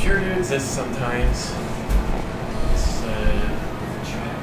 sure do exist sometimes. Let's chat.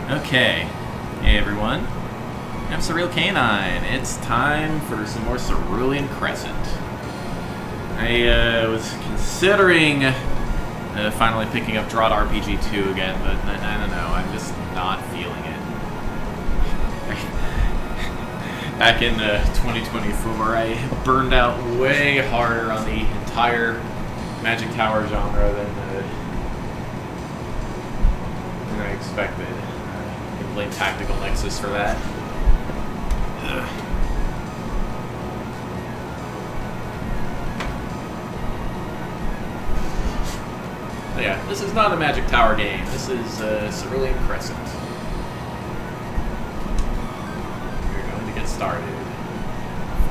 Okay. Hey everyone. I'm Cerulean Canine. It's time for some more Cerulean Crescent. I was considering finally picking up Drought RPG 2 again, but I don't know. I'm just not feeling it. Back in 2024, I burned out way harder on the entire Magic Tower genre than I expected. I can blame Tactical Nexus for that. Ugh. But yeah, this is not a Magic Tower game. This is Cerulean Crescent. We're going to get started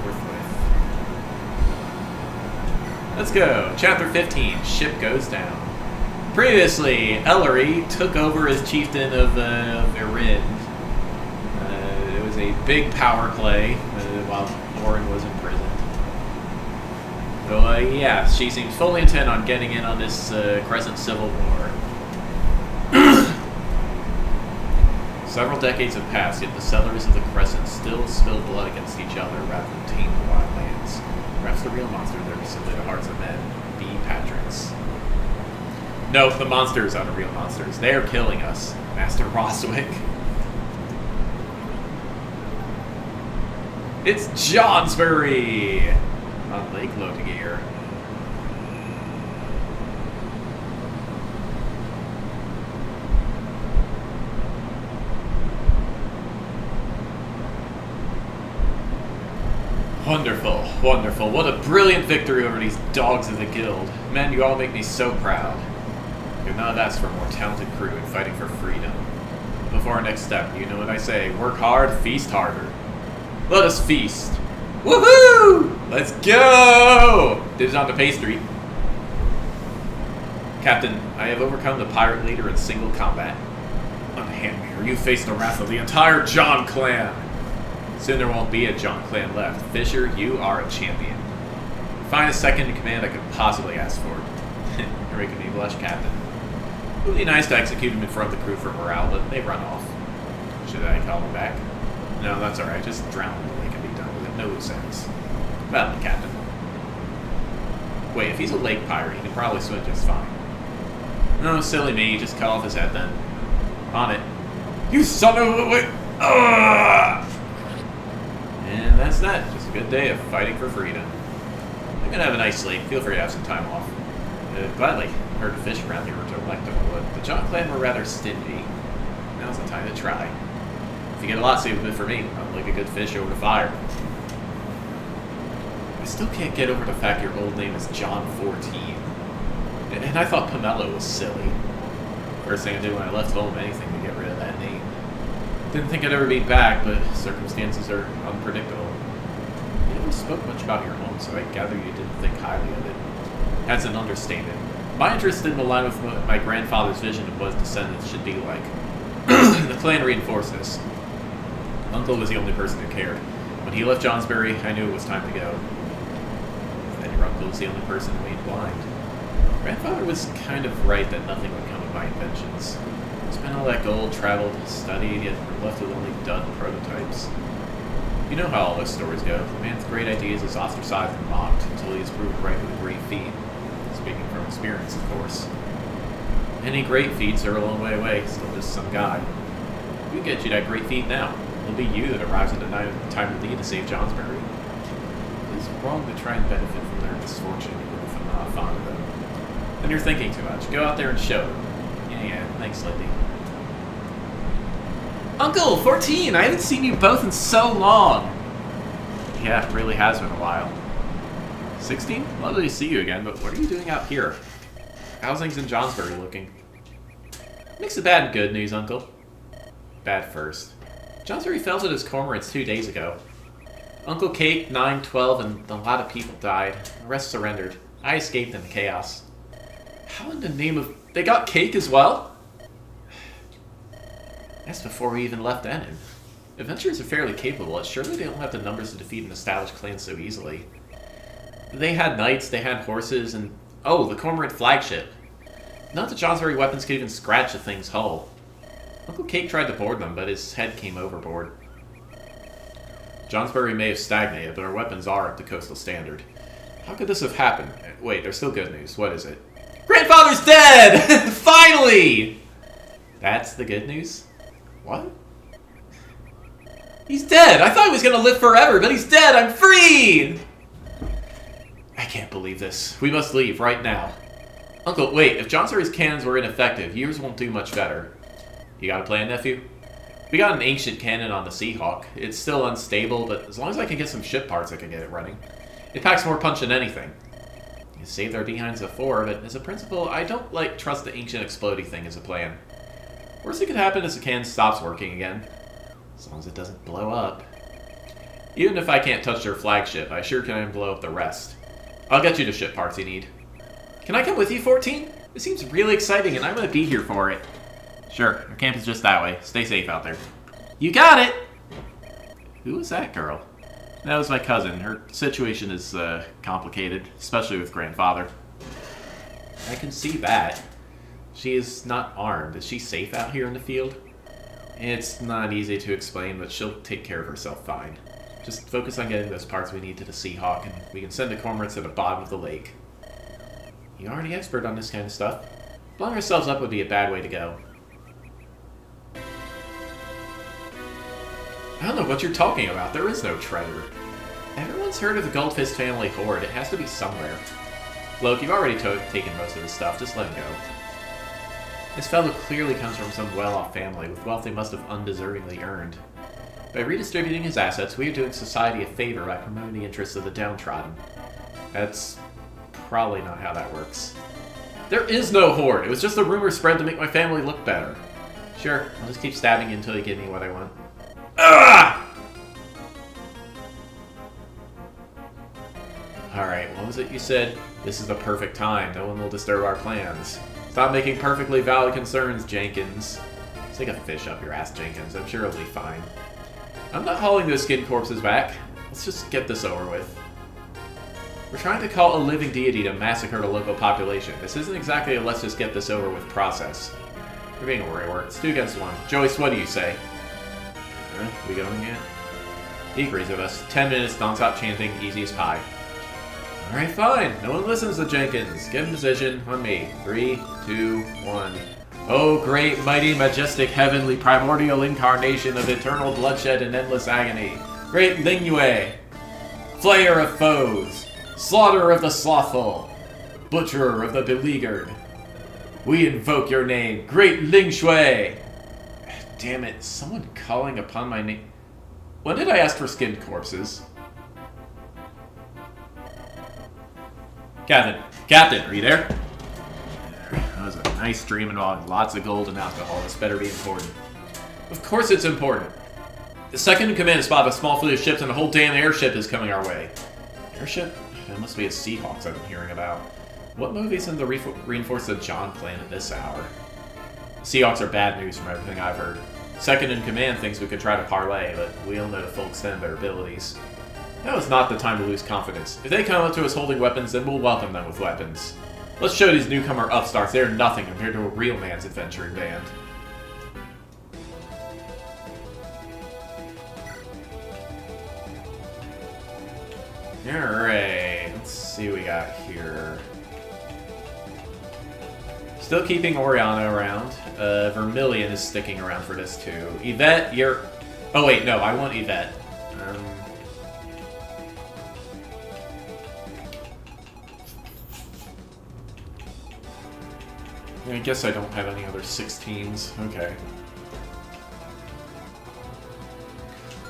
forthwith. Let's go. Chapter 15. Ship goes down. Previously, Ellerie took over as chieftain of Erin. It was a big power play while Orin was imprisoned. So, yeah, she seems fully intent on getting in on this Crescent Civil War. Several decades have passed, yet the settlers of the Crescent still spill blood against each other rather than tame the wild lands. Perhaps the real monster there is simply the hearts of men, the Patricks. No, the monsters aren't real monsters. They are killing us, Master Roswick. It's Johnsbury on Lake Lotigear. Wonderful, wonderful. What a brilliant victory over these dogs of the guild. Men, you all make me so proud. Could not have asked for a more talented crew in fighting for freedom. Before our next step, you know what I say. Work hard, feast harder. Let us feast. Woohoo! Let's go! Dibs on the pastry. Captain, I have overcome the pirate leader in single combat. Unhand me, or you face the wrath of the entire John clan. Soon there won't be a John clan left. Fisher, you are a champion. Finest second in command I could possibly ask for. You're making me blush, Captain. It would be nice to execute him in front of the crew for morale, but they run off. Should I call him back? No, that's alright. Just drown him. They can be done with it. No loose ends. Well, Captain. Wait, if he's a lake pirate, he can probably swim just fine. No, silly me. Just cut off his head then. On it. You son of a... Wait! And that's that. Just a good day of fighting for freedom. I'm gonna have a nice sleep. Feel free to have some time off. Gladly. Heard the fish around here were delectable, but the John clan were rather stingy. Now's the time to try. If you get a lot, save it for me. I'll like a good fish over the fire. I still can't get over the fact your old name is John 14. And I thought Pomelo was silly. First thing I did when I left home, anything to get rid of that name. Didn't think I'd ever be back, but circumstances are unpredictable. You never spoke much about your home, so I gather you didn't think highly of it. That's an understatement. My interest didn't align with my grandfather's vision of what his descendants should be like. The clan reinforced this. Uncle was the only person who cared. When he left Johnsbury, I knew it was time to go. Then your uncle was the only person who remained blind. Grandfather was kind of right that nothing would come of my inventions. Spent all that gold, traveled, studied, yet were left with only dud prototypes. You know how all those stories go. The man with great ideas is ostracized and mocked until he is proved right with a great feat. Speaking from experience, of course. Many great feats are a long way away, still just some guy. We get you that great feat now. It'll be you that arrives in the time of need to save Johnsbury. It's wrong to try and benefit from their misfortune, even if I'm not fond of them. Then you're thinking too much. Go out there and show them. Yeah, thanks, Lindy. Uncle, 14! I haven't seen you both in so long! Yeah, it really has been a while. 16? Lovely to see you again, but what are you doing out here? How's things in Johnsbury looking? Mix of bad and good news, Uncle. Bad first. Johnsbury fell to his cormorants 2 days ago. Uncle Kate, 9, 12, and a lot of people died. The rest surrendered. I escaped in the chaos. How in the name of... They got Cake as well? That's before we even left Enon. Adventurers are fairly capable, but surely they don't have the numbers to defeat an established clan so easily. They had knights, they had horses, and... Oh, the Cormorant flagship. Not that Johnsbury weapons could even scratch the thing's hull. Uncle Cake tried to board them, but his head came overboard. Johnsbury may have stagnated, but our weapons are up to coastal standard. How could this have happened? Wait, there's still good news. What is it? Grandfather's dead! Finally! That's the good news? What? He's dead! I thought he was gonna live forever, but he's dead! I'm free! I can't believe this. We must leave right now. Uncle, wait, if Johnsbury's cannons were ineffective, yours won't do much better. You got a plan, nephew? We got an ancient cannon on the Seahawk. It's still unstable, but as long as I can get some ship parts, I can get it running. It packs more punch than anything. You saved our behinds before, but as a principle, I don't trust the ancient explodey thing as a plan. Worst that could happen is the cannon stops working again. As long as it doesn't blow up. Even if I can't touch their flagship, I sure can blow up the rest. I'll get you the ship parts you need. Can I come with you, 14? It seems really exciting, and I'm going to be here for it. Sure, our camp is just that way. Stay safe out there. You got it! Who was that girl? That was my cousin. Her situation is complicated, especially with grandfather. I can see that. She is not armed. Is she safe out here in the field? It's not easy to explain, but she'll take care of herself fine. Just focus on getting those parts we need to the Seahawk, and we can send the cormorants to the bottom of the lake. You're already expert on this kind of stuff. Blowing ourselves up would be a bad way to go. I don't know what you're talking about. There is no treasure. Everyone's heard of the Goldfist family hoard. It has to be somewhere. Look, you've already taken most of his stuff. Just let him go. This fellow clearly comes from some well-off family, with wealth they must have undeservingly earned. By redistributing his assets, we are doing society a favor by promoting the interests of the downtrodden. That's probably not how that works. There is no hoard! It was just a rumor spread to make my family look better. Sure, I'll just keep stabbing you until you give me what I want. Ah! Alright, what was it you said? This is the perfect time. No one will disturb our plans. Stop making perfectly valid concerns, Jenkins. Stick a fish up your ass, Jenkins. I'm sure it'll be fine. I'm not hauling those skin corpses back. Let's just get this over with. We're trying to call a living deity to massacre the local population. This isn't exactly a let's just get this over with process. You're being a worrywart. It's 2 against 1. Joyce, what do you say? We going yet? He agrees with us. 10 minutes, non-stop chanting, easy as pie. Alright, fine. No one listens to Jenkins. Give him decision on me. 3, 2, 1. Oh, great, mighty, majestic, heavenly, primordial incarnation of eternal bloodshed and endless agony. Great Lingyue, flayer of foes, slaughterer of the slothful, butcherer of the beleaguered. We invoke your name, great Ling Shui. Damn it, someone calling upon my name. When did I ask for skinned corpses? Captain, are you there? That was a nice dream involving lots of gold and alcohol. This better be important. Of course it's important. The second in command has spotted a small fleet of ships and a whole damn airship is coming our way. Airship? That must be a Seahawks I've been hearing about. What movies in the reinforce the John clan at this hour? Seahawks are bad news from everything I've heard. Second in command thinks we could try to parlay, but we all know the full extent of their abilities. Now is not the time to lose confidence. If they come up to us holding weapons, then we'll welcome them with weapons. Let's show these newcomer upstarts they are nothing compared to a real man's adventuring band. Alright, let's see what we got here. Still keeping Oriana around. Vermilion is sticking around for this too. Yvette, you're... Oh wait, no, I want Yvette. I guess I don't have any other 16s. Okay.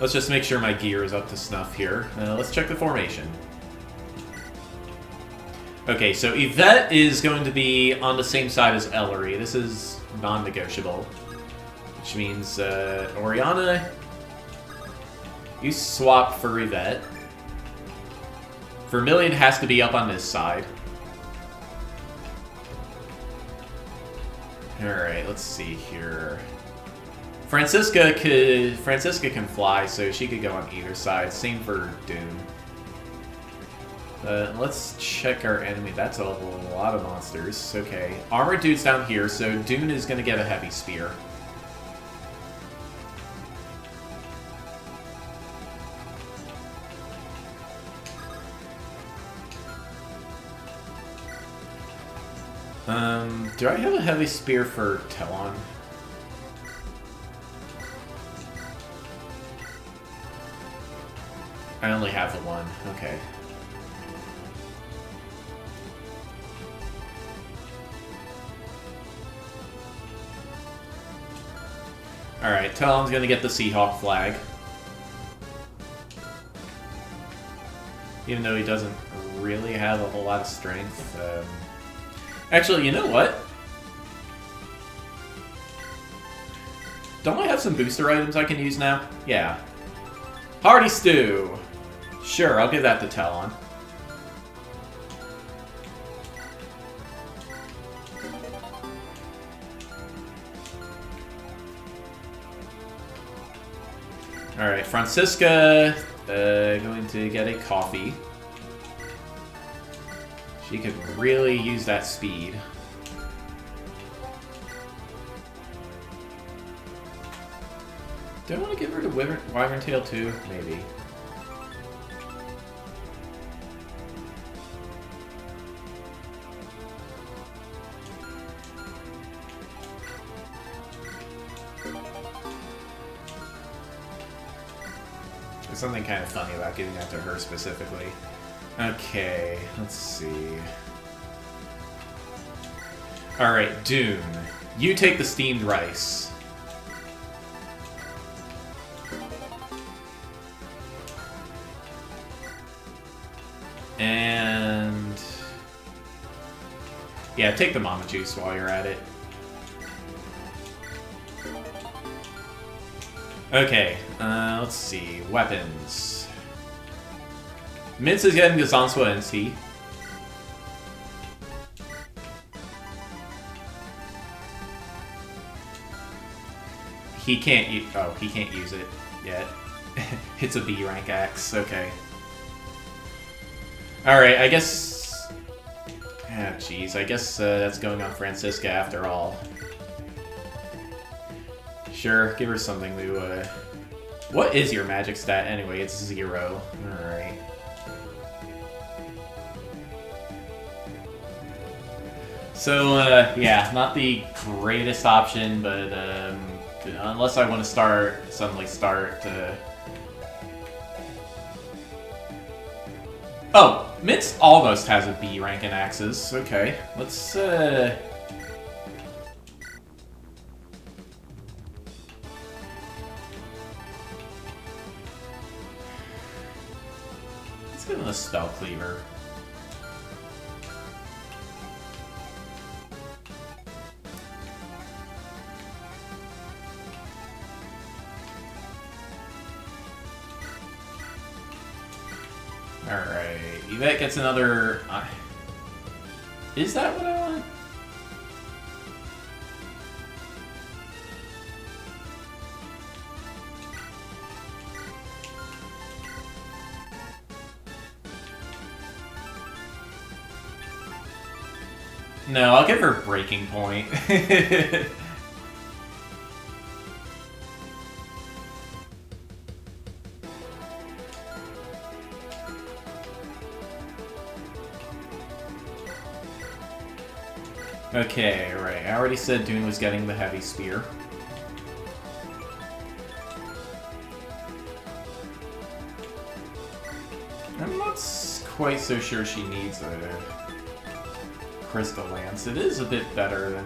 Let's just make sure my gear is up to snuff here. Let's check the formation. Okay, so Yvette is going to be on the same side as Ellerie. This is non-negotiable. Which means, Oriana, you swap for Yvette. Vermilion has to be up on this side. Alright, let's see here. Francisca can fly, so she could go on either side. Same for Dune. Let's check our enemy. That's a lot of monsters. Okay. Armored dude's down here, so Dune is going to get a heavy spear. Do I have a heavy spear for Telon? I only have the one. Okay. Alright, Talon's gonna get the Seahawk flag. Even though he doesn't really have a whole lot of strength. Actually, you know what? Don't I have some booster items I can use now? Yeah. Hearty Stew! Sure, I'll give that to Talon. Alright, Francisca going to get a coffee. She could really use that speed. Do I want to give her the Wyvern Tail too? Maybe. There's something kind of funny about giving that to her specifically. Okay, let's see. Alright, Dune. You take the steamed rice. And... yeah, take the Mama Juice while you're at it. Okay, let's see. Weapons. Mintz is getting the Zansua NC. He can't use... oh, he can't use it yet. It's a B rank axe. Okay. Alright, I guess... ah, jeez. I guess that's going on Francisca after all. Sure, give her something to, What is your magic stat anyway? It's 0. Alright. So, yeah, not the greatest option, but, unless I want to suddenly start, oh! Mintz almost has a B rank in axes. Okay, let's, let's give him a Spell Cleaver. Alright, Yvette gets another... Is that what I want? No, I'll give her Breaking Point. Okay, right. I already said Dune was getting the heavy spear. I'm not quite so sure she needs a Crystal Lance. It is a bit better than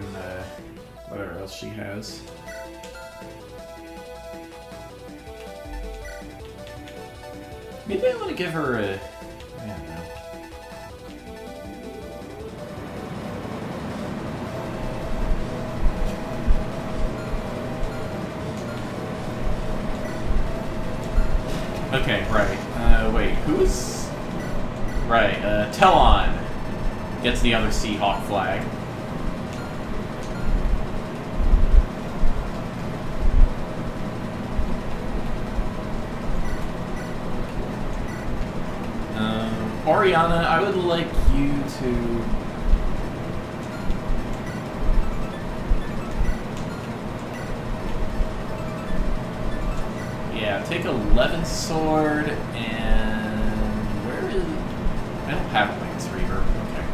whatever else she has. Maybe I want to give her a... I don't know. Okay, right. Wait, who's... Right, Telon gets the other Seahawk flag. Oriana, I would like you to... Yeah, take 11 sword and... Where is... I don't have a Lance Reaver. Okay.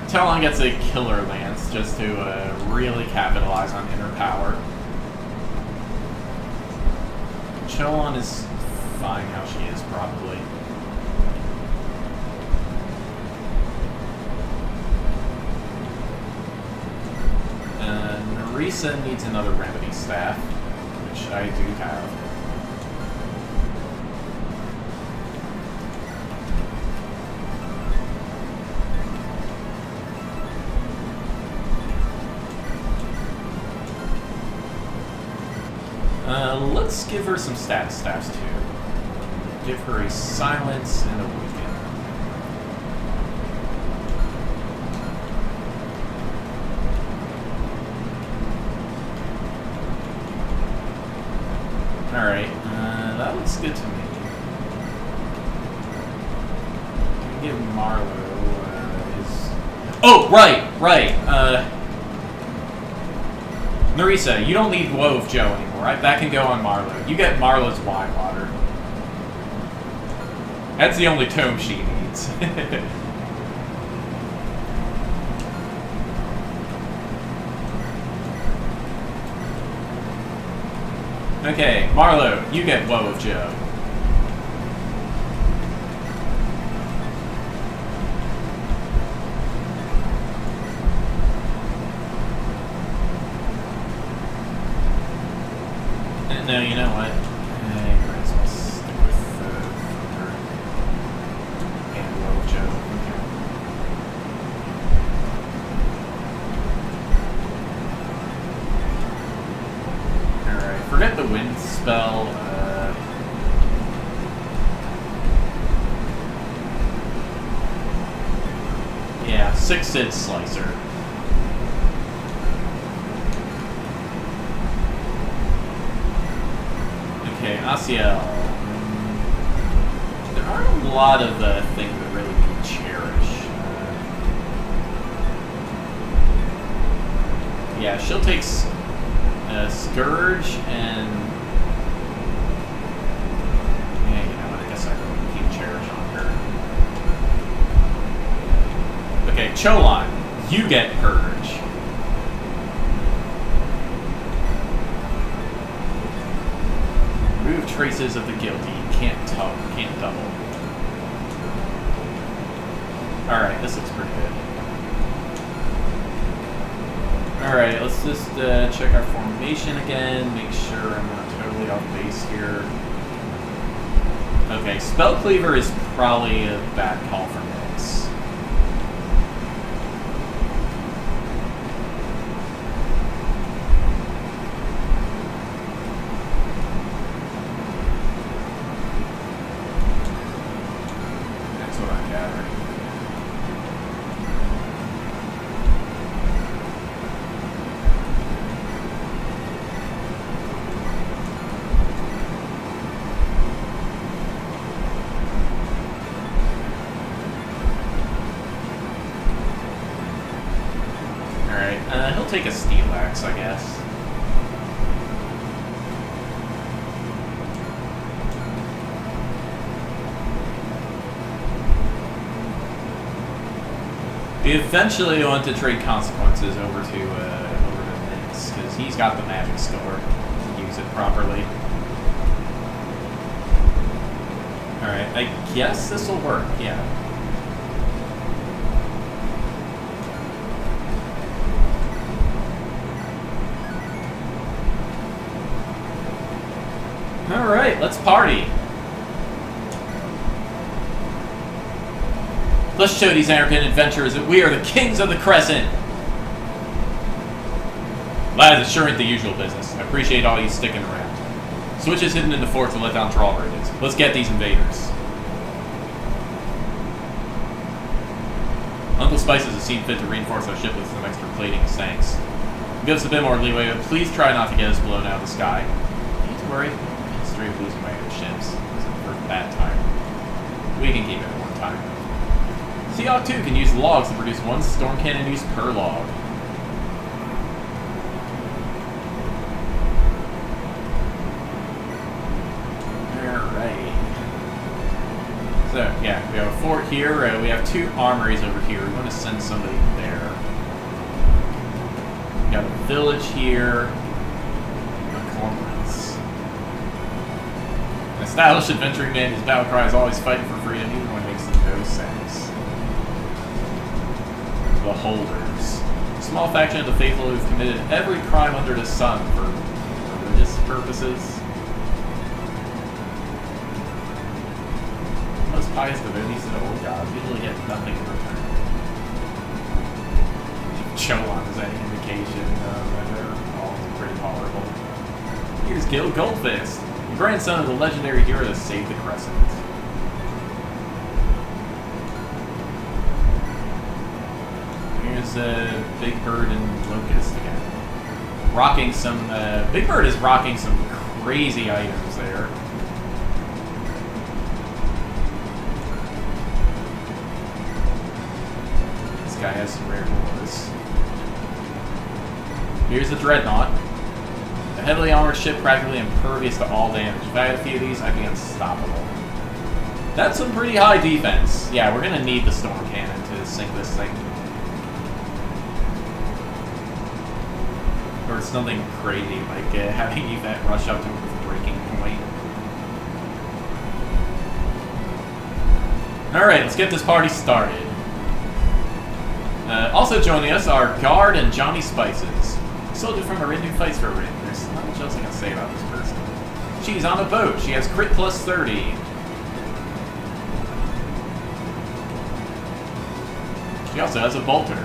Talon gets a killer lance just to really capitalize on inner power. Cholon is fine how she is, probably. Nerissa needs another remedy staff, which I do have. Let's give her some status staffs too. Give her a silence and a weaken. Alright, that looks good to me. Give Marlo his... Oh, right! Nerissa, you don't need Woe of Joe anymore. Right? That can go on Marlo. You get Marlo's Wine Water. That's the only tome she needs. Okay, Marlo, you get Woe of Joe. No, you know what? I'll stick with Thunder and Woe of Joe. Okay. Alright, forget the wind spell. Yeah, 6-Sid Slicer. Okay, Asiel. There aren't a lot of things that really need Cherish. Yeah, she'll take Scourge and... Yeah, you know what, I guess I can keep Cherish on her. Okay, Cholon, you get Purge. Remove traces of the guilty. Can't double. Alright, this looks pretty good. Alright, let's just check our formation again, make sure I'm not totally off base here. Okay, Spell Cleaver is probably a bad call for Mix. That's what I'm gathering. He'll take a Steel Axe, I guess. We eventually want to trade Consequences over to Minx, because he's got the magic score to use it properly. Alright, I guess this will work, yeah. Alright, let's party. Let's show these arrogant adventurers that we are the kings of the Crescent. Lads, it sure ain't the usual business. I appreciate all you sticking around. Switch is hidden in the fort to let down drawbridges. Let's get these invaders. Uncle Spices has seen fit to reinforce our ship with some extra plating and tanks. Give us a bit more leeway, but please try not to get us blown out of the sky. Don't need to worry. Straight losing my own ships. This is for that time. We can keep it at one time. Seahawk 2 can use logs to produce one storm cannon use per log. Alright. So, yeah, we have a fort here. We have 2 armories over here. We want to send somebody there. We got a village here. Stylish adventuring man whose battle cry is always fighting for freedom, even when it makes no sense. The Holders. A small faction of the faithful who've committed every crime under the sun for religious purposes. Most pious devotees to the old gods usually get nothing in return. Cholon is any indication, they're all pretty tolerable. Here's Gil Goldfist, grandson of the legendary hero that saved the Crescent. Here's Big Bird and Locust again. Rocking some... Big Bird is rocking some crazy items there. This guy has some rare boys. Here's the Dreadnought. A heavily armored ship practically impervious to all damage. If I had a few of these, I'd be unstoppable. That's some pretty high defense. Yeah, we're gonna need the Storm Cannon to sink this thing. Or something crazy, like having Yvette rush up to him with a breaking point. Alright, let's get this party started. Also joining us are Guard and Johnny Spices. Soldier from Marin who fights for Rin. There's not much else I can say about this person. She's on a boat. She has crit plus 30. She also has a bolter.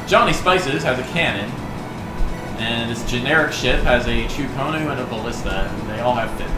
Johnny Spices has a cannon. And this generic ship has a Chukonu and a ballista. And they all have fit.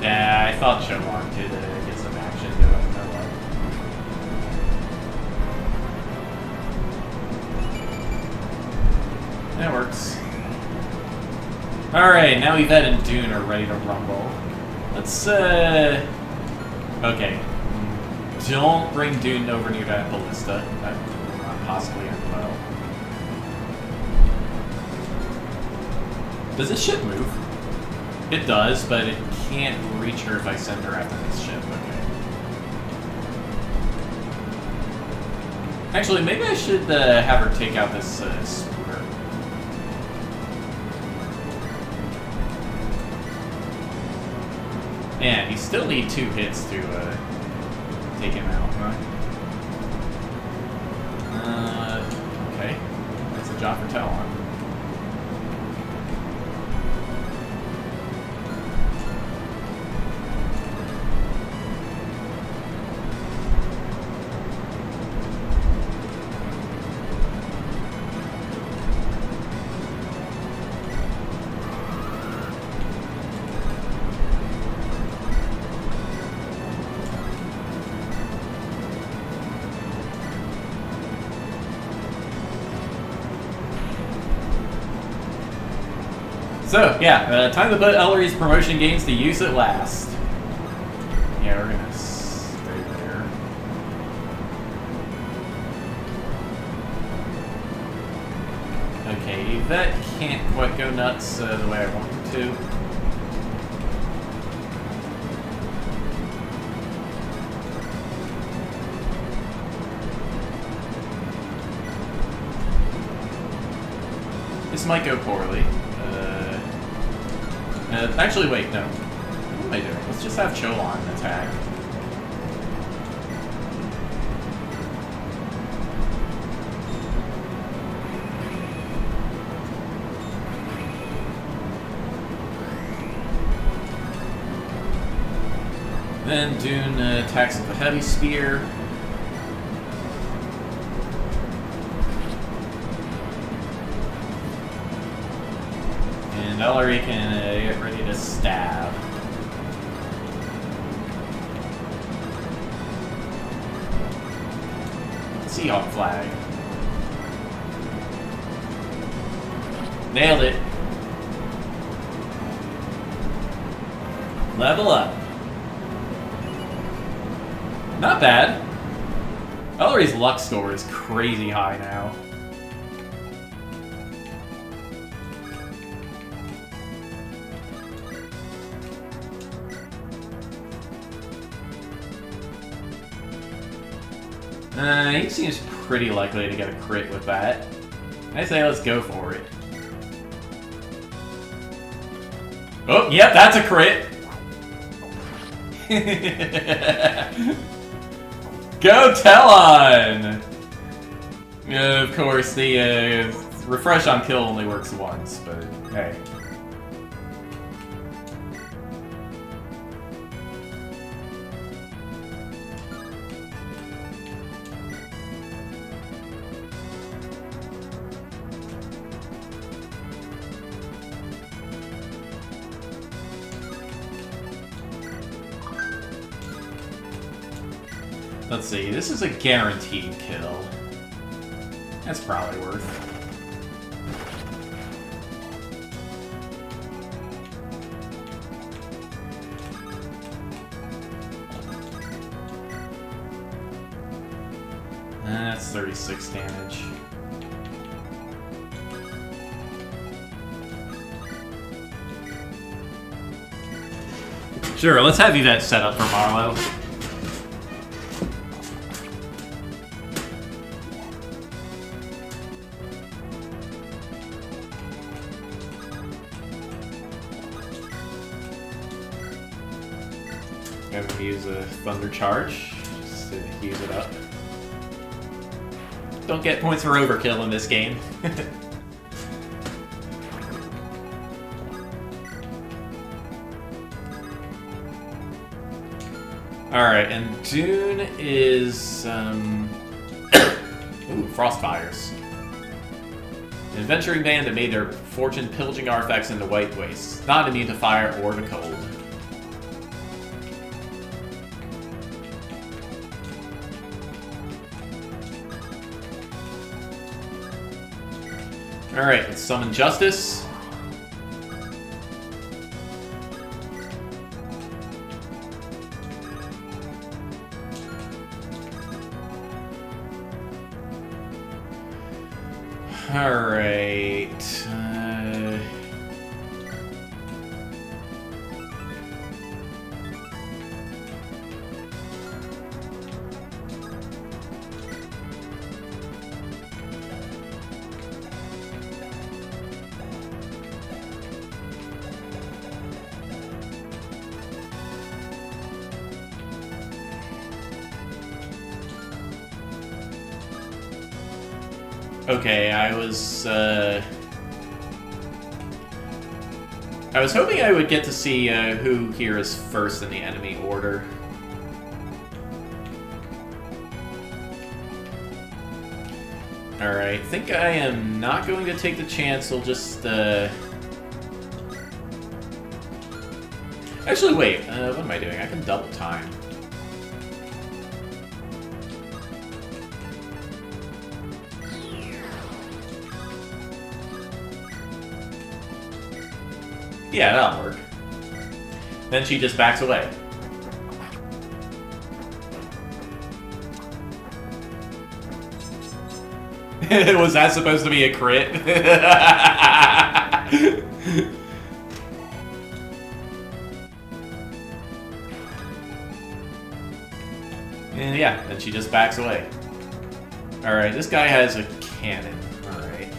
I thought Sherlock could get some action doing that. That works. Alright, now Yvette and Dune are ready to rumble. Let's, okay. Don't bring Dune over near that ballista. That will not possibly end well. Does this ship move? It does, but it can't reach her if I send her after this ship. Okay. Actually, maybe I should have her take out this spooter. Man, you still need 2 hits to take him out, huh? Okay. That's a job for Talon. So, yeah, time to put Ellerie's promotion gains to use at last. Yeah, we're gonna stay there. Okay, that can't quite go nuts the way I want it to. This might go poorly. Actually, wait, no. What am I doing? Let's just have Cholon attack. Then Dune attacks with a heavy spear. And Ellerie can get ready to stab. Seahawk flag. Nailed it. Level up. Not bad. Ellerie's luck score is crazy high now. He seems pretty likely to get a crit with that. I say let's go for it. Oh, yep, that's a crit! Go Talon! Of course, the refresh on kill only works once, but hey. Let's see, this is a guaranteed kill. That's probably worth. That's 36 damage. Sure, let's have you that set up for Marlowe. I'm going to use a Thunder Charge, just to use it up. Don't get points for overkill in this game. Alright, and Dune is... Ooh, Frostfires. An adventuring band that made their fortune pillaging artifacts in the White Wastes, not immune to fire or to cold. Alright, let's summon Justice. Alright. Okay, I was hoping I would get to see who here is first in the enemy order. Alright, I think I am not going to take the chance. I'll just, Actually, wait, what am I doing? I can double time. Yeah, that'll work. Then she just backs away. Was that supposed to be a crit? And yeah, then she just backs away. Alright, this guy has a cannon. Alright.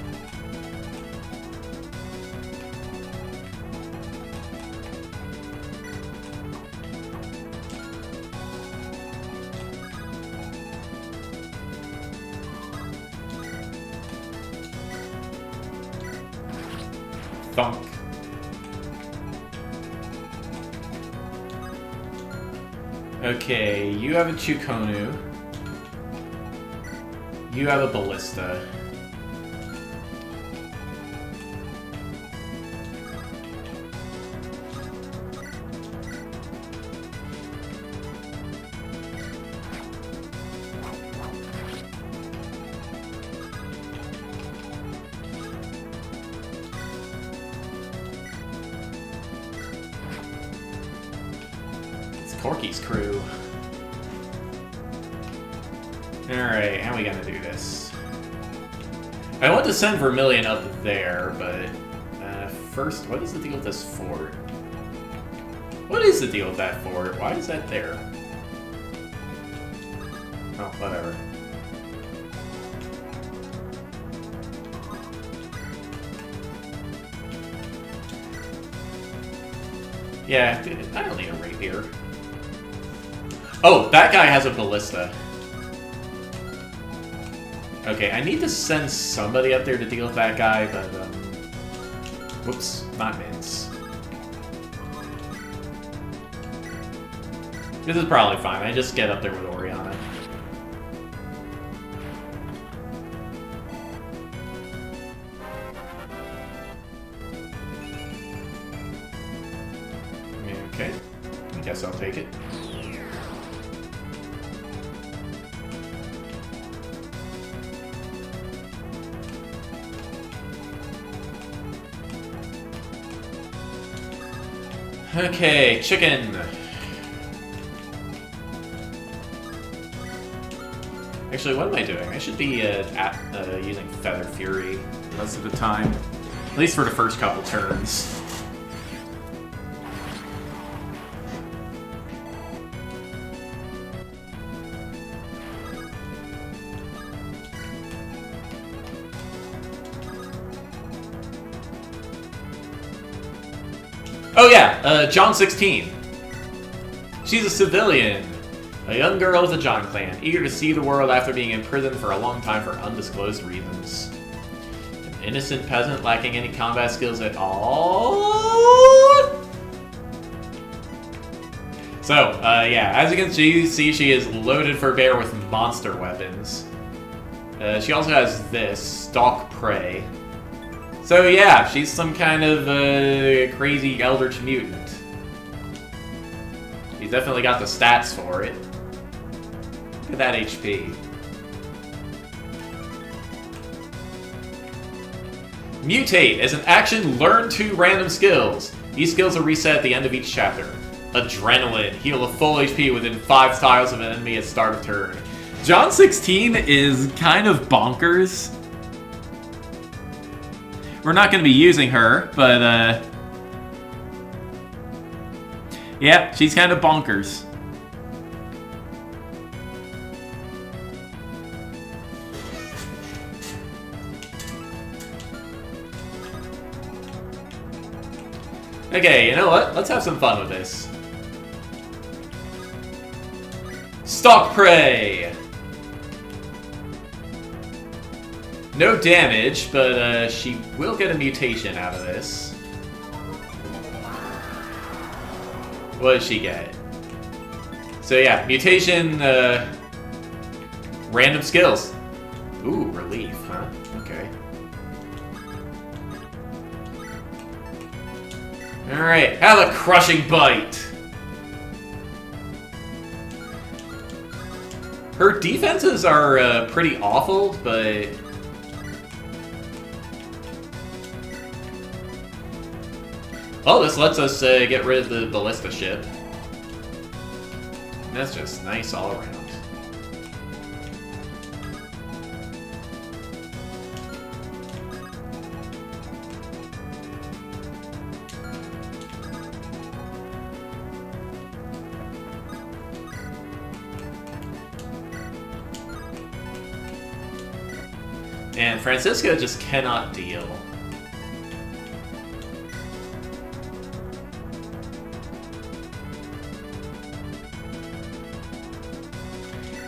Thunk. Okay, you have a Chukonu. You have a Ballista. Quirky's crew. Alright, how are we gonna do this? I want to send Vermilion up there, but first, what is the deal with this fort? What is the deal with that fort? Why is that there? Oh, whatever. Yeah, I don't need a rapier. Oh, that guy has a ballista. Okay, I need to send somebody up there to deal with that guy, but, whoops, not Mince. This is probably fine. I just get up there with Oriana. Okay, I guess I'll take it. Okay, chicken. Actually, what am I doing? I should be using Feather Fury most of the time. At least for the first couple turns. Oh yeah, John 16. She's a civilian. A young girl of the John clan, eager to see the world after being imprisoned for a long time for undisclosed reasons. An innocent peasant lacking any combat skills at all? So, yeah, as you can see, she is loaded for bear with monster weapons. She also has this, Stalk Prey. So yeah, she's some kind of crazy eldritch mutant. She's definitely got the stats for it. Look at that HP. Mutate is an action learned 2 random skills. These skills are reset at the end of each chapter. Adrenaline. Heal a full HP within 5 tiles of an enemy at start of turn. John 16 is kind of bonkers. We're not going to be using her, but yeah, she's kind of bonkers. Okay, you know what? Let's have some fun with this. Stalk Prey! No damage, but she will get a mutation out of this. What does she get? So yeah, mutation, random skills. Ooh, relief, huh? Okay. Alright, have a crushing bite! Her defenses are pretty awful, but... Oh, this lets us get rid of the ballista ship. That's just nice all around. And Francisco just cannot deal.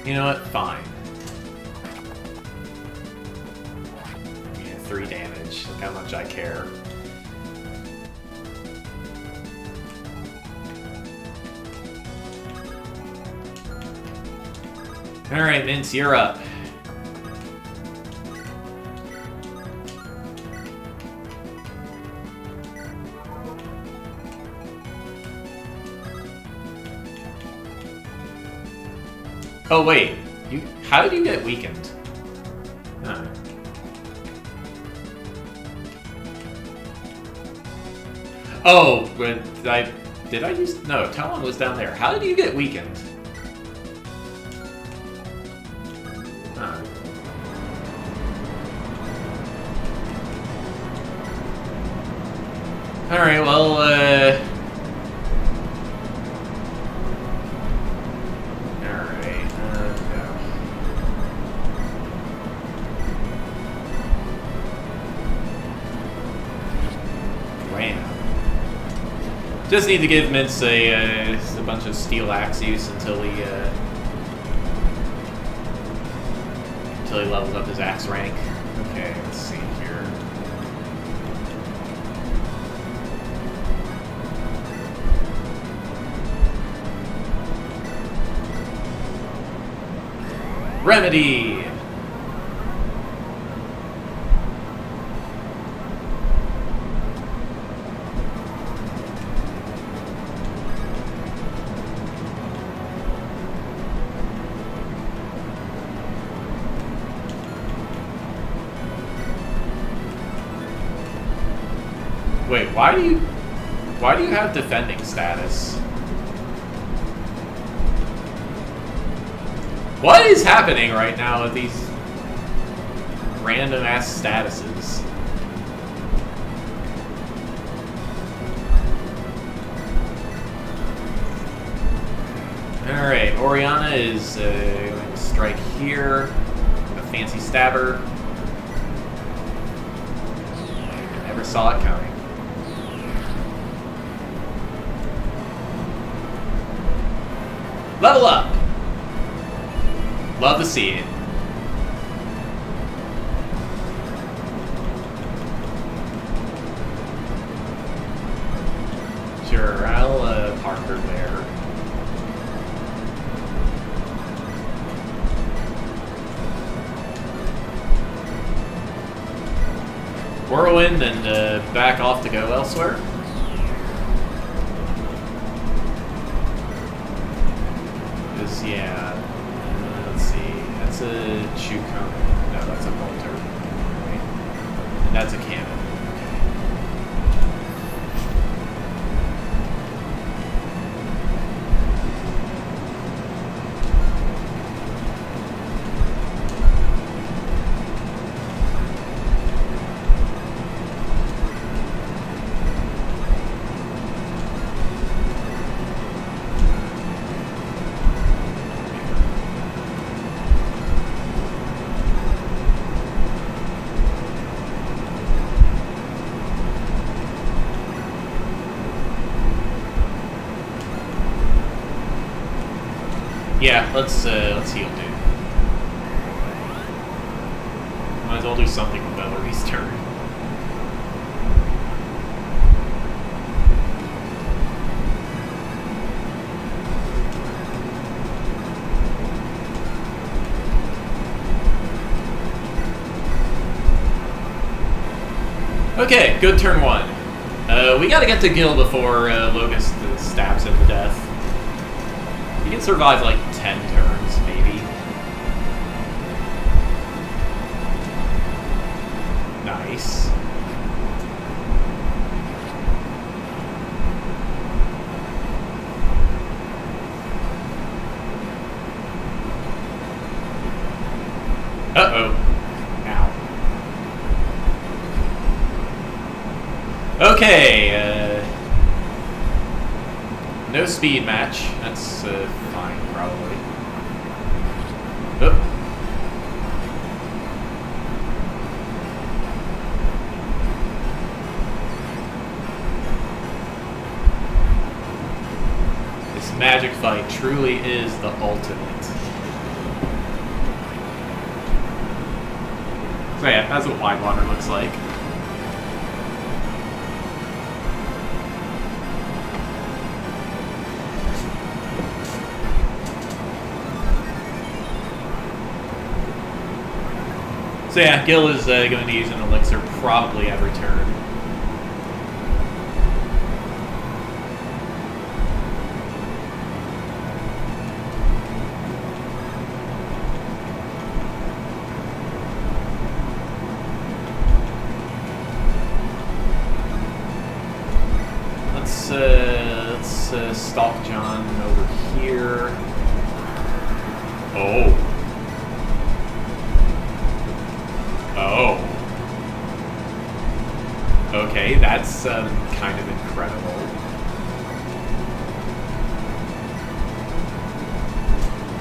You know what? Fine. Yeah, 3 damage. Look how much I care. Alright, Mince, you're up. Oh wait, how did you get weakened? Huh. Oh, but did I use... No, Talon was down there. How did you get weakened? Huh. Alright, well, just need to give Mince a bunch of steel axe use until he levels up his axe rank. Okay, let's see here. Remedy! Wait, why do you have defending status? What is happening right now with these random ass statuses? Alright, Oriana is going to strike here. A fancy stabber. Never saw it coming. Level up! Love to see it. Sure, I'll park her there. Whirlwind and back off to go elsewhere. Yeah, let's see, that's a shoot cone. No, that's a bolter. Right? And that's a cannon. Yeah, let's heal, dude. Might as well do something with Ellerie's turn. Okay, good turn 1. We gotta get to Gil before Locust stabs him to death. He can survive like 10 turns, maybe. Nice. Uh-oh. Ow. Okay, no speed match. That's fine, probably. Oh. This magic fight truly is the ultimate. So yeah, that's what wide water looks like. So yeah, Gil is going to use an elixir probably every turn. Let's stalk John over here. Oh. Oh. Okay, that's kind of incredible.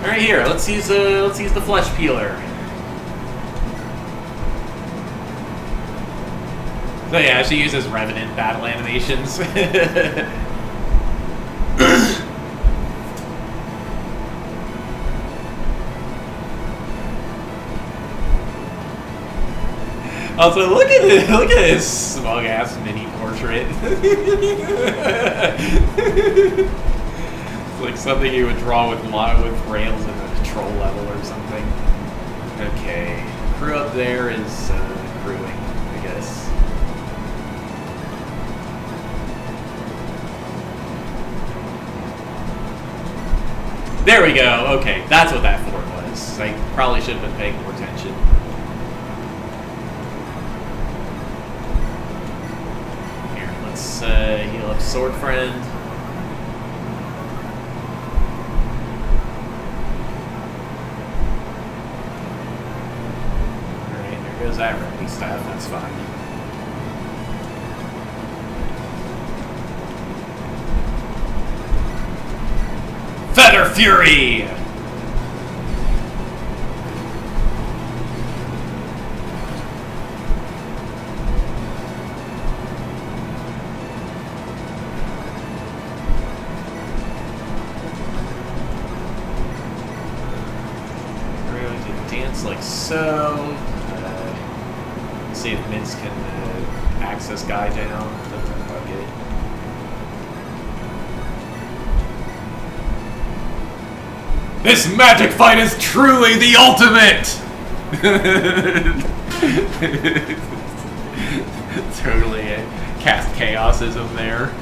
All right, here. Let's use the flesh peeler. So yeah, she uses Revenant battle animations. Also, look at it! Look at this smug ass mini portrait. It's like something you would draw with rails in a patrol level or something. Okay, crew up there is crewing, I guess. There we go. Okay, that's what that fort was. I probably should have been paying more attention. Heal up Sword Friend. Alright, there goes that remedy staff, that's fine. Feather Fury! Like so. See if Minsk can access Guy down. Fuck it. This magic fight is truly the ultimate! Totally cast chaosism there.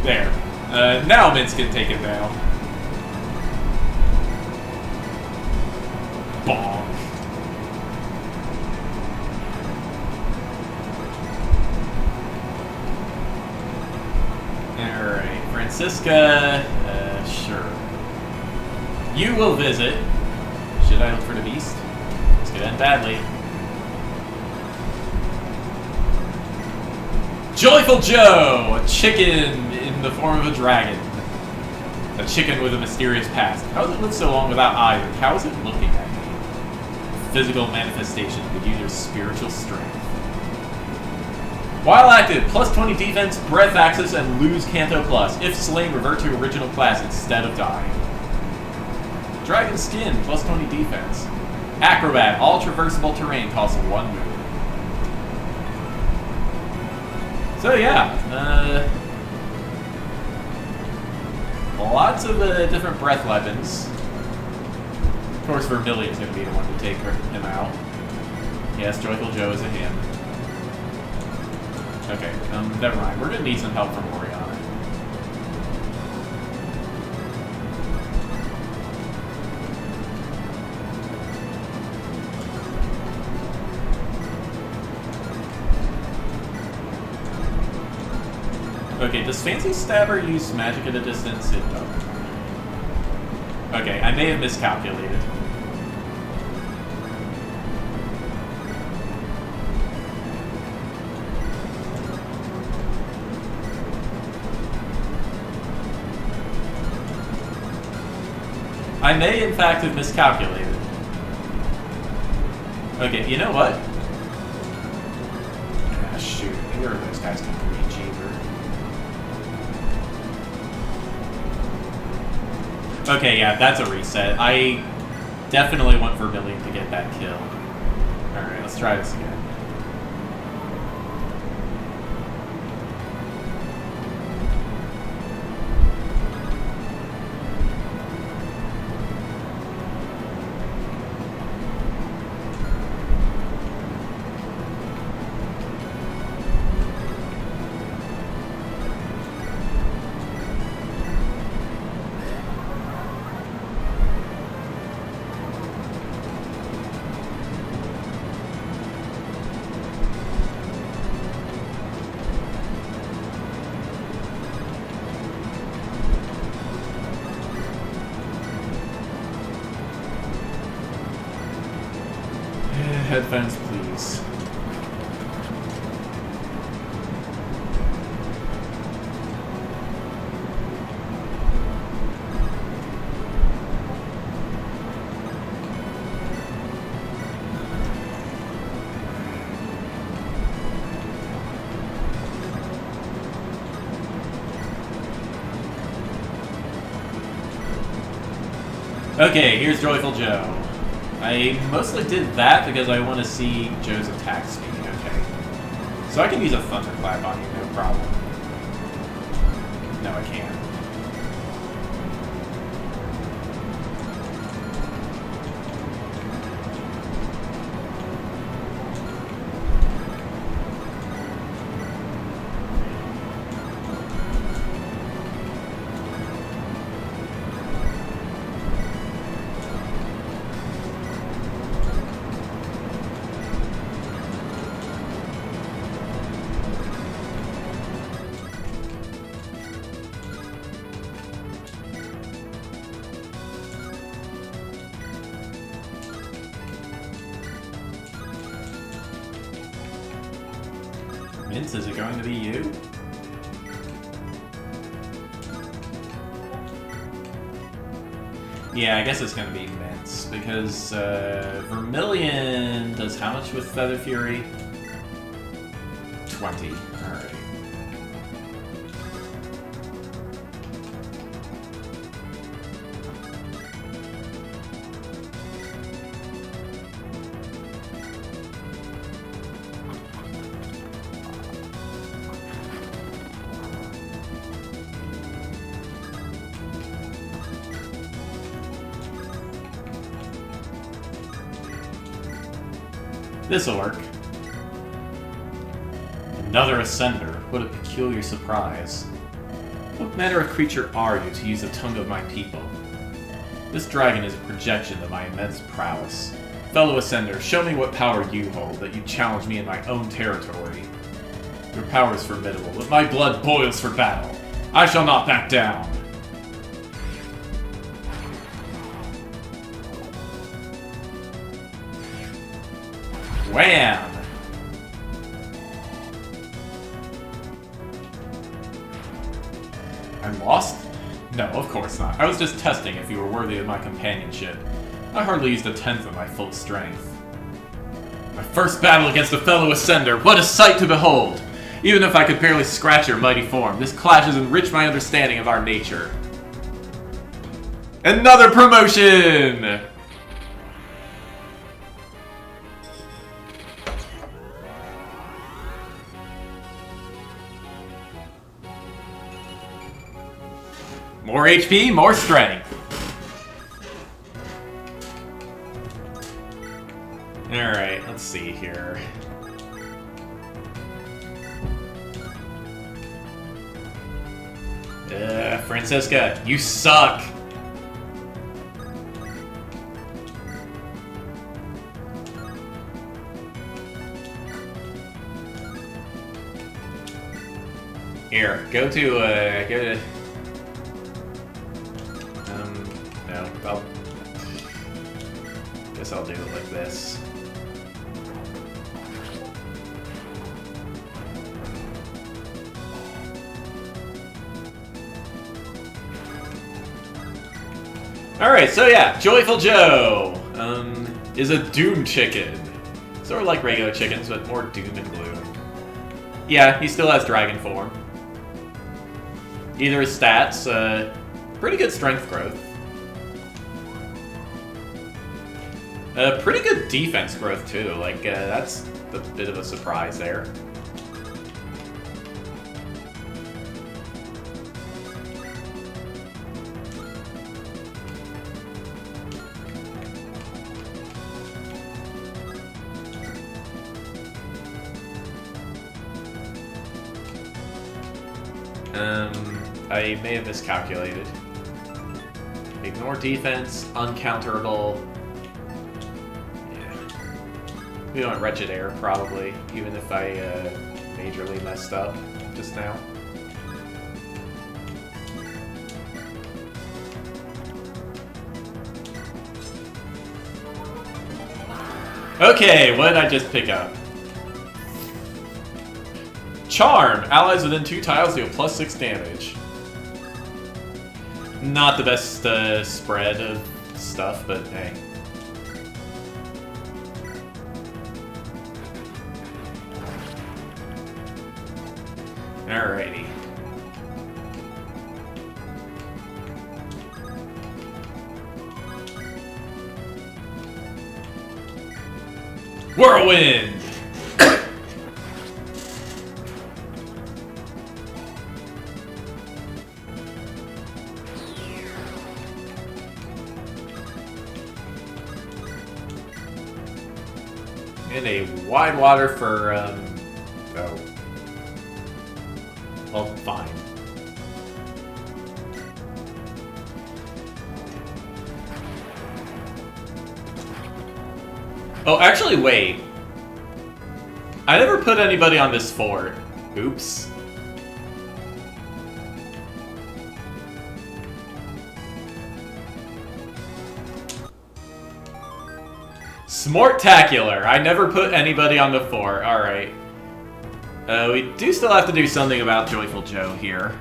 There. Now Minsk can take him down. Bonk. Alright, Francisca, sure. You will visit. Should I look for the beast? This could end badly. Joyful Joe! A chicken in the form of a dragon. A chicken with a mysterious past. How has it lived so long without eyes? How is it looking at me? A physical manifestation of the user's spiritual strength. While active, plus 20 defense, breath access, and lose Canto Plus. If slain, revert to original class instead of dying. Dragon Skin, plus 20 defense. Acrobat, all traversable terrain costs 1 move. So yeah, lots of different breath weapons. Of course, Vermilion's going to be the one to take him out. Yes, Joyful Joe is a him. Okay, never mind. We're going to need some help from Oriana. Okay, does Fancy Stabber use magic at a distance? It doesn't. Okay, I may have miscalculated. I may, in fact, have miscalculated. Okay, you know what? Ah, shoot. Here those guys can reach either. Okay, yeah, that's a reset. I definitely want Vermilion to get that kill. Alright, let's try this again. Headphones, please. Okay, here's Joyful Joe. I mostly did that because I want to see Joe's attack speed, okay. So I can use a Thunderclap on you, no problem. No, I can't. Mince, is it going to be you? Yeah, I guess it's going to be Mince, because Vermilion does how much with Feather Fury? 20. Alright. This'll work. Another Ascender. What a peculiar surprise. What manner of creature are you to use the tongue of my people? This dragon is a projection of my immense prowess. Fellow Ascender, show me what power you hold, that you challenge me in my own territory. Your power is formidable, but my blood boils for battle. I shall not back down. Wham! I'm lost? No, of course not. I was just testing if you were worthy of my companionship. I hardly used a tenth of my full strength. My first battle against a fellow Ascender, what a sight to behold! Even if I could barely scratch your mighty form, this clash has enriched my understanding of our nature. Another promotion! More HP, more strength. Alright, let's see here. Francesca, you suck! Here, go to... no, guess I'll do it like this. Alright, so yeah, Joyful Joe is a Doom chicken. Sort of like regular chickens, but more doom and gloom. Yeah, he still has dragon form. Either his stats, pretty good strength growth. Pretty good defense growth too, like, that's a bit of a surprise there. I may have miscalculated. Ignore defense, uncounterable. Yeah. We want Wretched Air, probably, even if I majorly messed up just now. Okay, what did I just pick up? Charm! Allies within 2 tiles deal +6 damage. Not the best spread of stuff, but hey. Alrighty. Whirlwind! And a wide water for, oh. Well, fine. Oh, actually, wait. I never put anybody on this fort. Oops. Smortacular! I never put anybody on the fort. Alright. We do still have to do something about Joyful Joe here.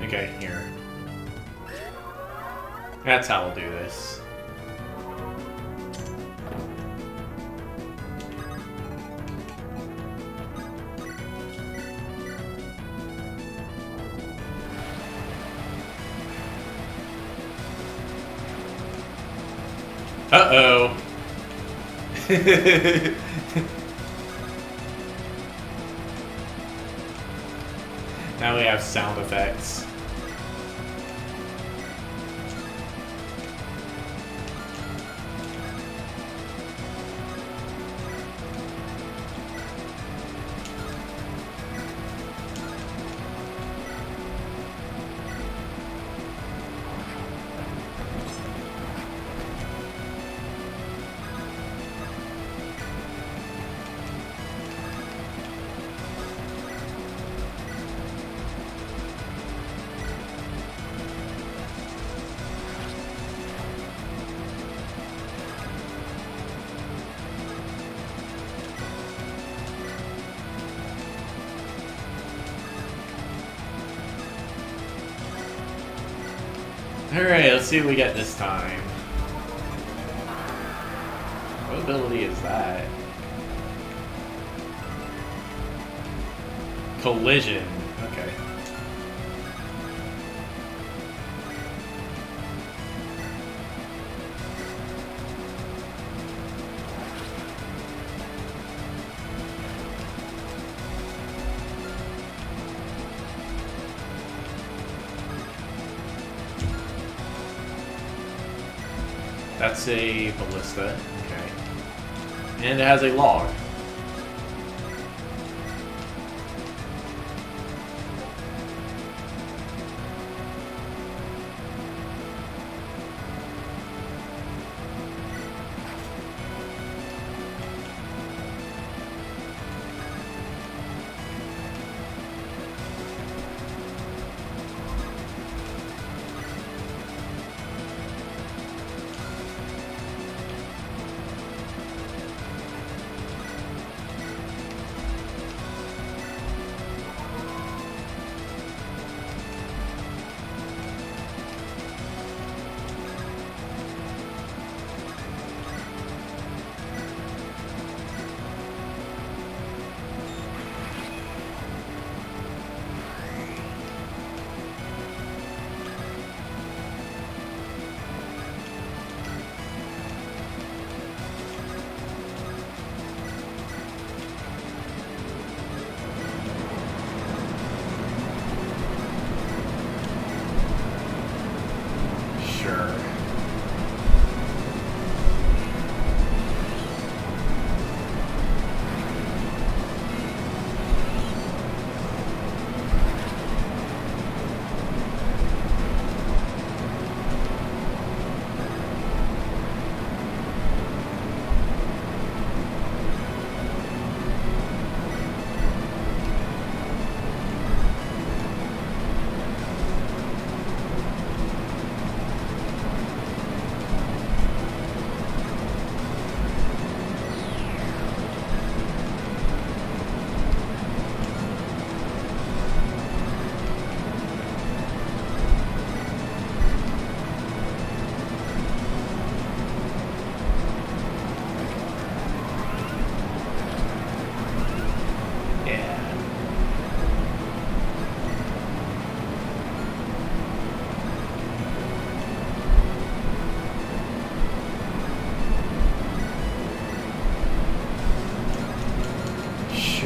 Okay, here. That's how we'll do this. Uh-oh. Now we have sound effects. Alright, let's see what we get this time. What ability is that? Collision. Okay. That's a ballista. Okay. And it has a log.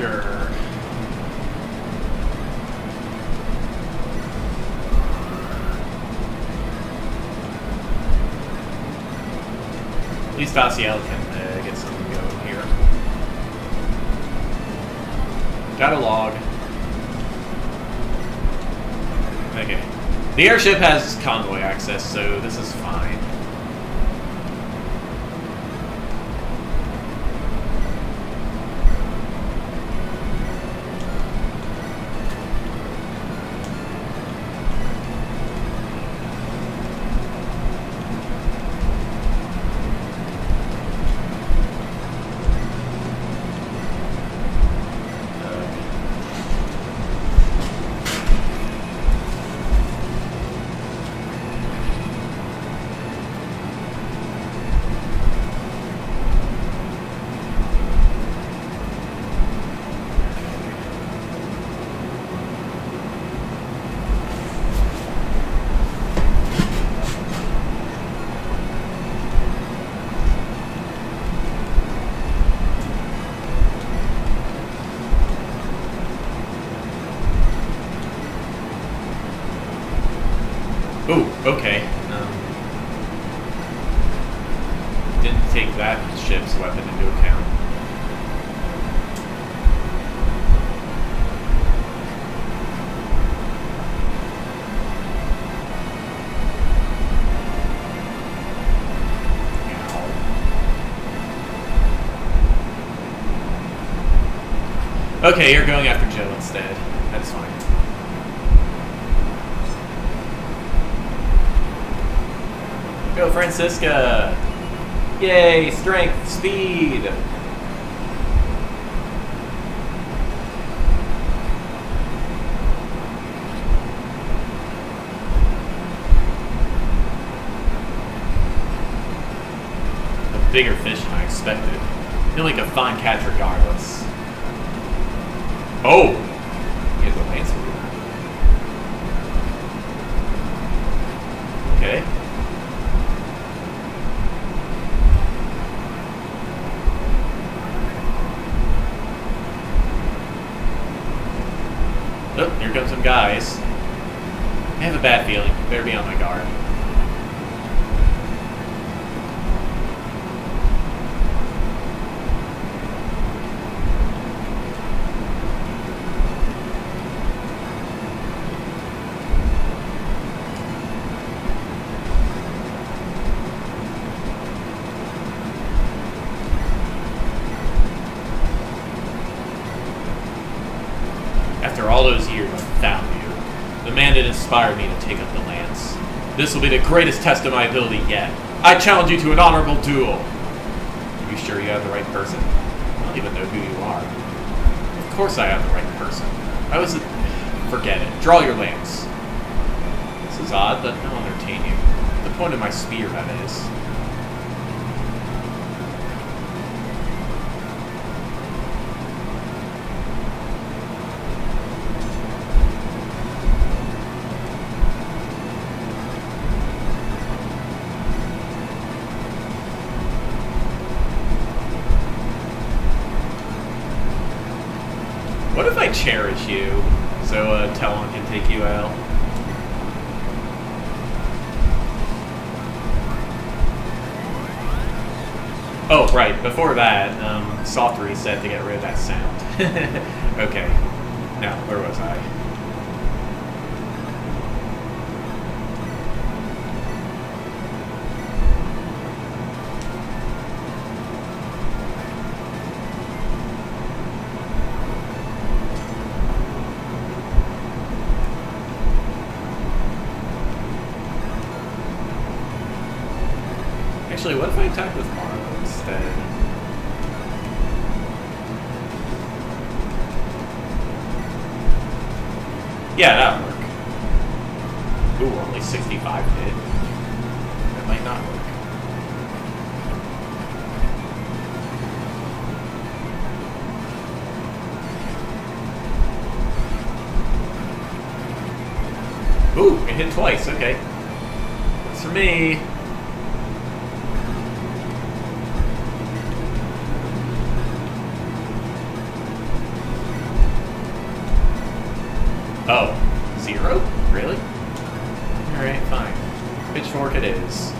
Sure. At least Asiel can get something going here. Got a log. Okay. The airship has convoy access, so this is fine. Okay, you're going after Joe instead. That's fine. Go, Francisca! Yay, strength, speed! A bigger fish than I expected. He'll make a fine catch regardless. Oh! He has a lance root. Okay. Oh, here comes some guys. I have a bad feeling. Better be on my guard. After all those years, I found you. The man that inspired me to take up the lance. This will be the greatest test of my ability yet. I challenge you to an honorable duel. Are you sure you have the right person? I don't even know who you are. Of course I have the right person. I was... Forget it. Draw your lance. This is odd, but I'll entertain you. The point of my spear, that is. What if I cherish you, so Talon can take you out? Oh, right, before that, soft reset to get rid of that sound. Okay, now, where was I? Actually, what if I attack with Marlowe instead? Yeah, that'll work. Ooh, only 65 hit. That might not work. Ooh, it hit twice, okay. That's for me. Oh, 0? Really? Alright, fine. Pitchfork it is.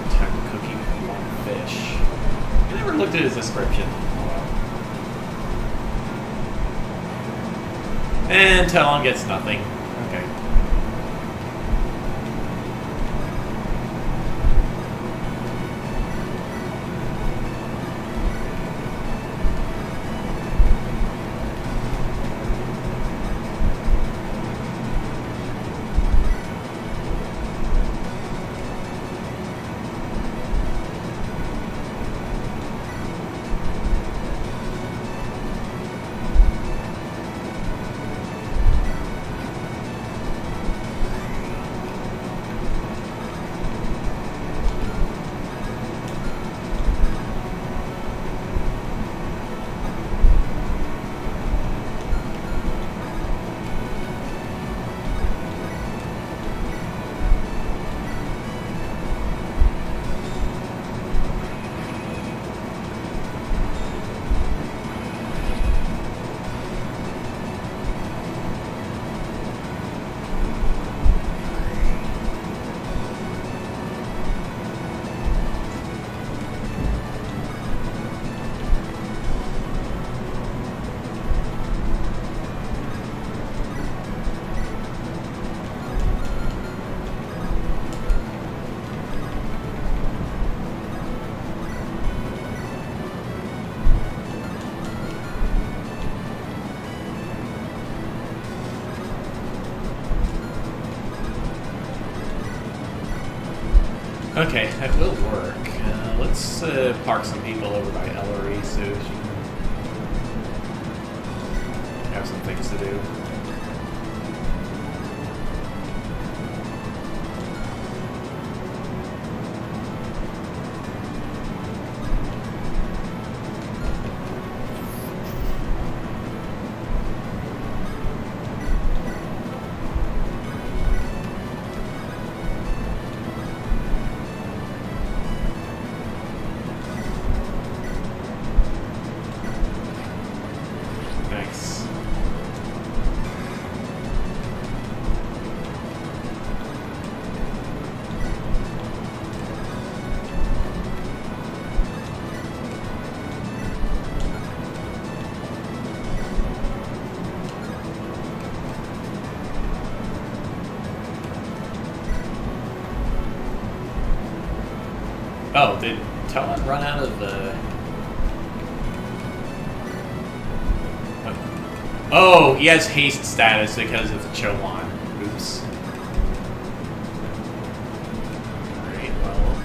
Attack a cookie with one fish. I never looked at his description. Oh well. And Talon gets nothing. Okay. Okay, that will work. Let's park some people over by Ellerie so she can have some things to do. Oh, did Talon run out of the... Oh, he has haste status because of Chowan. Oops. Alright, well...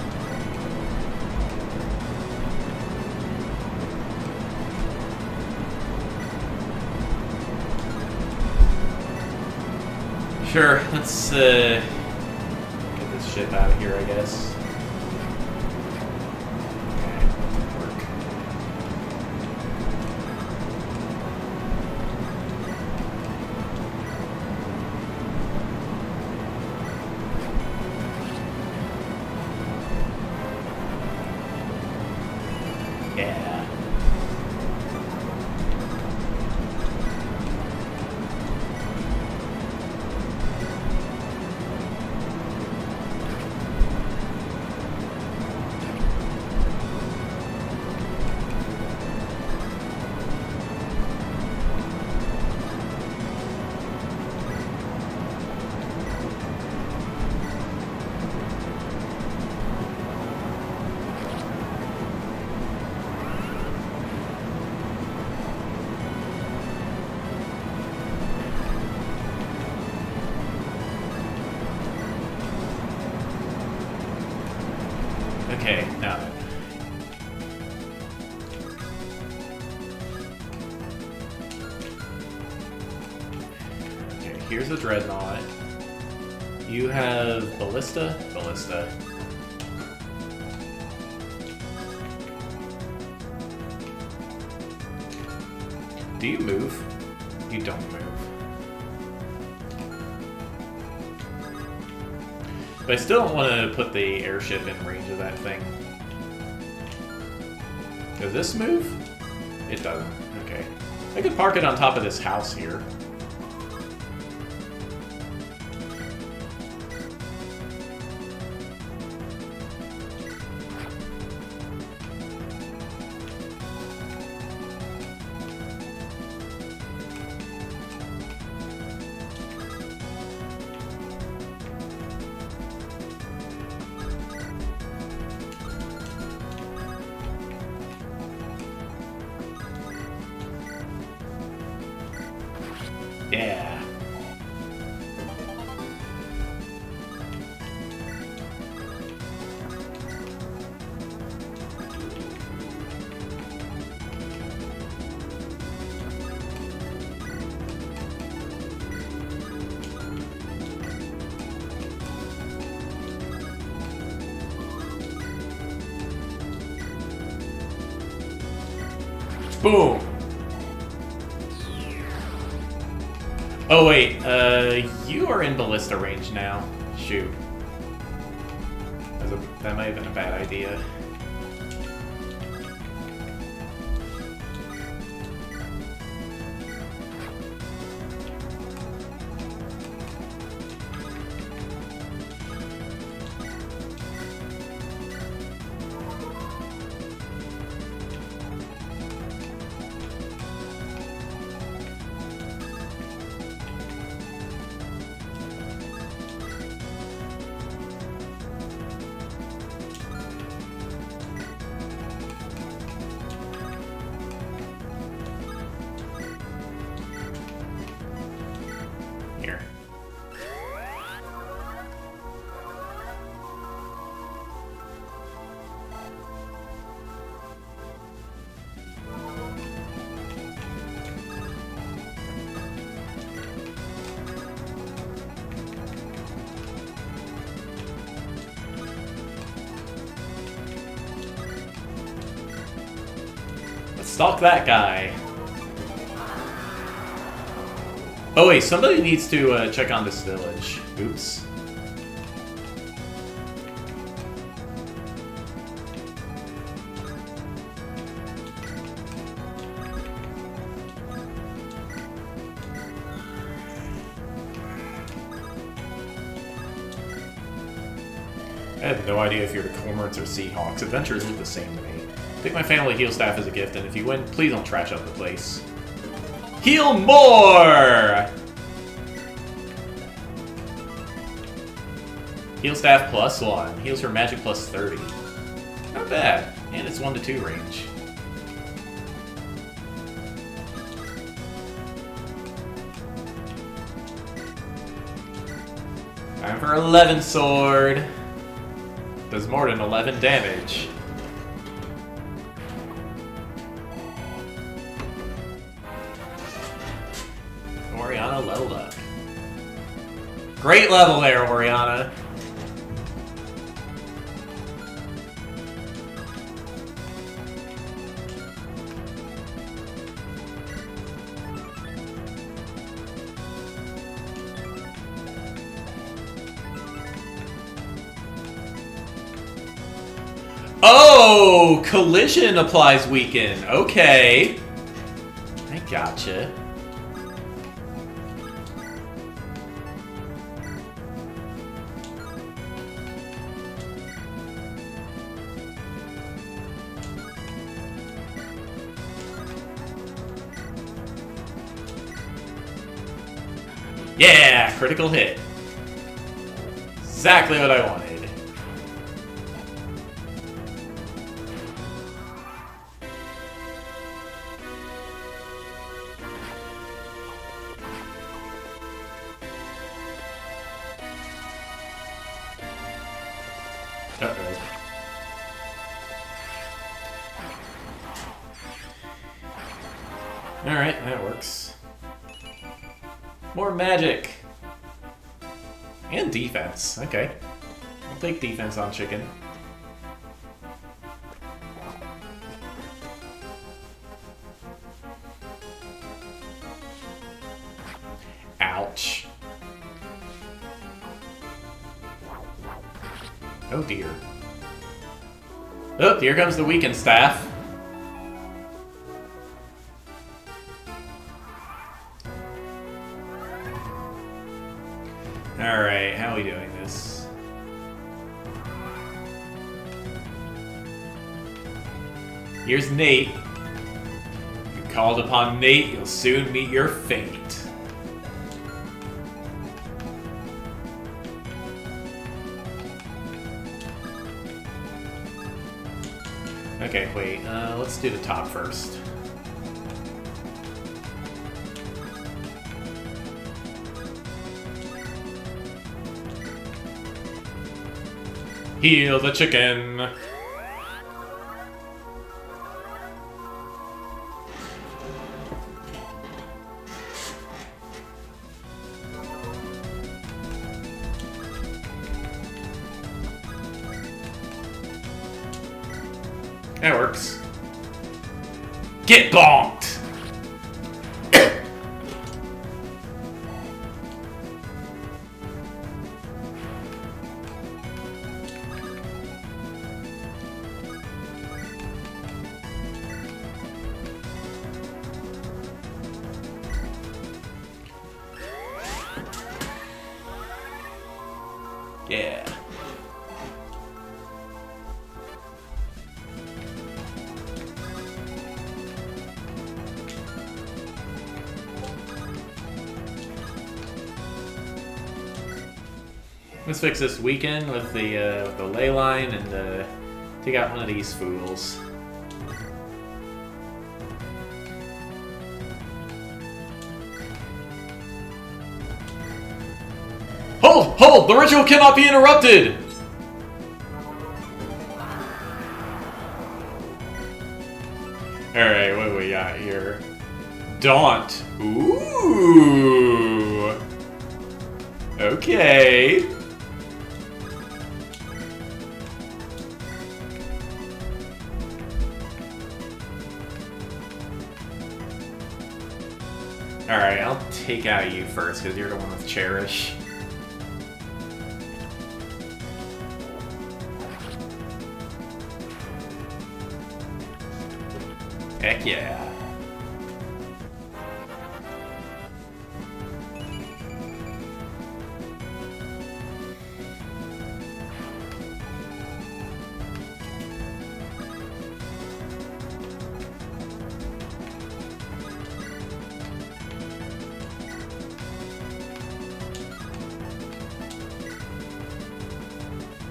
Sure, let's get this ship out of here, I guess. Okay, now then. Okay, here's a dreadnought. You have ballista? Ballista. Do you move? You don't move. But I still don't want to put the airship in range of that thing. Does this move? It doesn't. Okay. I could park it on top of this house here. Yeah. Boom. Oh wait, you are in ballista range now. Shoot. That might have been a bad idea. Stalk that guy. Oh wait, somebody needs to check on this village. Oops. I have no idea if you're the cormorants or seahawks. Adventures look the same to me. Take my family heal staff as a gift, and if you win, please don't trash up the place. Heal more! Heal staff +1. Heals her magic +30. Not bad. And it's 1 to 2 range. Time for 11 sword. Does more than 11 damage. Oriana leveled up. Great level there, Oriana. Oh, collision applies weaken. Okay. I gotcha. Yeah, critical hit. Exactly what I wanted. Uh-oh. Alright, that works. More magic! And defense. Okay. I'll take defense on chicken. Ouch. Oh dear. Oh, here comes the weakened staff. Alright, how are we doing this? Here's Nate. You called upon Nate, you'll soon meet your fate. Okay, wait, let's do the top first. Heal the chicken! That works. Get bonked! Yeah. Let's fix this weekend with the ley line and take out one of these fools. Hold! Hold! The ritual cannot be interrupted! Alright, what do we got here? Daunt. Ooh! Okay. I'll take out you first because you're the one with Cherish. Heck yeah.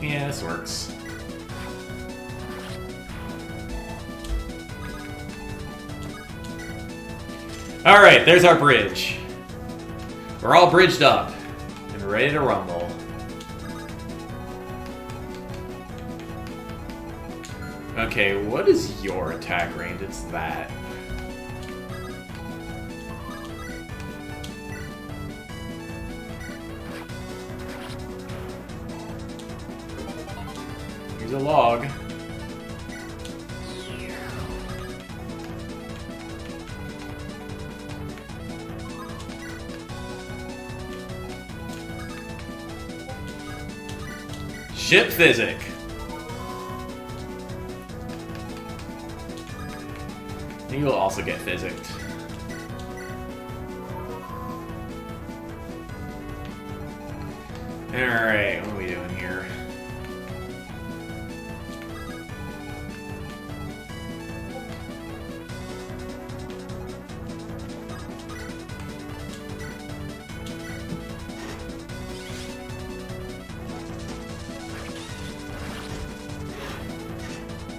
Yeah, this works. Alright, there's our bridge. We're all bridged up and ready to rumble. Okay, what is your attack range? It's that. Here's a log. Ship physic. You will also get physicked. Alright, what are we doing here?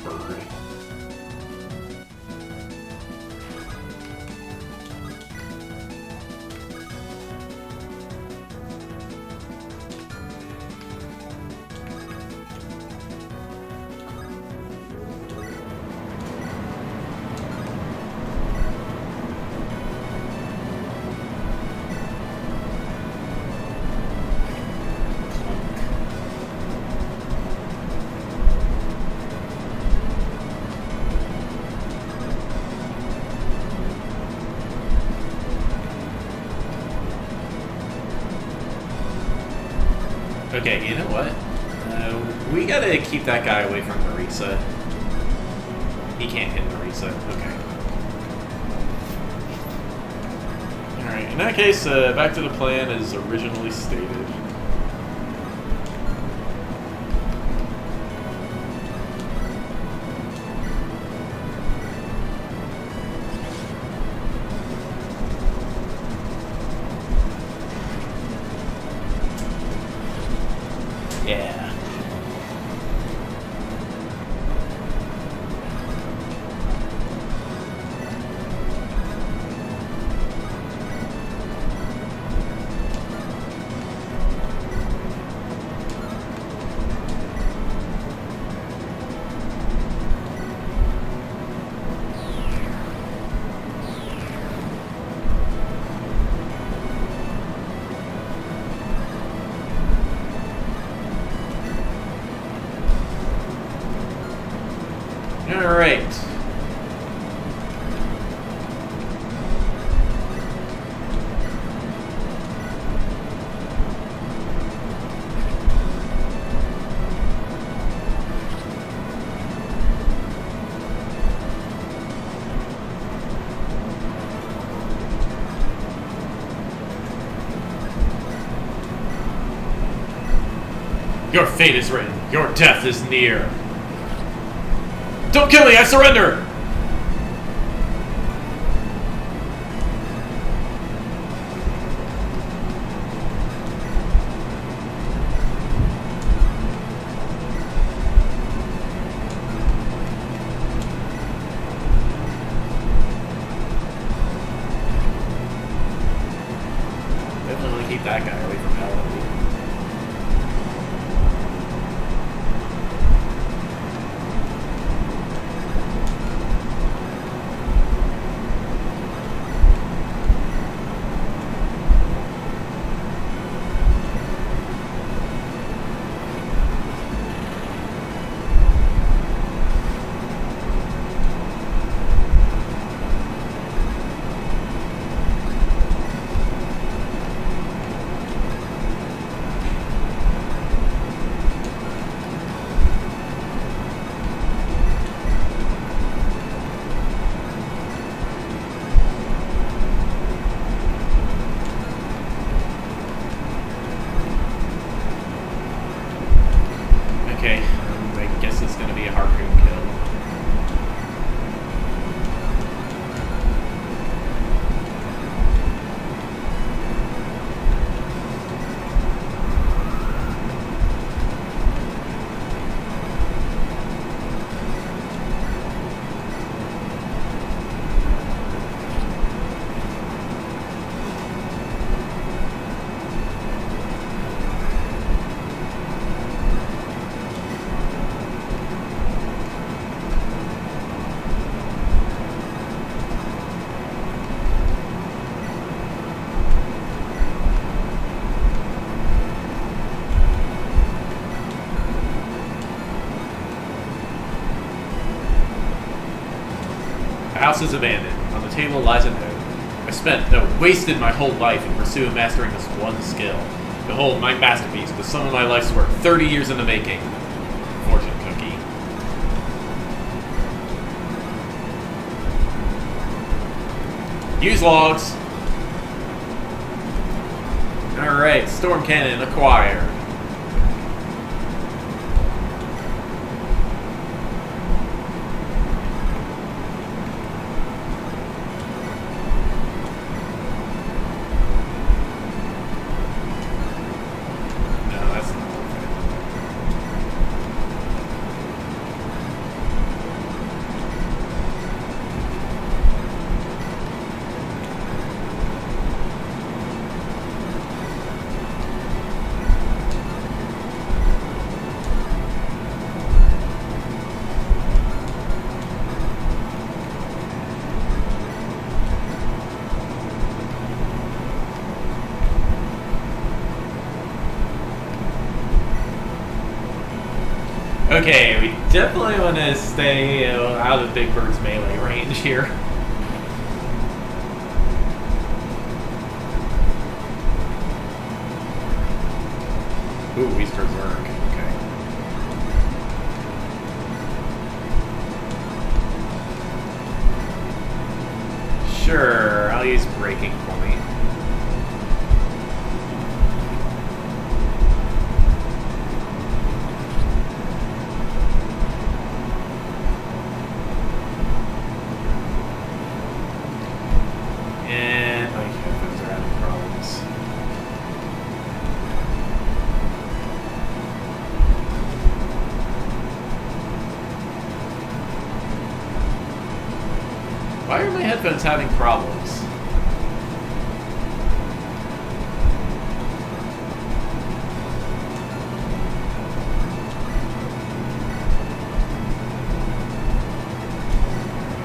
Bird. Okay, you know what? We gotta keep that guy away from Marisa. He can't hit Marisa. Okay. Alright, in that case, back to the plan as originally stated. Yeah. All right. Your fate is written. Your death is near. Don't kill me! I surrender! Definitely keep that guy away from Ellerie. Okay, I guess it's gonna be a harpoon kill. The house is abandoned. On the table lies a note. Wasted my whole life in pursuit of mastering this one skill. Behold, my masterpiece, the sum of my life's work, 30 years in the making. Fortune cookie. Use logs. Alright, storm cannon acquired. Okay, we definitely want to stay out of Big Bird's melee range here. Ooh, he's berserk. Okay. Sure, I'll use Breaking Point. Why are my headphones having problems?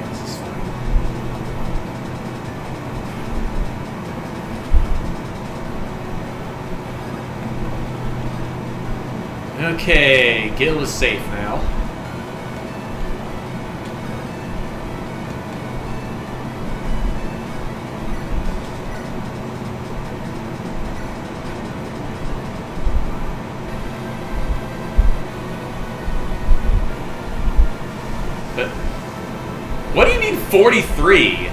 This is fine. Okay, Gil is safe now. What do you mean 43?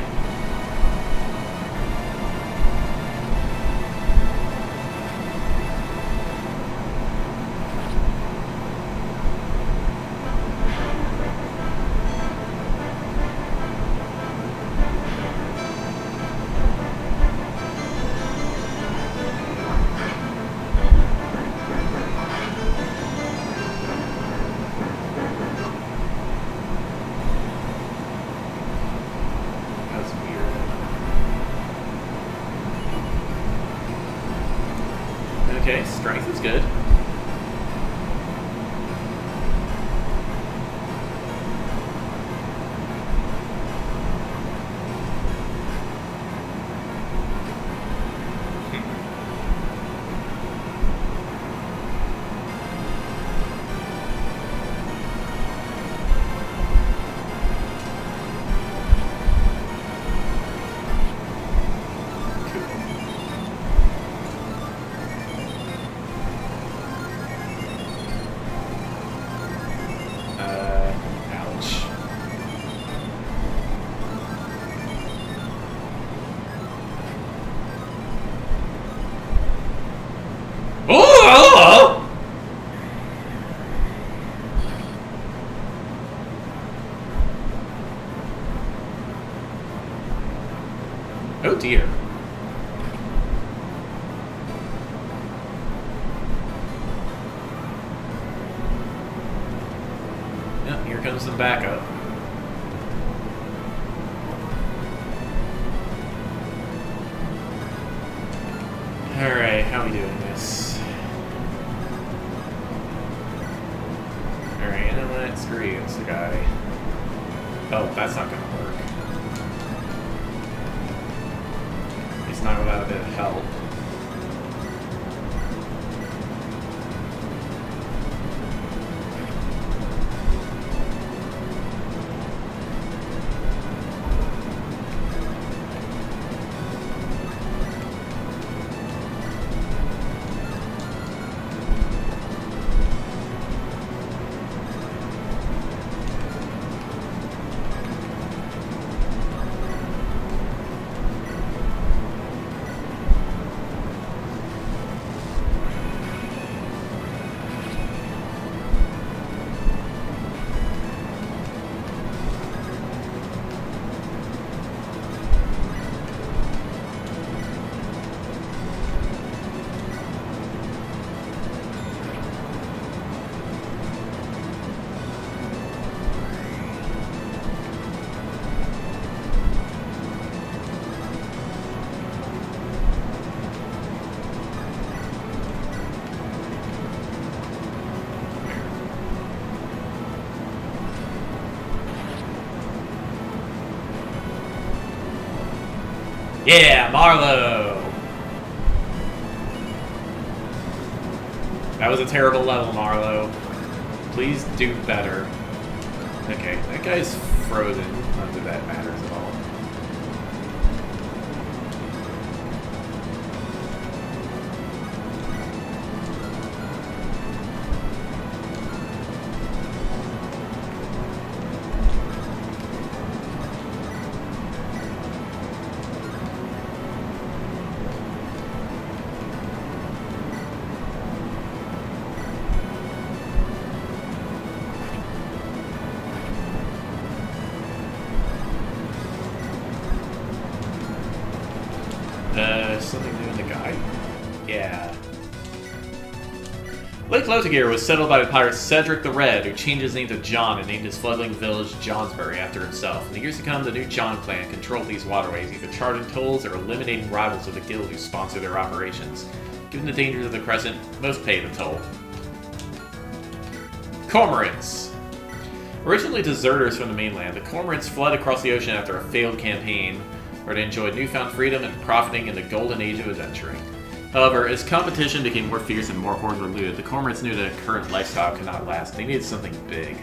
Oh dear. Yep, here comes some backup. Alright, how are we doing this? Alright, inlet screens the guy. Oh, that's not gonna work. It's not without a bit of help. Yeah, Marlowe! That was a terrible level, Marlowe. Please do better. Okay, that guy's frozen. Not that that matters at all. Something new in the guide? Yeah. Lake Lotagir was settled by the pirate Cedric the Red, who changed his name to John and named his flooding village Johnsbury after himself. In the years to come, the new John clan controlled these waterways, either charging tolls or eliminating rivals of the guild who sponsor their operations. Given the dangers of the Crescent, most pay the toll. Cormorants! Originally deserters from the mainland, the Cormorants fled across the ocean after a failed campaign, where they enjoyed newfound freedom and profiting in the golden age of adventuring. However, as competition became more fierce and more hordes were looted, the Cormorants knew that a current lifestyle could not last. They needed something big.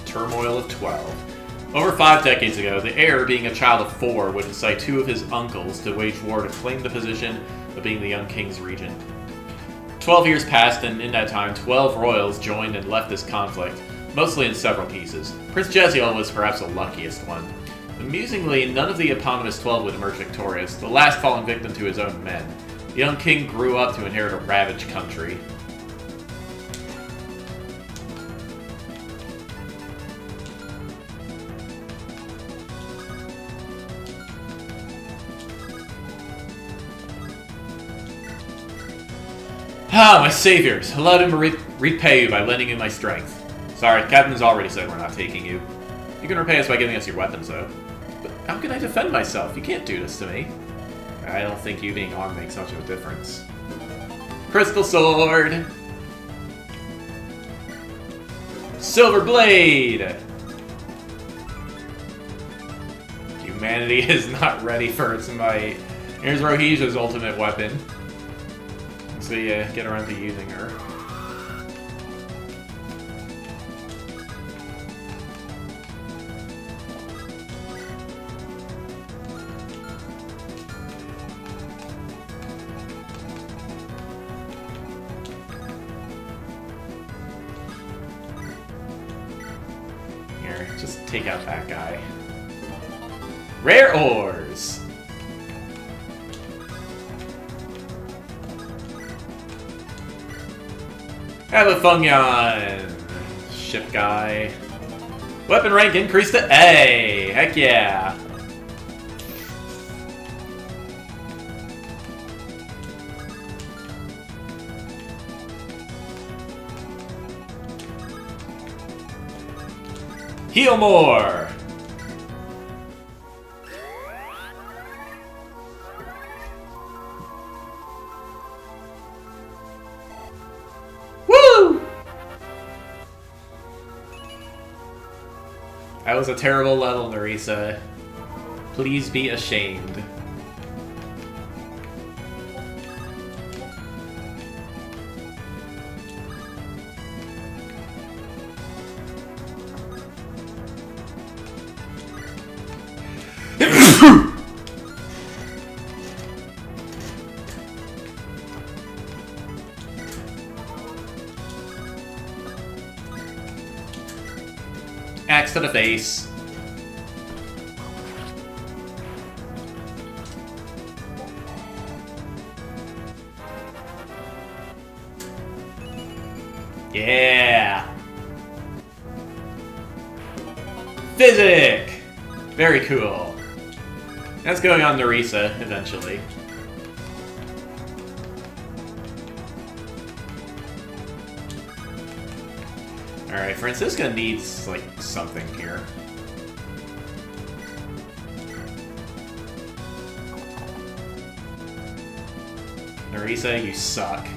Turmoil of 12. Over 5 decades ago, the heir, being a child of 4, would incite 2 of his uncles to wage war to claim the position of being the young king's regent. 12 years passed, and in that time, 12 royals joined and left this conflict, mostly in several pieces. Prince Jeziel was perhaps the luckiest one. Amusingly, none of the eponymous 12 would emerge victorious, the last falling victim to his own men. The young king grew up to inherit a ravaged country. Ah, my saviors! Allowed him to repay you by lending you my strength. Sorry, Captain's already said we're not taking you. You can repay us by giving us your weapons, though. But how can I defend myself? You can't do this to me. I don't think you being armed makes much of a difference. Crystal Sword! Silver Blade! Humanity is not ready for its might. Here's Rohisia's ultimate weapon. So yeah, get around to using her. Here, just take out that guy. Rare ores! Have a Fungon. Ship guy. Weapon rank increased to A. Heck yeah. Heal more! Woo! That was a terrible level, Nerissa. Please be ashamed. Axe to the face. Yeah. Physic! Very cool. That's going on Nerissa eventually. Alright, Francisca needs, like, something here. Nerissa, you suck.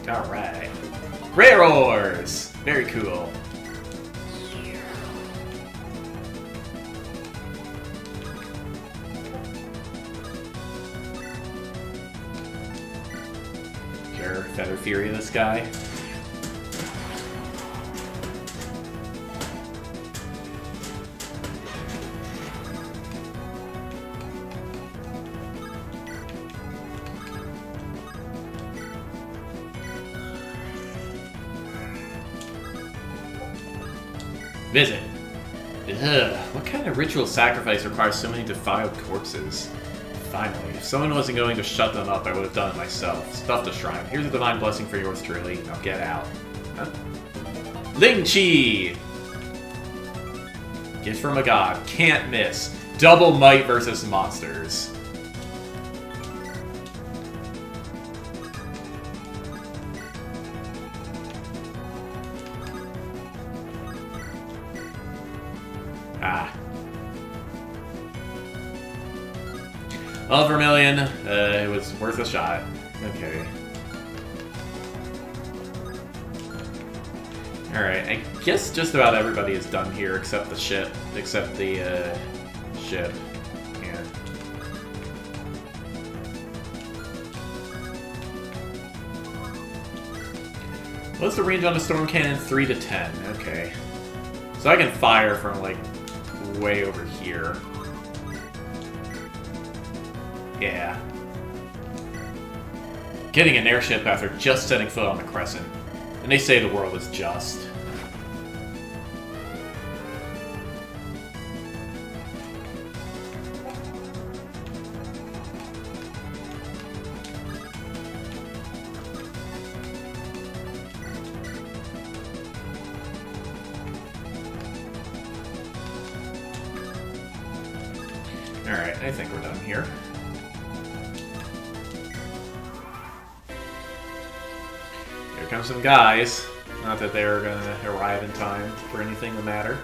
Alright. Rare ores! Very cool. Sure, Feather Fury this guy. Visit. Ugh, what kind of ritual sacrifice requires so many defiled corpses? Finally, if someone wasn't going to shut them up, I would have done it myself. Stuff the shrine. Here's a divine blessing for yours truly. Now get out. Huh? Ling Chi! Gift from a god. Can't miss. Double might versus monsters. Ah. Well, Vermilion, it was worth a shot. Okay. Alright, I guess just about everybody is done here except the ship. Except the, ship. Yeah. What's the range on a storm cannon? 3 to 10. Okay. So I can fire from, like, way over here. Yeah. Getting an airship after just setting foot on the Crescent. And they say the world is just. Alright, I think we're done here. Here come some guys. Not that they're gonna arrive in time for anything to matter.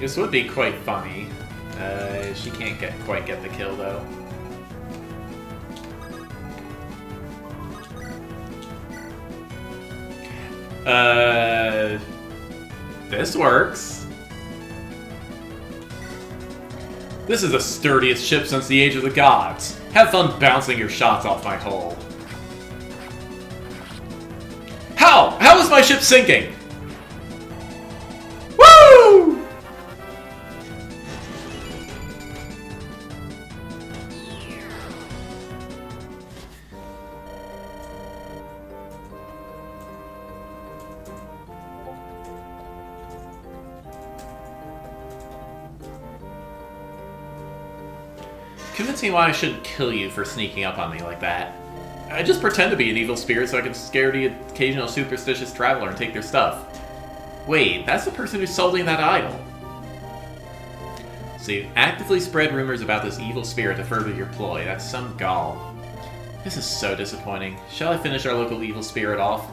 This would be quite funny. She can't quite get the kill, though. This works. This is the sturdiest ship since the age of the gods. Have fun bouncing your shots off my hull. How? How is my ship sinking? Woo! Convince me why I shouldn't kill you for sneaking up on me like that. I just pretend to be an evil spirit so I can scare the occasional superstitious traveler and take their stuff. Wait, that's the person who's solding that idol. So you actively spread rumors about this evil spirit to further your ploy. That's some gall. This is so disappointing. Shall I finish our local evil spirit off?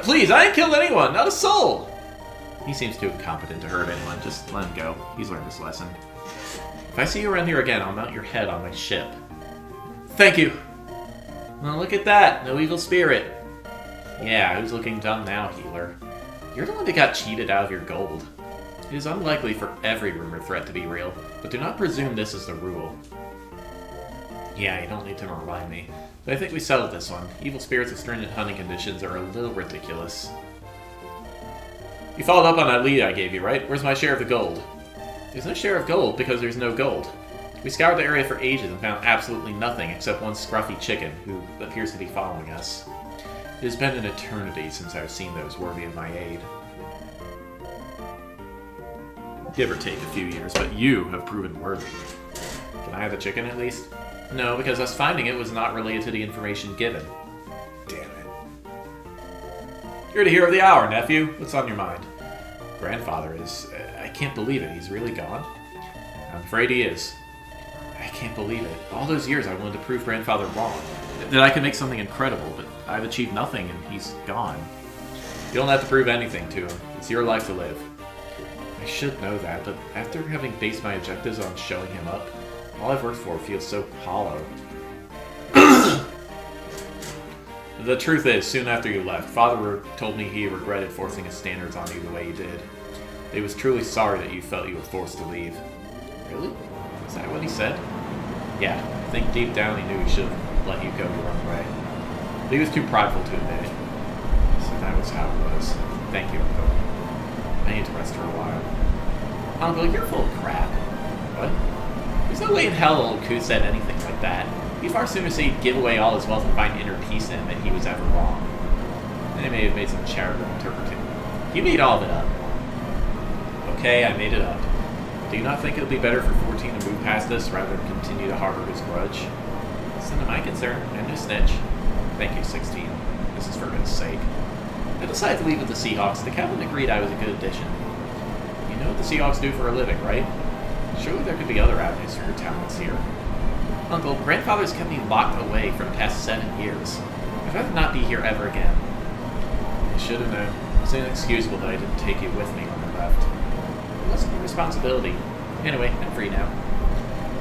Please, I ain't killed anyone, not a soul! He seems too incompetent to hurt anyone. Just let him go. He's learned his lesson. If I see you around here again, I'll mount your head on my ship. Thank you! Well, look at that! No evil spirit! Yeah, who's looking dumb now, healer? You're the one that got cheated out of your gold. It is unlikely for every rumor threat to be real, but do not presume this is the rule. Yeah, you don't need to remind me. But I think we settled this one. Evil spirits with stringent hunting conditions are a little ridiculous. You followed up on that lead I gave you, right? Where's my share of the gold? There's no share of gold because there's no gold. We scoured the area for ages and found absolutely nothing except one scruffy chicken who appears to be following us. It has been an eternity since I've seen those worthy of my aid. Give or take a few years, but you have proven worthy. Can I have the chicken at least? No, because us finding it was not related to the information given. Damn it. You're the hero of the hour, nephew. What's on your mind? Grandfather is... I can't believe it. He's really gone? I'm afraid he is. I can't believe it. All those years I wanted to prove Grandfather wrong. That I could make something incredible, but I've achieved nothing and he's gone. You don't have to prove anything to him. It's your life to live. I should know that, but after having based my objectives on showing him up, all I've worked for feels so hollow. The truth is, soon after you left, Father told me he regretted forcing his standards on you the way he did. He was truly sorry that you felt you were forced to leave. Really? Is that what he said? Yeah, I think deep down he knew he should have let you go your own way. But he was too prideful to admit it. So that was how it was. Thank you, Uncle. I need to rest for a while. Uncle, you're full of crap. What? There's no way in hell old Koo said anything like that. He'd far sooner say he'd give away all his wealth and find inner peace in him than he was ever wrong. Then he may have made some charitable interpretation. You made all of it up. Okay, I made it up. Do you not think it would be better for 14 to move past this rather than continue to harbor his grudge? It's none of my concern. I'm no snitch. Thank you, 16. This is for his sake. I decided to leave with the Seahawks. The captain agreed I was a good addition. You know what the Seahawks do for a living, right? Surely there could be other avenues for your talents here. Uncle, Grandfather's kept me locked away for the past 7 years. I'd rather not be here ever again. I should have known. It's inexcusable that I didn't take you with me when I left. It wasn't your responsibility. Anyway, I'm free now.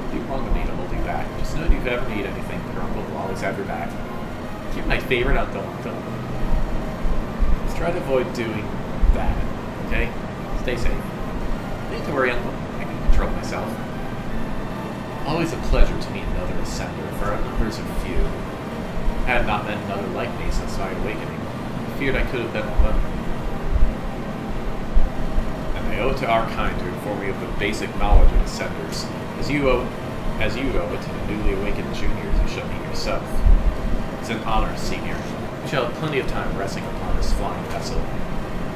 It'd be wrong of me to hold you back. Just know if you ever need anything, your uncle will always have your back. You're my favorite uncle. Let's try to avoid doing that, okay? Stay safe. No need to worry, Uncle. I can control myself. Always a pleasure to meet another Ascender, for our numbers are few. I had not met another like me since my awakening. I feared I could have been alone. And I owe it to our kind to inform you of the basic knowledge of Ascenders, as you owe it to the newly awakened juniors who shall meet yourself. It's an honor, Senior. You shall have plenty of time resting upon this flying vessel.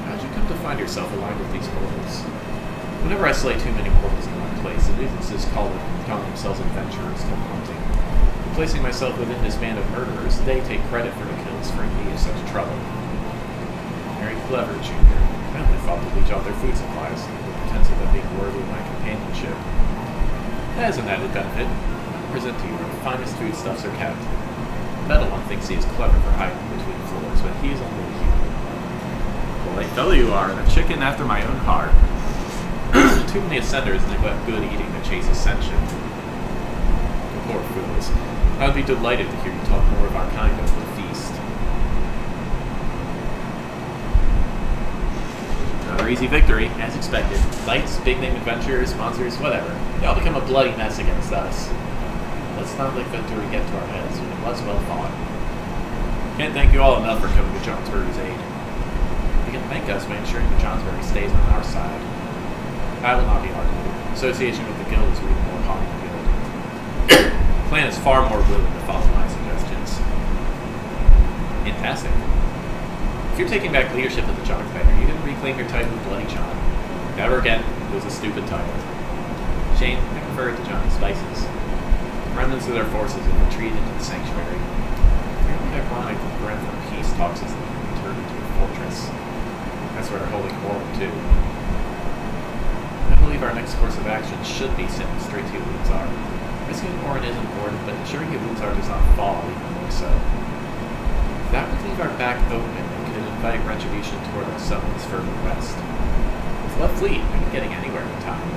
How'd you come to find yourself aligned with these mortals? Whenever I slay too many mortals in one place, the nuisances calling themselves adventurers come hunting. Placing myself within this band of murderers, they take credit for the kills, freeing me of such trouble. Very clever, Junior. I only fought to leech off their food supplies, under the pretense of them being worthy of my companionship. As an added benefit, I present to you where the finest foodstuffs are kept. The metal one thinks he is clever for hiding between floors, but he is only a human. Well, a fellow you are, and a chicken after my own heart. Too many Ascenders neglect good eating to chase ascension. Poor fools. I would be delighted to hear you talk more of our kind over the feast. never easy victory, as expected. Fights, big-name adventurers, sponsors, whatever. They all become a bloody mess against us. Let's not let victory get to our heads. It was well fought. Can't thank you all enough for coming to Johnsbury's aid. You can thank us by ensuring that Johnsbury stays on our side. I will not be arguing. Association with the guild is really more harm than good. The clan is far more willing to follow my suggestions. Fantastic. If you're taking back leadership of the John clan, are you going to reclaim your title of Bloody John? Never again. It was a stupid title. Shane, I prefer it to Johnny Spices. Remnants of their forces have retreated into the sanctuary. Fairly ironic that the Grantham peace talks as they returned into a fortress. That's where they're holding Orin, too. I believe our next course of action should be sending straight to Uluzar. Risking Orin is important, but ensuring Uluzar does not fall even more so. That would leave our back open and could invite retribution toward our summons further west. With left fleet, we can getting anywhere in time.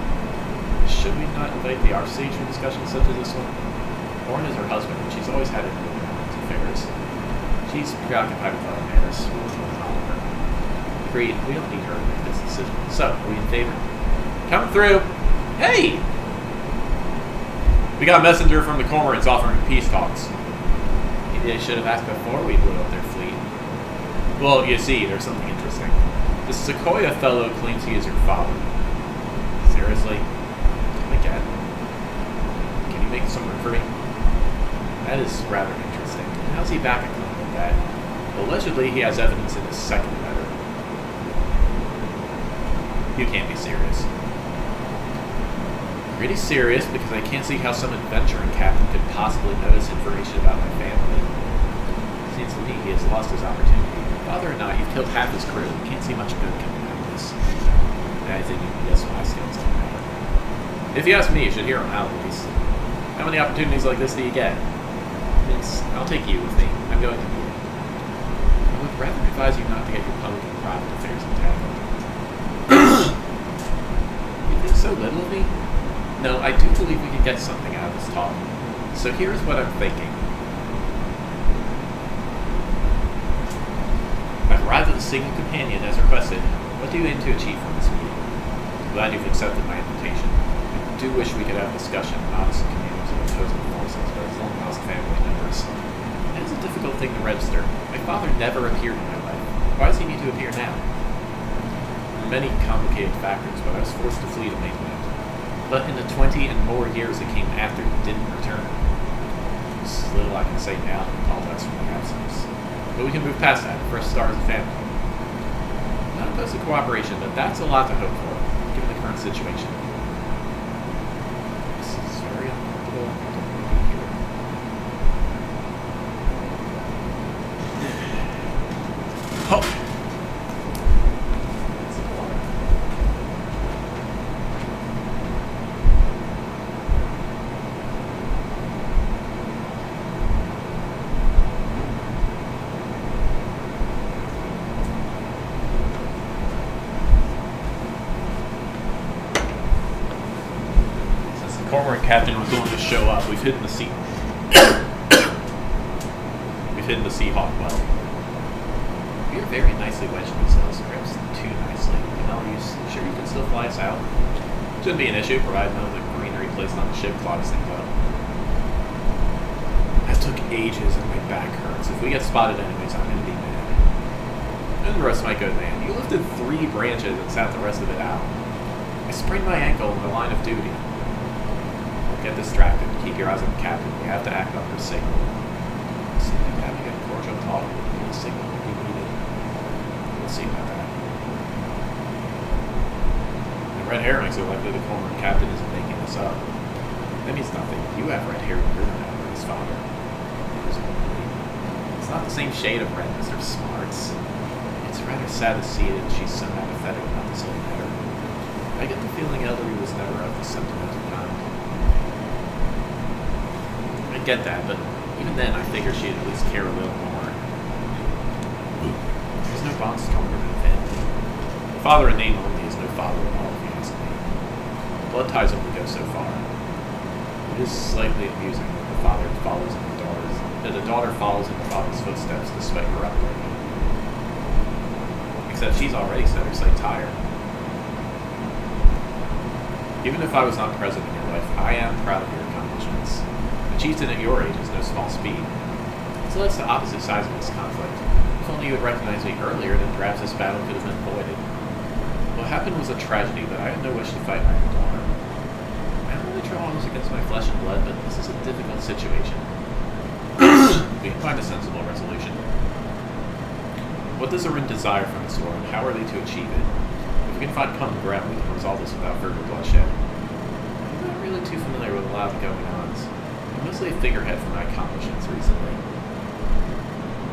Should we not invite the Archsage for discussions such as this one? Orin is her husband, and she's always had it in her affairs. She's preoccupied with other matters. Agreed, we don't need her to make this decision. So, are we in favor? Coming through! Hey! We got a messenger from the Cormorants offering peace talks. Maybe I should have asked before we blew up their fleet. Well, you see, there's something interesting. The Sequoia fellow claims he is your father. Seriously? Again? Can you make some room for me? That is rather interesting. How's he back at claiming that? Allegedly, he has evidence in his second letter. You can't be serious. Pretty serious, because I can't see how some adventuring captain could possibly notice information about my family. Seems to me he has lost his opportunity. Father or not, you've killed half his crew. You can't see much good coming out of this. I think you can guess my skills don't matter. If you ask me, you should hear him out at least. How many opportunities like this do you get? Vince, I'll take you with me. I'm going to be it. I would rather advise you not to get your public and private affairs entangled. You think so little of me? No, I do believe we can get something out of this talk. So here's what I'm thinking. I've arrived at the Signal Companion as requested. What do you aim to achieve from this meeting? I'm glad you've accepted my invitation. I do wish we could have a discussion, not as communities of opposing forces, but as long-lost family members. It is a difficult thing to register. My father never appeared in my life. Why does he need to appear now? There are many complicated factors, but I was forced to flee to mainland. But in the 20 and more years that came after he didn't return, there's little I can say now to apologize for my absence. But we can move past that, first start as a family. I'm not opposed to cooperation, but that's a lot to hope for, given the current situation. This is very uncomfortable. I don't want to be here. Oh! Captain was going to show up. We've hidden the sea. We've hidden the Seahawk well. You're very nicely wedged in these hills, perhaps too nicely. Well, you sure you can still fly us out? Shouldn't be an issue, provided none of the greenery placed on the ship clogs things up. That took ages and my back hurts. If we get spotted anyways, I'm going to be mad. And the rest might go, man. You lifted 3 branches and sat the rest of it out. I sprained my ankle in the line of duty. Get distracted. Keep your eyes on the captain. You have to act on her signal. See, having a cordial talk with the signal will be needed. We'll see about that. The red hair makes it likely the former captain isn't making this up. That means nothing. You have red hair, you're not his father. It's not the same shade of red as her smarts. It's rather sad to see that she's so apathetic about this whole matter. I get the feeling Ellerie was never of the sentimental kind. I get that, but even then, I figure she'd at least care a little more. There's no bond stronger than family. Father in name only is no father at all, if you ask me. Blood ties only go so far. It is slightly amusing that the father follows in the daughter's, that the daughter follows in the father's footsteps despite her upbringing. Except she's already set her sight tired. Even if I was not present in your life, I am proud of your accomplishments. A chieftain at your age is no small speed. So that's the opposite sides of this conflict. If only you had recognized me earlier, then perhaps this battle could have been avoided. What happened was a tragedy, but I had no wish to fight my own daughter. I don't really throw arms against my flesh and blood, but this is a difficult situation. We can find a sensible resolution. What does Orin desire from this war, and how are they to achieve it? If we can find common ground, we can resolve this without further bloodshed. I'm not really too familiar with a lot of the going-ons. I'm mostly a figurehead for my accomplishments recently.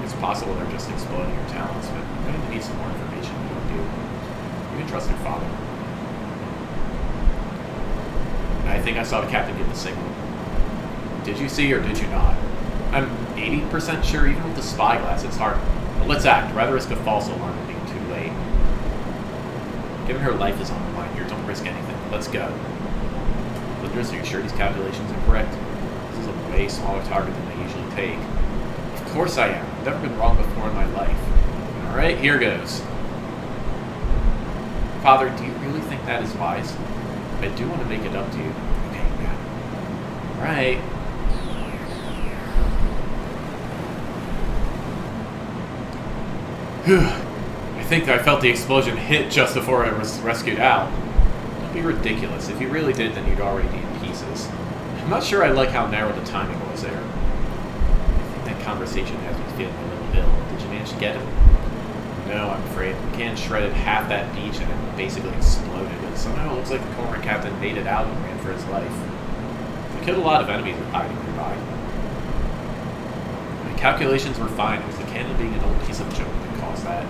It's possible they're just exploiting your talents, but I'm going to need some more information than you do. You can trust your father. I think I saw the captain give the signal. Did you see or did you not? I'm 80% sure even with the spyglass it's hard. But let's act. Rather risk a false alarm than being too late. Given her life is on the line here, don't risk anything. Let's go. Lindris, are you sure these calculations are correct? This is a way smaller target than they usually take. Of course I am. I've never been wrong before in my life. Alright, here goes. Father, do you really think that is wise? I do want to make it up to you. Okay, yeah. Alright. I think I felt the explosion hit just before I was rescued out. Don't be ridiculous. If you really did, then you'd already be in pieces. I'm not sure I like how narrow the timing was there. I think that conversation has me feeling a little ill. Did you manage to get it? No, I'm afraid. The can shredded half that beach and it basically exploded. But somehow it looks like the cormorant captain made it out and ran for his life. We killed a lot of enemies with hiding nearby. My calculations were fine. It was the cannon being an old piece of junk that caused that. I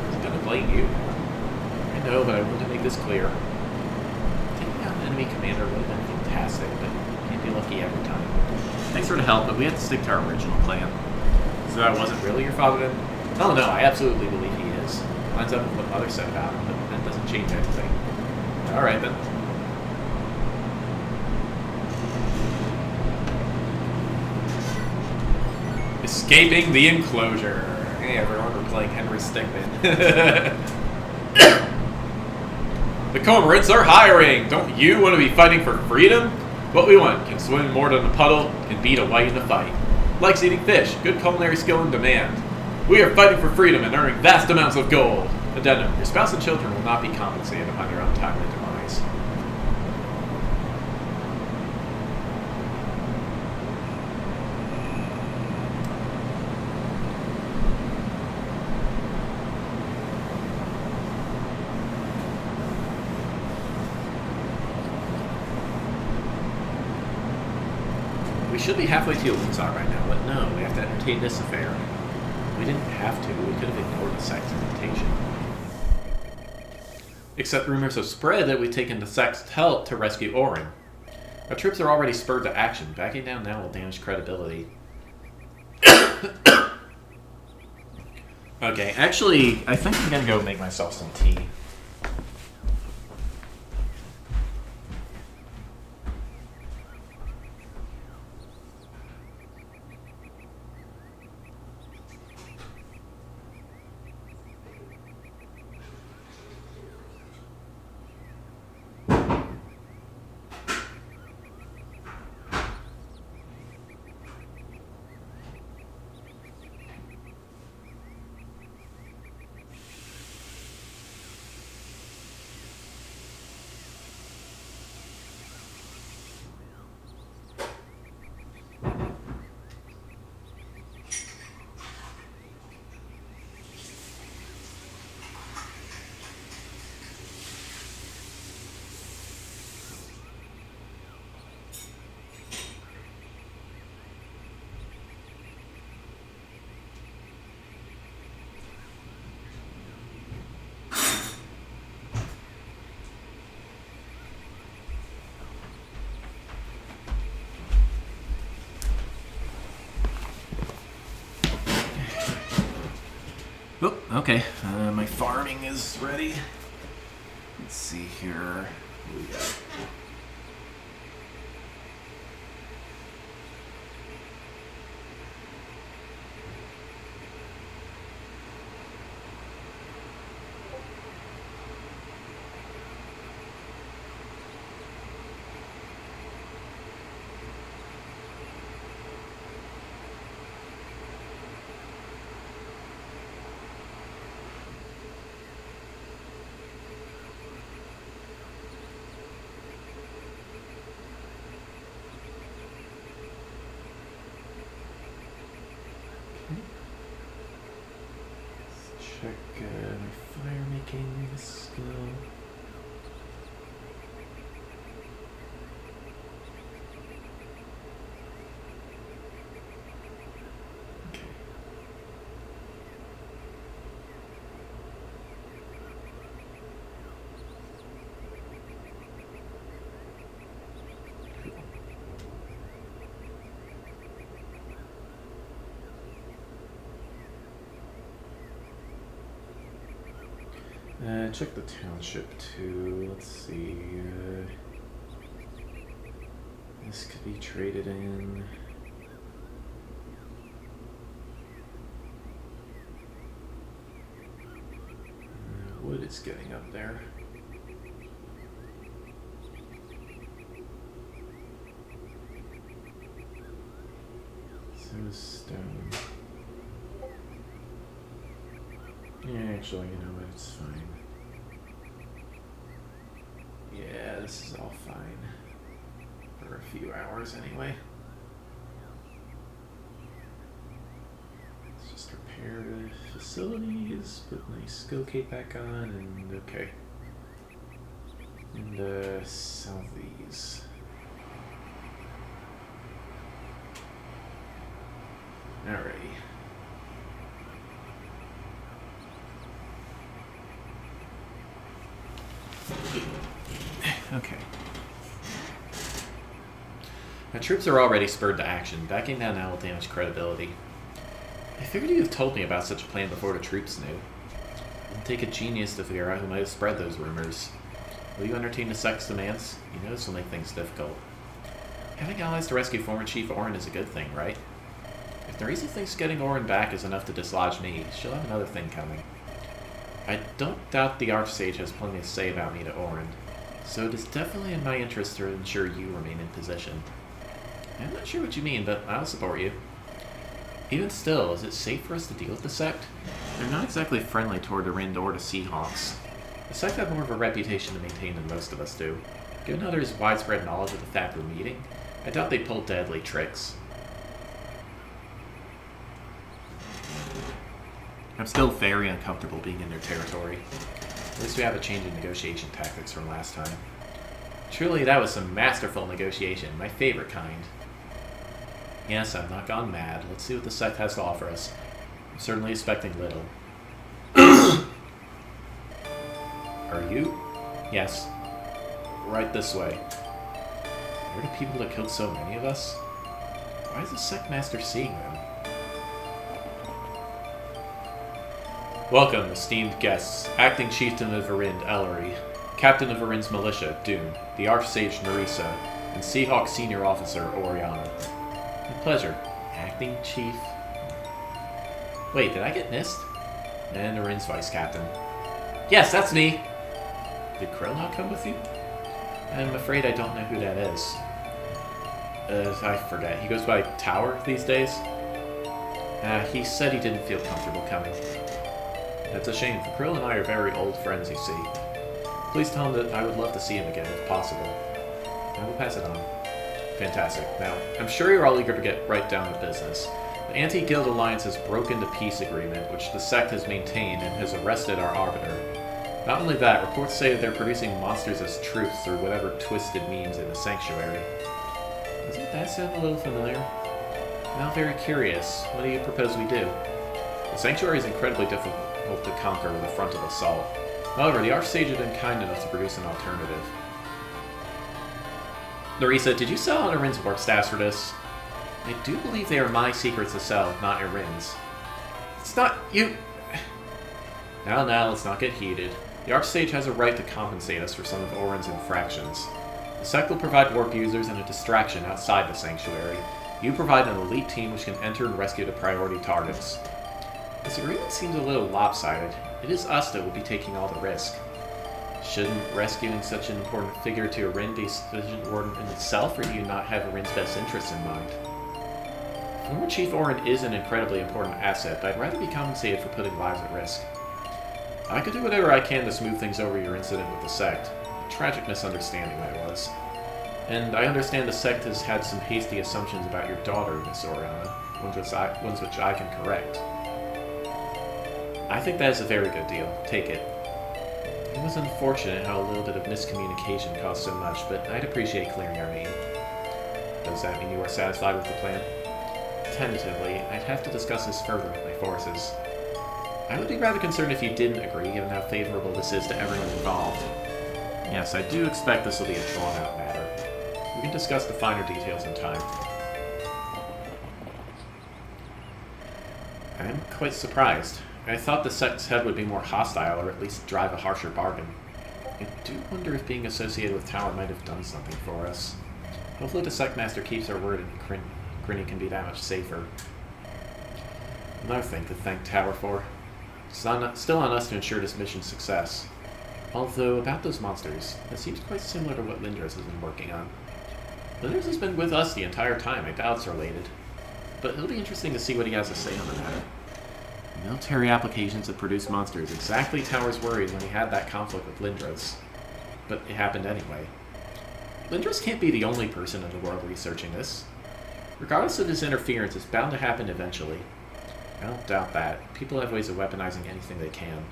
wasn't going to blame you. I know, but I wanted to make this clear. Taking out an enemy commander would have been fantastic, but you can't be lucky every time. Thanks for the help, but we have to stick to our original plan. So I wasn't really your father then? Oh no, I absolutely believe he is. Lines up with what Mother said about him, but that doesn't change anything. Alright then. Escaping the enclosure. Hey everyone, we're playing Henry Stickmin. The cormorants are hiring! Don't you want to be fighting for freedom? What we want: can swim more than a puddle, can beat a white in a fight. Likes eating fish, good culinary skill in demand. We are fighting for freedom and earning vast amounts of gold. Addendum: your spouse and children will not be compensated upon your untimely demise. We should be halfway to Yulunzar right now, but no, we have to entertain this affair. We didn't have to. We could have ignored the Sect's invitation. Except rumors have spread that we've taken the Sect's help to rescue Orin. Our troops are already spurred to action. Backing down now will damage credibility. Okay, actually, I think I'm gonna go make myself some tea. Oh, okay. My farming is ready. Let's see here. What do we got? Let's check my fire making skill. Okay. Check the township too. Let's see. This could be traded in. Wood is getting up there. So is stone. Yeah, actually, you know what? It's fine. Yeah, this is all fine. For a few hours, anyway. Let's just repair the facilities, put my skill cape back on, and okay. And, sell these. Alrighty. Okay. My troops are already spurred to action. Backing down now will damage credibility. I figured you'd have told me about such a plan before the troops knew. It would take a genius to figure out who might have spread those rumors. Will you entertain the sect's demands? You know this will make things difficult. Having allies to rescue former Chief Orin is a good thing, right? If Nerissa thinks getting Orin back is enough to dislodge me, she'll have another thing coming. I don't doubt the Archsage has plenty to say about me to Orin, so it is definitely in my interest to ensure you remain in position. I'm not sure what you mean, but I'll support you. Even still, is it safe for us to deal with the sect? They're not exactly friendly toward the Rind or the Seahawks. The sect have more of a reputation to maintain than most of us do. Given others' widespread knowledge of the fact we're meeting, I doubt they pull deadly tricks. I'm still very uncomfortable being in their territory. At least we have a change in negotiation tactics from last time. Truly, that was some masterful negotiation, my favorite kind. Yes, I've not gone mad. Let's see what the sect has to offer us. I'm certainly expecting little. Are you? Yes. Right this way. Are the people that killed so many of us? Why is the sect master seeing them? Welcome, esteemed guests. Acting Chieftain of Varind, Ellerie. Captain of Varind's militia, Dune. The Archsage, Nerissa. And Seahawk Senior Officer, Oriana. My pleasure. Acting Chief. Wait, did I get missed? And Varind's Vice Captain. Yes, that's me! Did Krill not come with you? I'm afraid I don't know who that is. I forget. He goes by Tower these days? He said he didn't feel comfortable coming. That's a shame, for Krill and I are very old friends, you see. Please tell him that I would love to see him again, if possible. I will pass it on. Fantastic. Now, I'm sure you're all eager to get right down to business. The Anti-Guild Alliance has broken the peace agreement, which the sect has maintained, and has arrested our arbiter. Not only that, reports say that they're producing monsters as troops through whatever twisted means in the sanctuary. Doesn't that sound a little familiar? I'm now very curious. What do you propose we do? The sanctuary is incredibly difficult to conquer with a frontal assault. However, the Archsage has been kind enough to produce an alternative. Nerissa, did you sell on Irin's work staffs for this? I do believe they are my secrets to sell, not Irin's. It's not you... Now, let's not get heated. The Archsage has a right to compensate us for some of Orin's infractions. The sect will provide warp users and a distraction outside the sanctuary. You provide an elite team which can enter and rescue the priority targets. This agreement seems a little lopsided. It is us that will be taking all the risk. Shouldn't rescuing such an important figure to Irin be sufficient warden in itself, or do you not have Irin's best interests in mind? Former Chief Orin is an incredibly important asset, but I'd rather be compensated for putting lives at risk. I could do whatever I can to smooth things over your incident with the sect. A tragic misunderstanding that was. And I understand the sect has had some hasty assumptions about your daughter, Miss Oriana, ones which I can correct. I think that is a very good deal. Take it. It was unfortunate how a little bit of miscommunication caused so much, but I'd appreciate clearing our name. Does that mean you are satisfied with the plan? Tentatively, I'd have to discuss this further with my forces. I would be rather concerned if you didn't agree, given how favorable this is to everyone involved. Yes, I do expect this will be a drawn-out matter. We can discuss the finer details in time. I'm quite surprised. I thought the sect's head would be more hostile, or at least drive a harsher bargain. I do wonder if being associated with Tower might have done something for us. Hopefully the sect master keeps her word and Grinny can be that much safer. Another thing to thank Tower for. It's still on us to ensure this mission's success. Although, about those monsters, that seems quite similar to what Lindros has been working on. Lindros has been with us the entire time. I doubt it's related. But it'll be interesting to see what he has to say on the matter. Military applications that produce monsters. Exactly Tower's worried when he had that conflict with Lindros. But it happened anyway. Lindros can't be the only person in the world researching this. Regardless of his interference, it's bound to happen eventually. I don't doubt that. People have ways of weaponizing anything they can.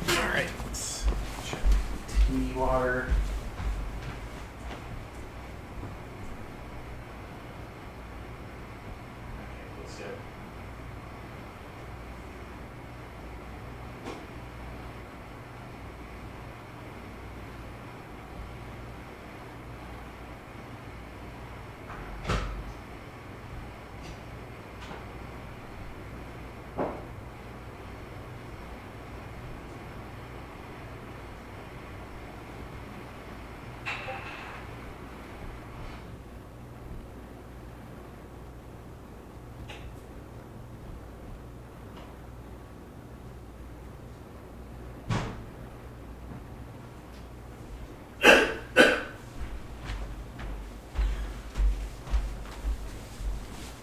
Alright, let's check tea water.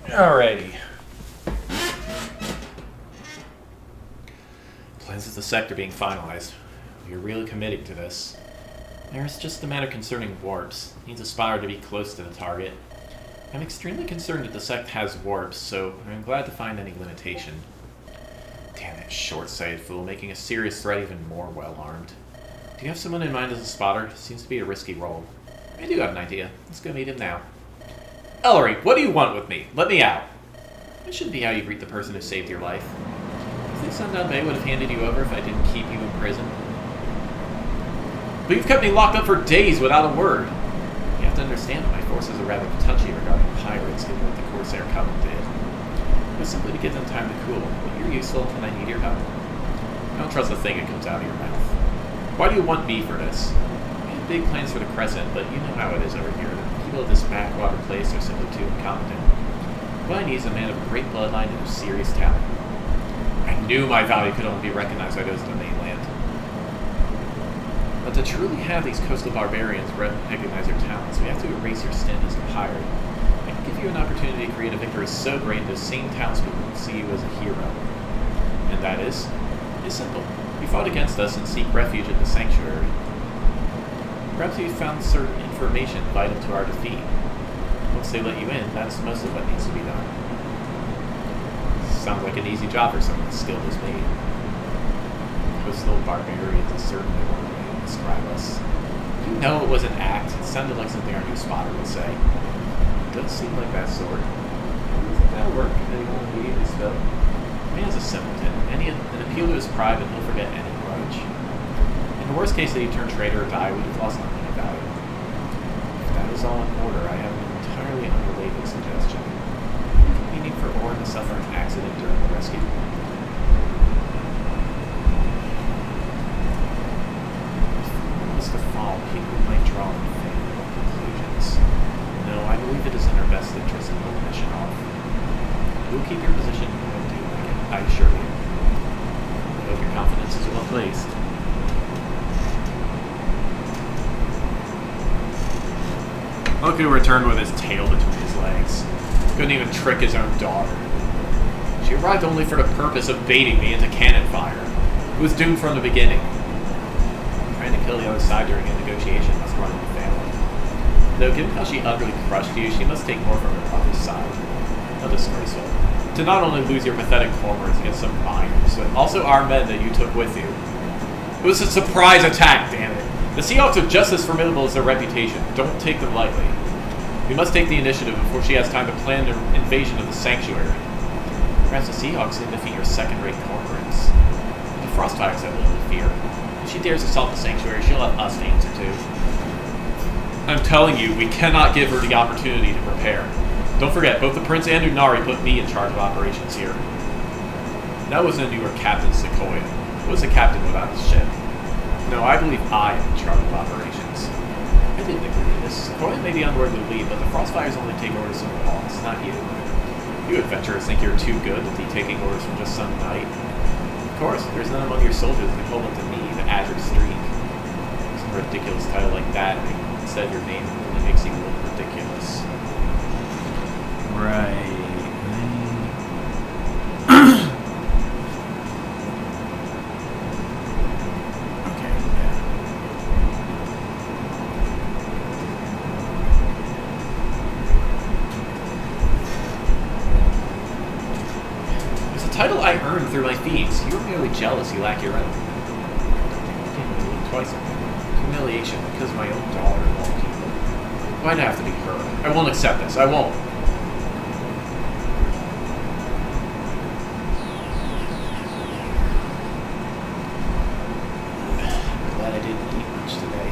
Alrighty. Plans of the sect are being finalized. We are really committing to this. There's just the matter concerning warps. Needs a spotter to be close to the target. I'm extremely concerned that the sect has warps, so I'm glad to find any limitation. Damn that short-sighted fool, making a serious threat even more well-armed. Do you have someone in mind as a spotter? Seems to be a risky role. I do have an idea. Let's go meet him now. Ellerie, what do you want with me? Let me out. That shouldn't be how you greet the person who saved your life. You think Sundown Bay would have handed you over if I didn't keep you in prison? But you've kept me locked up for days without a word. You have to understand that my forces are rather touchy regarding pirates, given what the Corsair Covenant did. It was simply to give them time to cool, but you're useful and I need your help. I don't trust a thing that comes out of your mouth. Why do you want me for this? We had big plans for the Crescent, but you know how it is over here. People of this backwater place are simply too incompetent. What I need is a man of great bloodline and of serious talent. I knew my value could only be recognized by those in the mainland. But to truly have these coastal barbarians recognize your talents, we have to erase your stint as a pirate. I can give you an opportunity to create a victory so great those same townspeople will see you as a hero. And that is simple. You fought against us and seek refuge at the sanctuary. Perhaps you found certain information vital to our defeat. Once they let you in, that's most of what needs to be done. Sounds like an easy job for someone as skilled as me. Coastal barbarians is certainly one way to describe us. You know it was an act. It sounded like something our new spotter would say. It does seem like that sort. Do you think that'll work? That he won't immediately spill? Man's a simpleton. An appeal to his pride, and he'll forget any grudge. In the worst case that he turned traitor or die, we'd have lost nothing of value. If that is all in order, I have an entirely unrelated suggestion. Meaning for Orin to suffer an accident during the rescue. If was to fall, people might draw unfavorable conclusions. No, I believe it is in our best interest to pull the mission off. You'll keep your position and do like it, I assure you. I hope your confidence is well placed. Loku returned with his tail between his legs. Couldn't even trick his own daughter. She arrived only for the purpose of baiting me into cannon fire. It was doomed from the beginning. kill the other side during a negotiation must run in the family. Though, given how she utterly crushed you, she must take more from her other side. How disgraceful. To not only lose your pathetic cormorants against some miners, but also our men that you took with you. It was a surprise attack, damn it. The Seahawks are just as formidable as their reputation. Don't take them lightly. We must take the initiative before she has time to plan the invasion of the sanctuary. Perhaps the Seahawks can defeat your second-rate cormorants. The Frostfires have little to fear. If she dares assault the sanctuary, she'll have us to answer to. I'm telling you, we cannot give her the opportunity to prepare. Don't forget, both the Prince and Unari put me in charge of operations here. That was when you were Captain Sequoia. Who was a captain without his ship? No, I believe I am in charge of operations. I didn't agree to this. Sequoia may be unworthy to lead, but the Frostfires only take orders from the walls, not you. You adventurers think you're too good to be taking orders from just some knight. Of course, there's none among your soldiers that can hold up to me, the Azure Streak. Some ridiculous title like that, instead your name only makes you look ridiculous. Right. Okay, yeah. It's a title I earned through my feats. You were merely jealous you lack your own. Twice. Humiliation because my own daughter won't keep it. Why'd it have to be her? I won't accept this. I won't. Glad I didn't eat much today.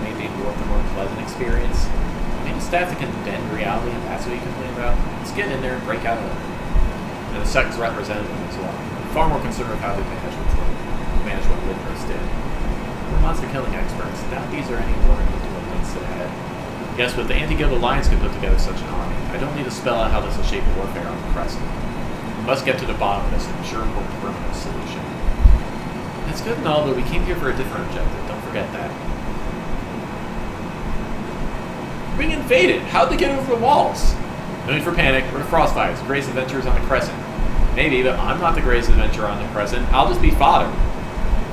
Maybe worth a more pleasant experience. Maybe staff that can bend reality and that's what you complain about. Let's get in there and break out of it. And the sect's representative as well. Far more concerned with how they manage what Lidros did. We're monster killing experts. Doubt these are any more into what links ahead. Yes, but the Anti-Guild Alliance could put together such an army. I don't need to spell out how this will shape warfare on the Crescent. We must get to the bottom of this and ensure a more permanent solution. That's good and all, but we came here for a different objective. Don't forget that. We're being invaded. How'd they get over the walls? No need for panic. We're the Frostfires, the greatest adventurers on the Crescent. Maybe, but I'm not the greatest adventurer on the Crescent. I'll just be fodder. I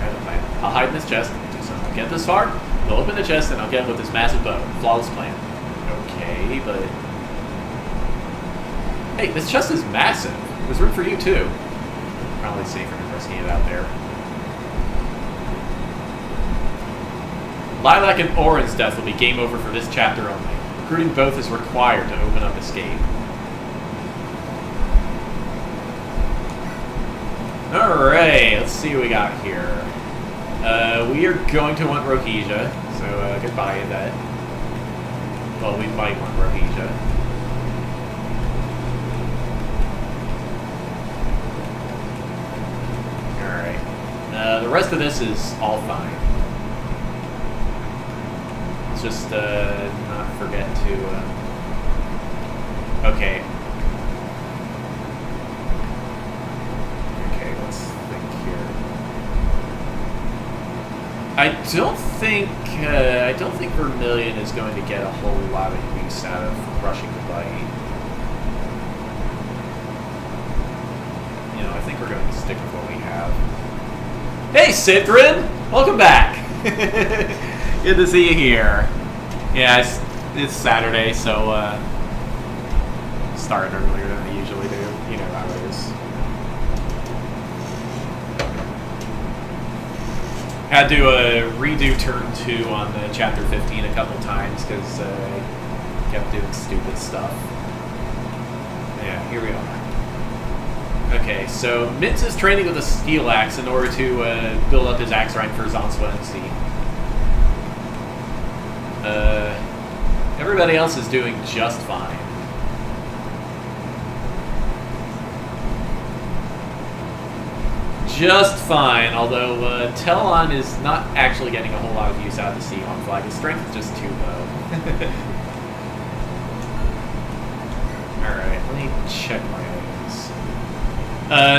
have a plan. I'll hide in this chest. I'll get this far. We'll open the chest and I'll get with this massive bow. Flawless plan. Okay, but... Hey, this chest is massive. There's room for you, too. Probably safer than risking it out there. Lilac and Orin's death will be game over for this chapter only. Recruiting both is required to open up Escape. Alright, let's see what we got here. We are going to want Rohija, so goodbye to that. Well, we might want Rohija. Alright. The rest of this is all fine. Let's just not forget to... Okay. Okay, let's think here. I don't think Vermilion is going to get a whole lot of use out of rushing the bite. You know, I think we're going to stick with what we have. Hey, Citrin! Welcome back! Good to see you here. Yeah, it's Saturday, so started earlier than I usually do. You know how it is. Had to redo turn 2 on chapter 15 a couple times because I kept doing stupid stuff. Yeah, here we are. Okay, so Mintz is training with a steel axe in order to build up his axe rank for Zanswa and C. Everybody else is doing just fine. Just fine, although Telon is not actually getting a whole lot of use out of the Seahawk flag. His strength is just too low. Alright, let me check my items.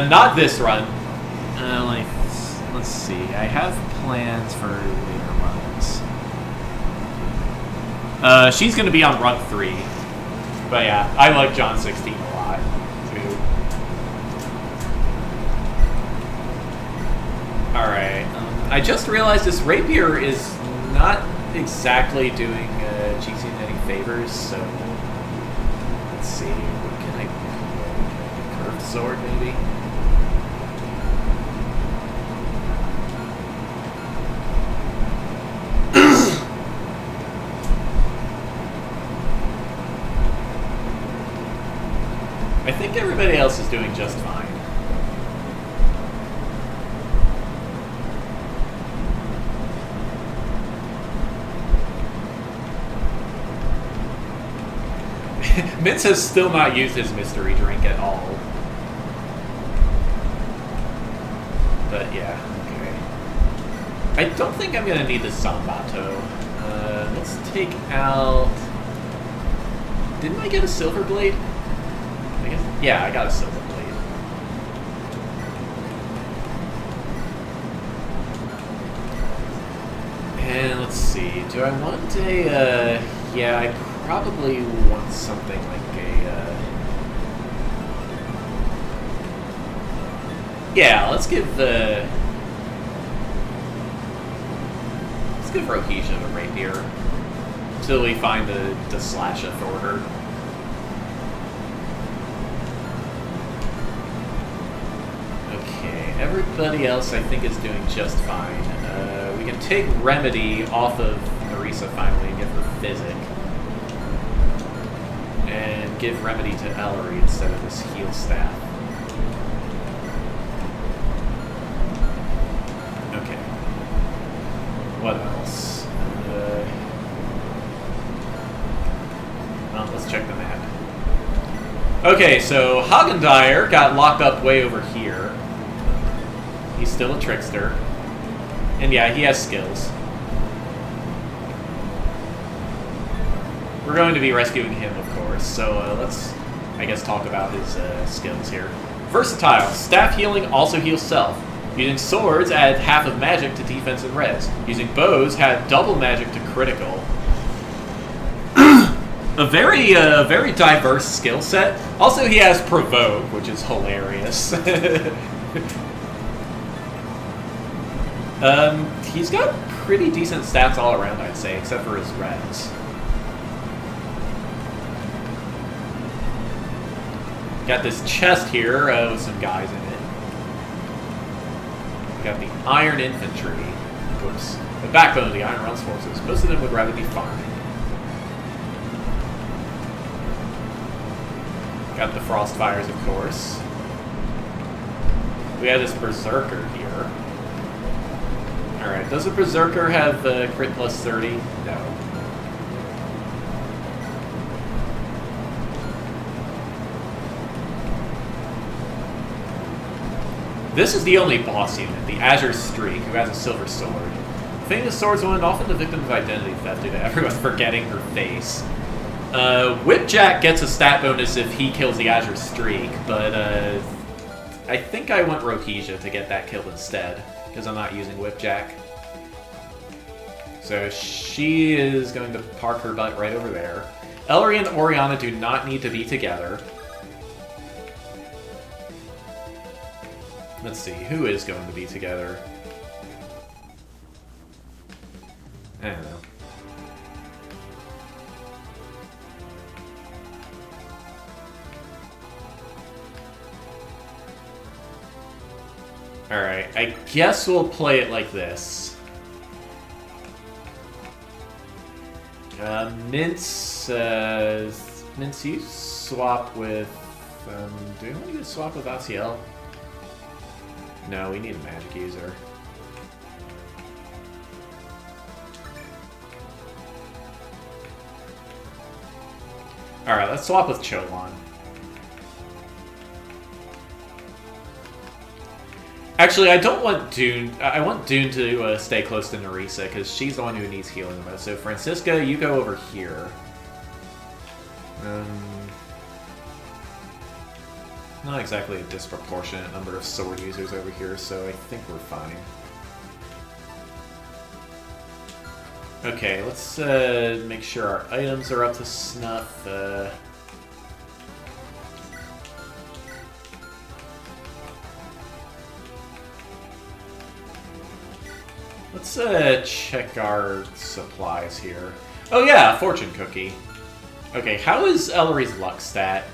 Not this run. Let's see. I have plans for later runs. She's going to be on run 3. But yeah, I like John 16 a lot, too. Alright. I just realized this rapier is not exactly doing Cheesy any favors, so let's see. What can I do? Curved sword, maybe? I think everybody else is doing just fine. Mince has still not used his mystery drink at all. But yeah, okay. I don't think I'm gonna need the Zambato. Let's take out... Didn't I get a silver blade? I guess, yeah, I got a silver blade. And let's see, do I want a, yeah, I probably want something like a, yeah, let's give Rhokesia the rapier until we find the slasher for her. Okay, everybody else I think is doing just fine. We can take Remedy off of Nerissa finally and give her Physic. And give Remedy to Ellerie instead of this heal staff. Okay. What else? Well, let's check the map. Okay, so Hagendire got locked up way over here. He's still a trickster. And yeah, he has skills. We're going to be rescuing him, of course, so let's, I guess, talk about his skills here. Versatile. Staff healing also heals self. Using swords, add half of magic to defense and res. Using bows, add double magic to critical. A very diverse skill set. Also, he has Provoke, which is hilarious. He's got pretty decent stats all around, I'd say, except for his res. Got this chest here with some guys in it. Got the Iron Infantry. Whoops. The backbone of the Iron Realms forces. Most of them would rather be farming. Got the Frostfires, of course. We have this Berserker here. Alright, does a Berserker have crit plus 30? No. This is the only boss unit, the Azure Streak, who has a silver sword. Famous swordswoman, often the victim of identity theft due to everyone forgetting her face. Whipjack gets a stat bonus if he kills the Azure Streak, but I think I want Rhokesia to get that killed instead, because I'm not using Whipjack. So she is going to park her butt right over there. Ellerie and Oriana do not need to be together. Let's see, who is going to be together? I don't know. Alright, I guess we'll play it like this. Mince, Mince, you swap with, do we want to swap with Asiel? No, we need a magic user. Alright, let's swap with Cholan. Actually, I don't want Dune. I want Dune to stay close to Nerissa, because she's the one who needs healing the most. So, Francisca, you go over here. Not exactly a disproportionate number of sword users over here, so I think we're fine. Okay, let's make sure our items are up to snuff. Let's check our supplies here. Oh yeah, fortune cookie. Okay, how is Ellerie's luck stat?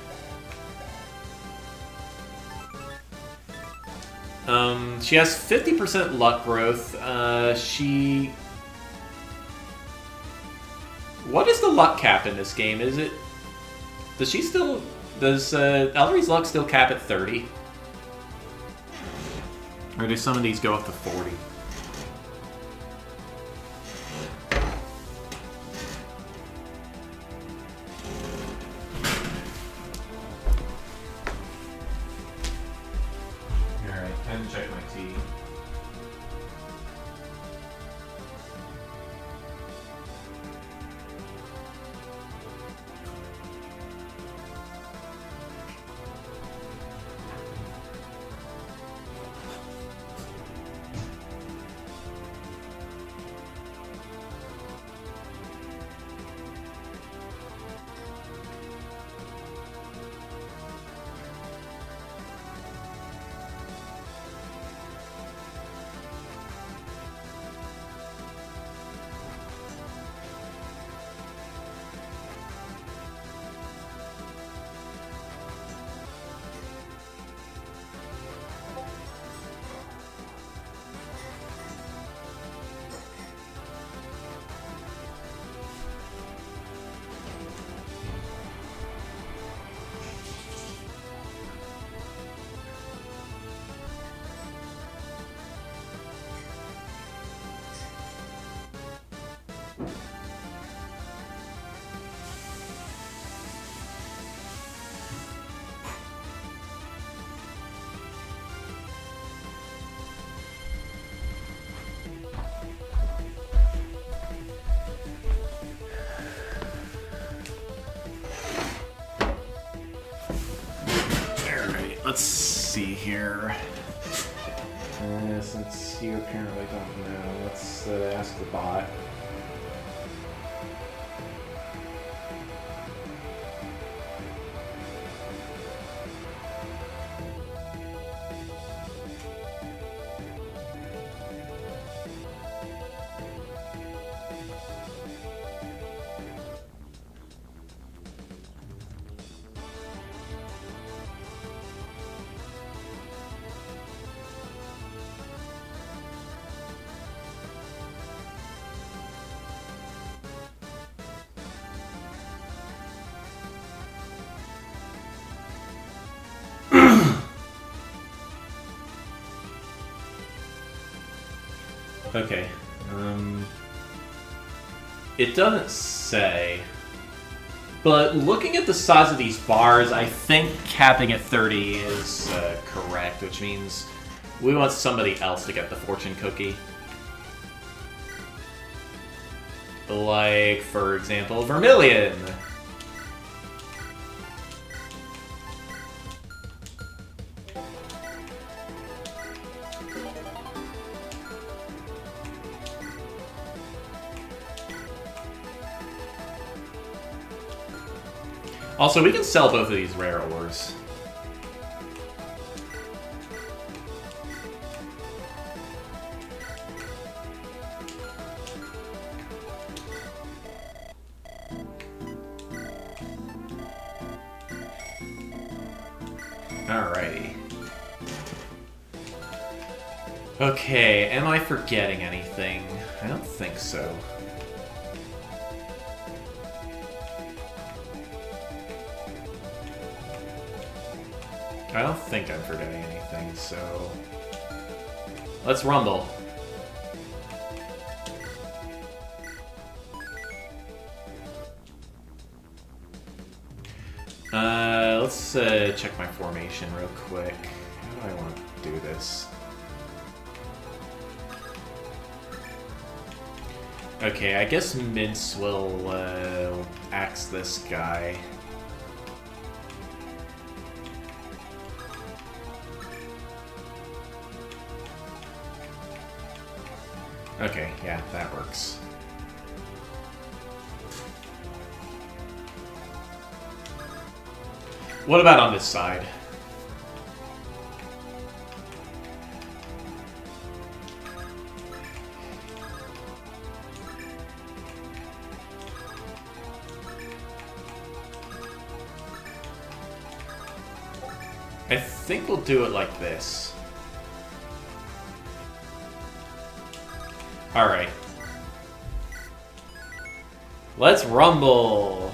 She has 50% luck growth. What is the luck cap in this game? Is it... Does Ellerie's luck still cap at 30? Or do some of these go up to 40? Alright, time to check my tea. Let's see here. Since you apparently don't know, let's ask the bot. Okay. It doesn't say. But looking at the size of these bars, I think capping at 30 is correct, which means we want somebody else to get the fortune cookie. Like, for example, Vermilion. Also, we can sell both of these rare ores. Alrighty. Okay, am I forgetting anything? I don't think so. I don't think I'm forgetting anything, so... Let's rumble. Let's check my formation real quick. How do I want to do this? Okay, I guess Mince will axe this guy. Okay, yeah, that works. What about on this side? I think we'll do it like this. Alright. Let's rumble!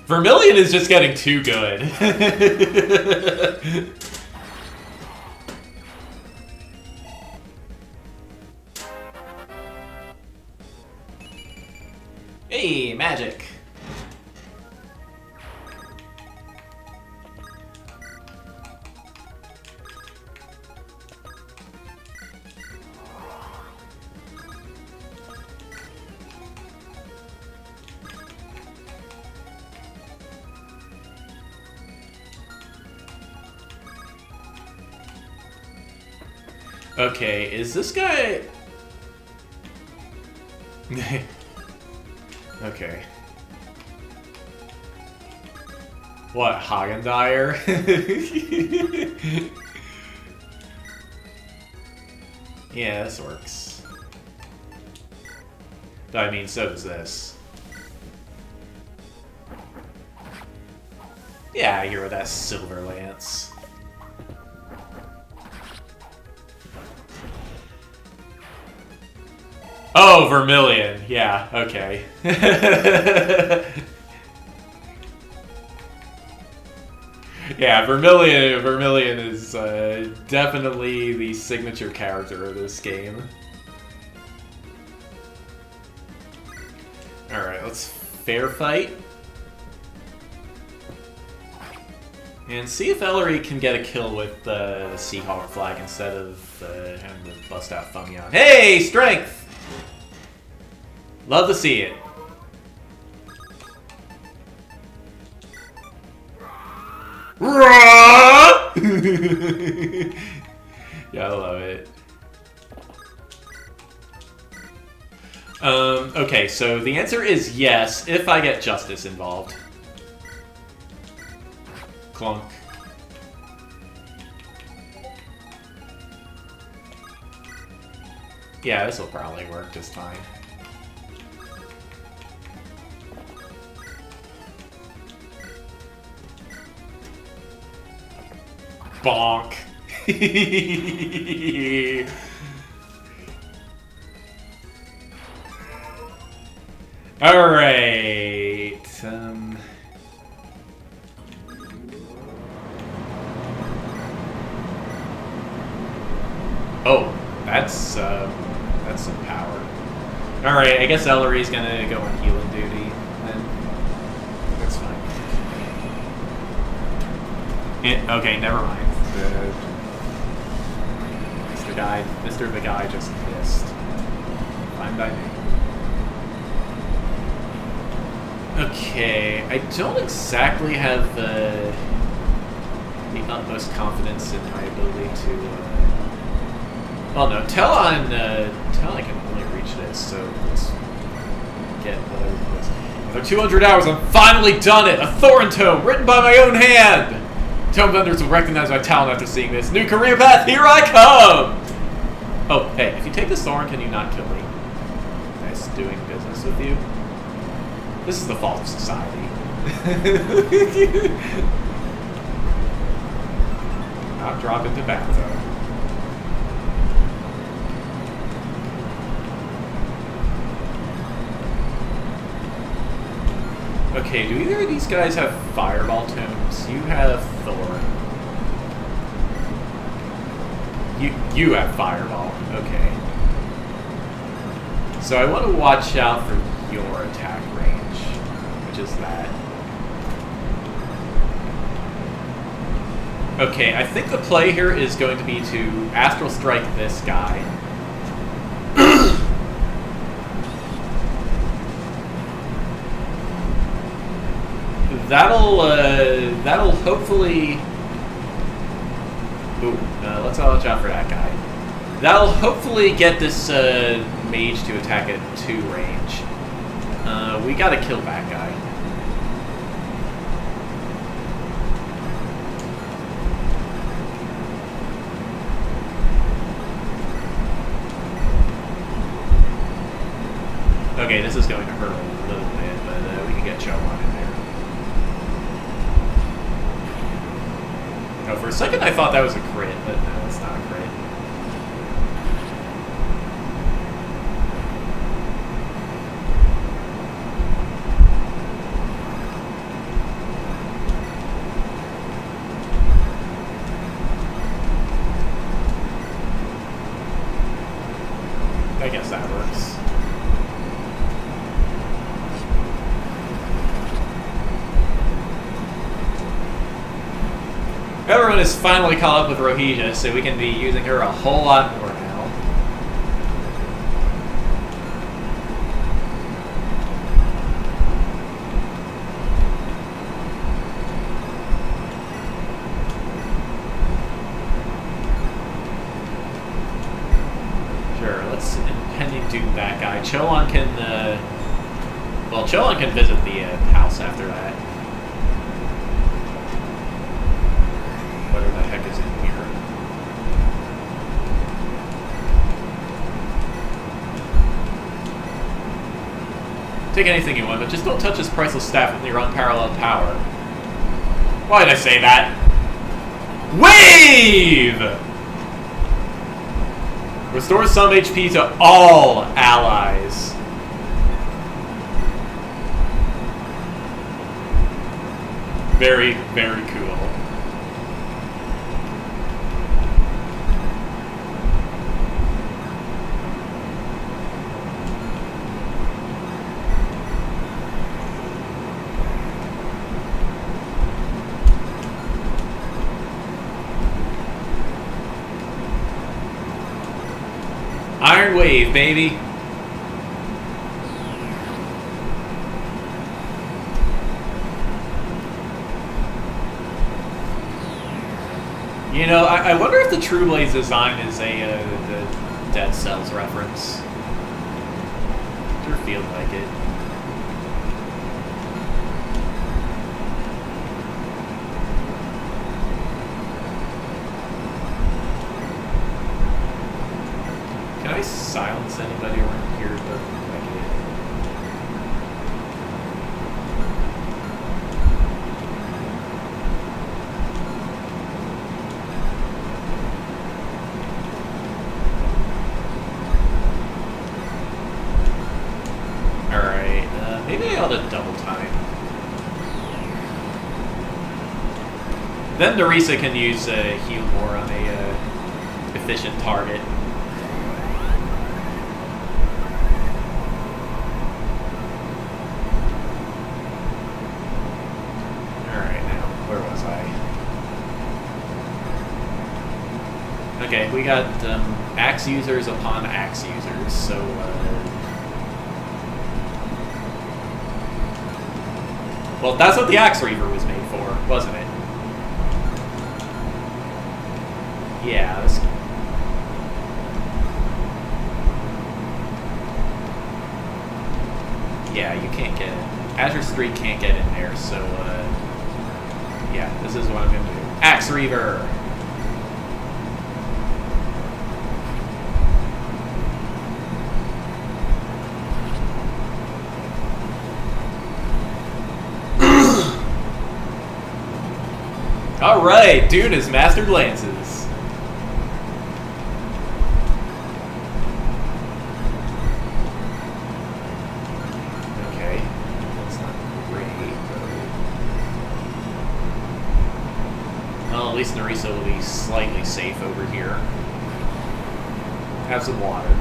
Vermilion is just getting too good. Hey, magic. Okay, is this guy... Okay. What, Hagendire? Yeah, this works. I mean, so does this. Yeah, I hear that Silver Lance. Oh, Vermilion. Yeah, okay. Yeah, Vermilion is definitely the signature character of this game. Alright, let's fair fight. And see if Ellerie can get a kill with the Seahawk flag instead of having to bust out Fungion. Hey, strength! Love to see it. Yeah, I love it. Okay, so the answer is yes, if I get Justice involved. Clunk. Yeah, this will probably work just fine. Bonk. Alright. Oh, that's some power. Alright, I guess Ellerie's gonna go on healing duty then. That's fine. Okay, never mind. Mr. The guy just missed. Fine by me. Okay, I don't exactly have the utmost confidence in my ability to. Well, no, Talon can only reach this, so let's get whatever it was. After 200 hours, I'm finally done it! A Thorin tome, written by my own hand! Tome vendors will recognize my talent after seeing this. New career path, here I come! Oh, hey, if you take this Thorin, can you not kill me? Nice doing business with you. This is the fault of society. I'll drop into bathtub. Okay, do either of these guys have fireball tomes? You have Thorn. You have fireball. Okay. So I want to watch out for your attack range, which is that. Okay, I think the play here is going to be to Astral Strike this guy. that'll hopefully. Ooh, let's watch out for that guy. That'll hopefully get this mage to attack at 2 range. We gotta kill that guy. Okay, this is going to hurt a little bit, but we can get Chowan in there. Oh, for a second I thought that was a crit, but no, it's not a crit. I guess that works. Everyone is finally caught up with Rohija, so we can be using her a whole lot more now. Sure, let's impending doom that guy. Chowan can, well, Chowan can visit the house after that. Whatever the heck is in here. Take anything you want, but just don't touch this priceless staff with your unparalleled power. Why did I say that? Wave! Restores some HP to all allies. Very, very cool. Iron Wave, baby. You know, I wonder if the True Blade's design is a the Dead Cells reference. Sure feels like it. Can I silence anybody around here? But like it. Alright, maybe I ought to double time. Then Nerissa can use heal more on a efficient target. Okay, we got axe users upon axe users, so well, that's what the Axe Reaver was made for, wasn't it? Yeah, this... yeah, you can't get it. Azure Street can't get in there, so yeah, this is what I'm gonna do. Axe Reaver. Alright, dude has mastered lances. Okay, that's not great, though. Well, at least Nerissa will be slightly safe over here. Have some water.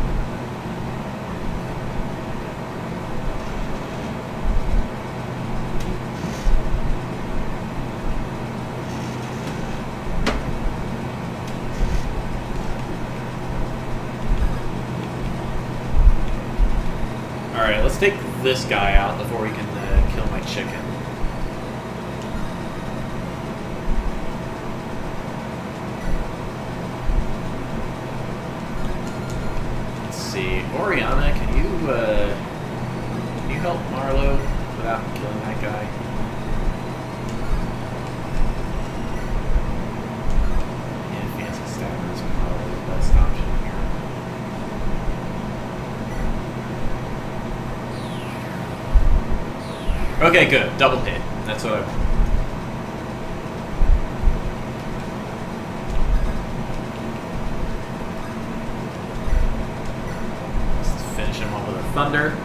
Alright, let's take this guy out before we can kill my chicken. see. Oriana, can you help Marlowe without killing that guy? Yeah, fancy stabber is probably the best option here. Okay, good. Double hit. That's what I want. Let's finish him off with a thunder.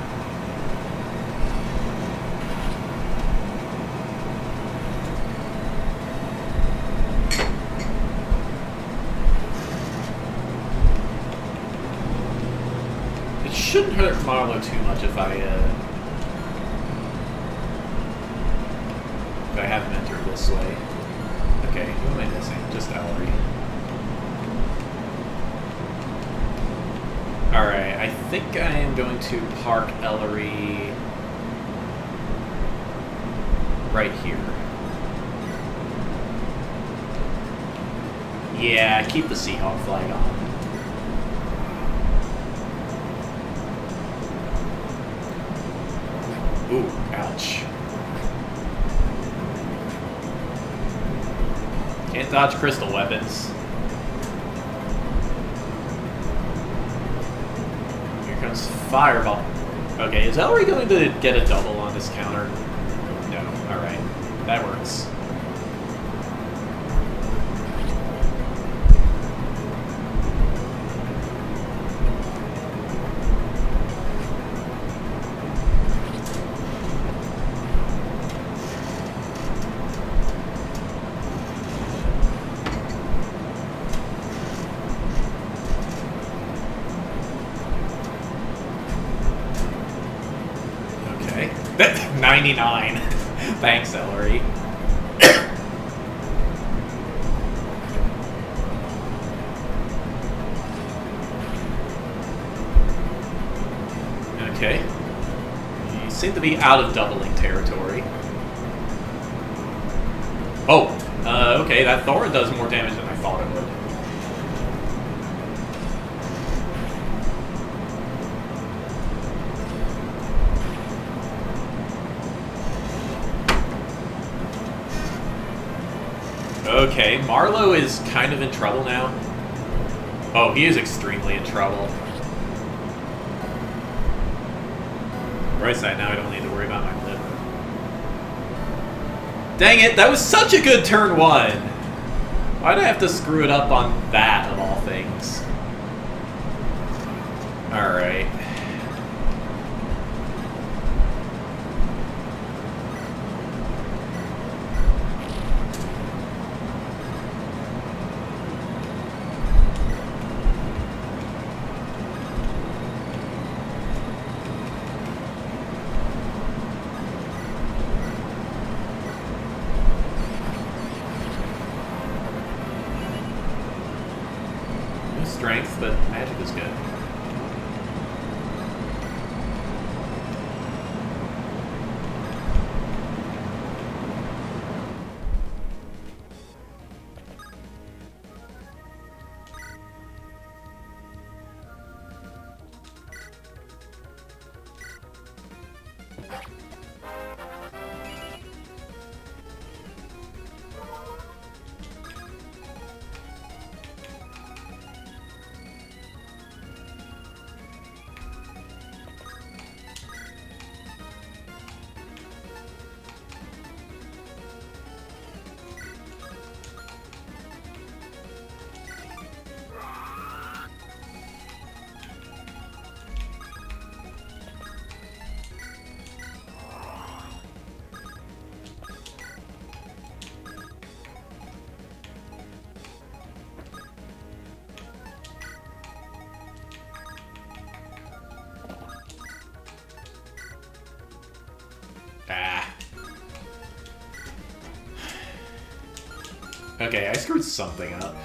It shouldn't hurt Marlowe too much if I have him enter this way. Okay, who am I missing? Just Ellerie. Alright, I think I am going to park Ellerie right here. Yeah, keep the Seahawk flag on. Ooh, ouch. Can't dodge crystal weapons. Here comes Fireball. Okay, is Ellerie going to get a double on this counter? No. Alright. That works. Okay. 99. Thanks, Ellerie. Okay. You seem to be out of doubling territory. Oh, okay, that Thora does more damage than I thought it would. Okay, Marlowe is kind of in trouble now. Oh, he is extremely in trouble. Right side, now I don't need to worry about my liver. Dang it, that was such a good turn one! Why'd I have to screw it up on that, of all things? Alright. Strength, but magic is good. Ah. Okay, I screwed something up.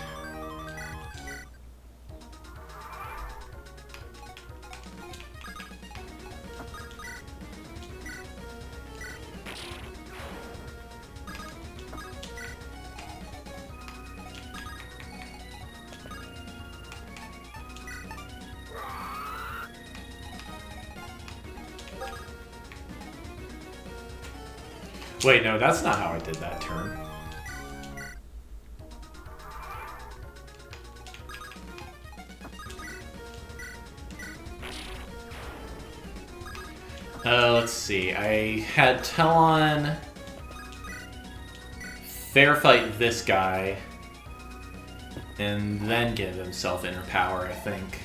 Wait, no, that's not how I did that turn. Let's see. I had Telon fair fight this guy and then give himself inner power, I think.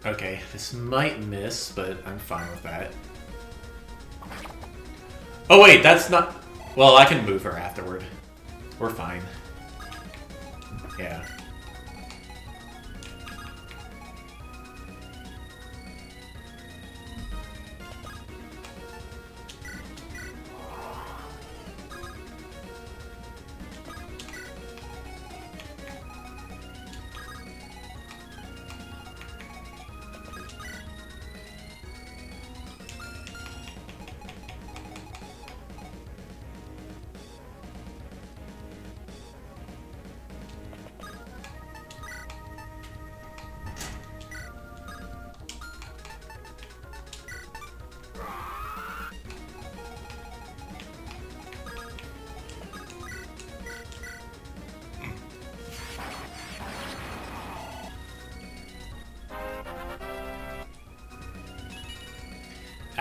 Okay, this might miss, but I'm fine with that. Oh wait, that's not... Well, I can move her afterward. We're fine. Yeah.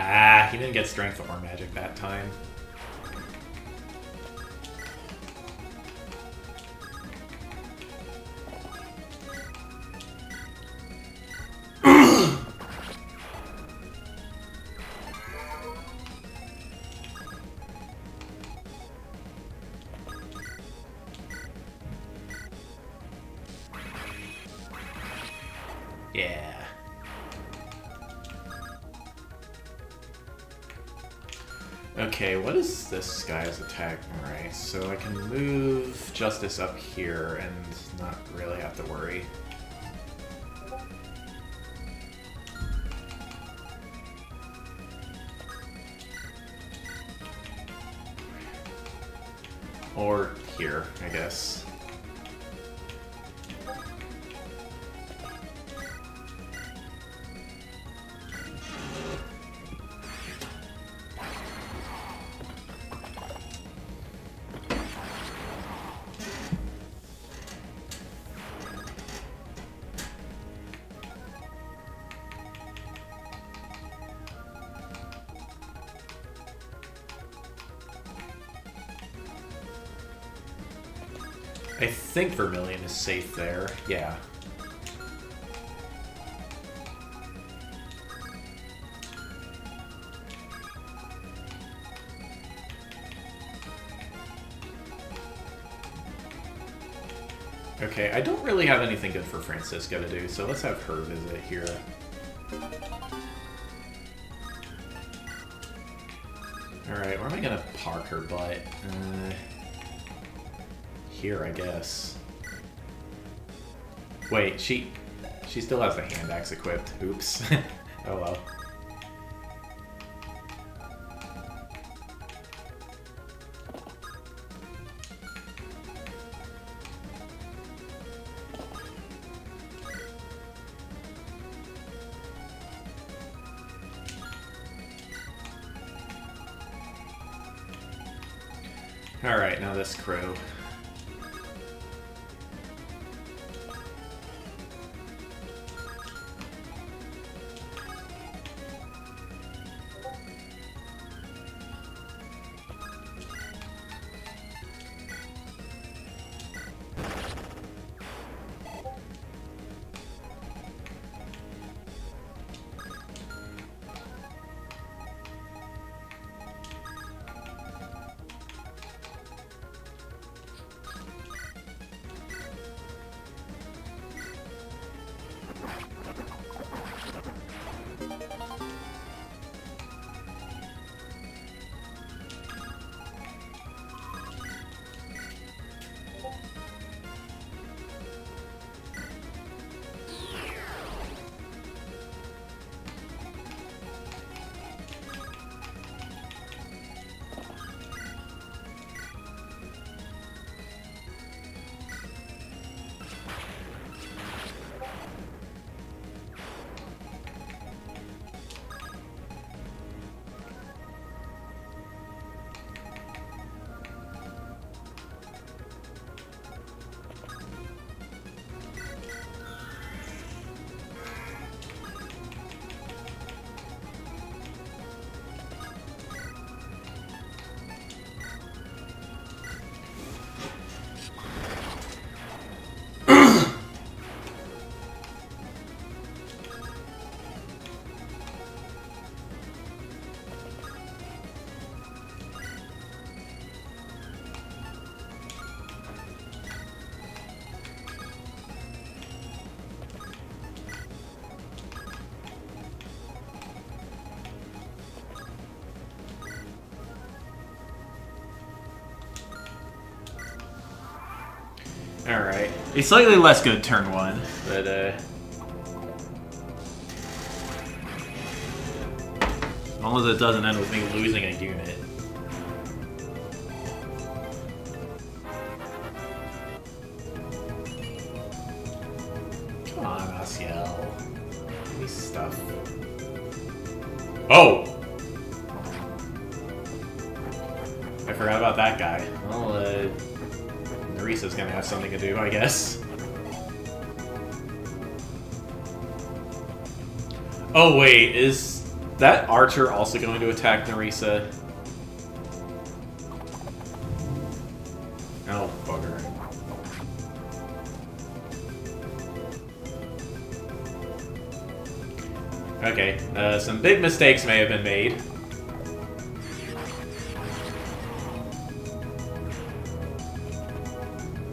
Ah, he didn't get strength or magic that time. Yeah. Okay, what is this guy's attack? Alright, so I can move Justice up here and not really have to worry. Or here, I guess. I think Vermilion is safe there. Yeah. Okay, I don't really have anything good for Francisco to do, so let's have her visit here. Alright, where am I gonna park her butt? Here, I guess. Wait, she still has the hand axe equipped. Oops. Oh well. Alright, now this crew. Alright. A slightly less good turn 1, but as long as it doesn't end with me losing a unit. Come on, Asiel. Give me stuff. Oh! I forgot about that guy. Well, Narisa's gonna have something to do, I guess. Oh wait, is that archer also going to attack Narisa? Oh, bugger. Okay, some big mistakes may have been made.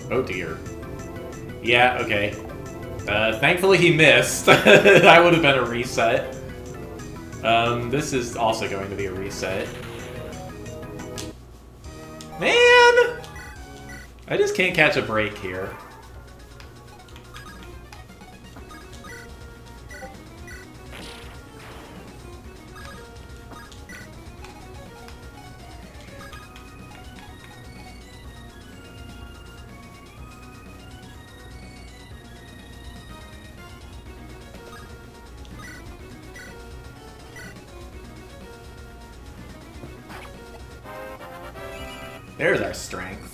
Oh dear. Yeah, okay. Thankfully he missed. That would have been a reset. This is also going to be a reset. Man! I just can't catch a break here. There's our strength.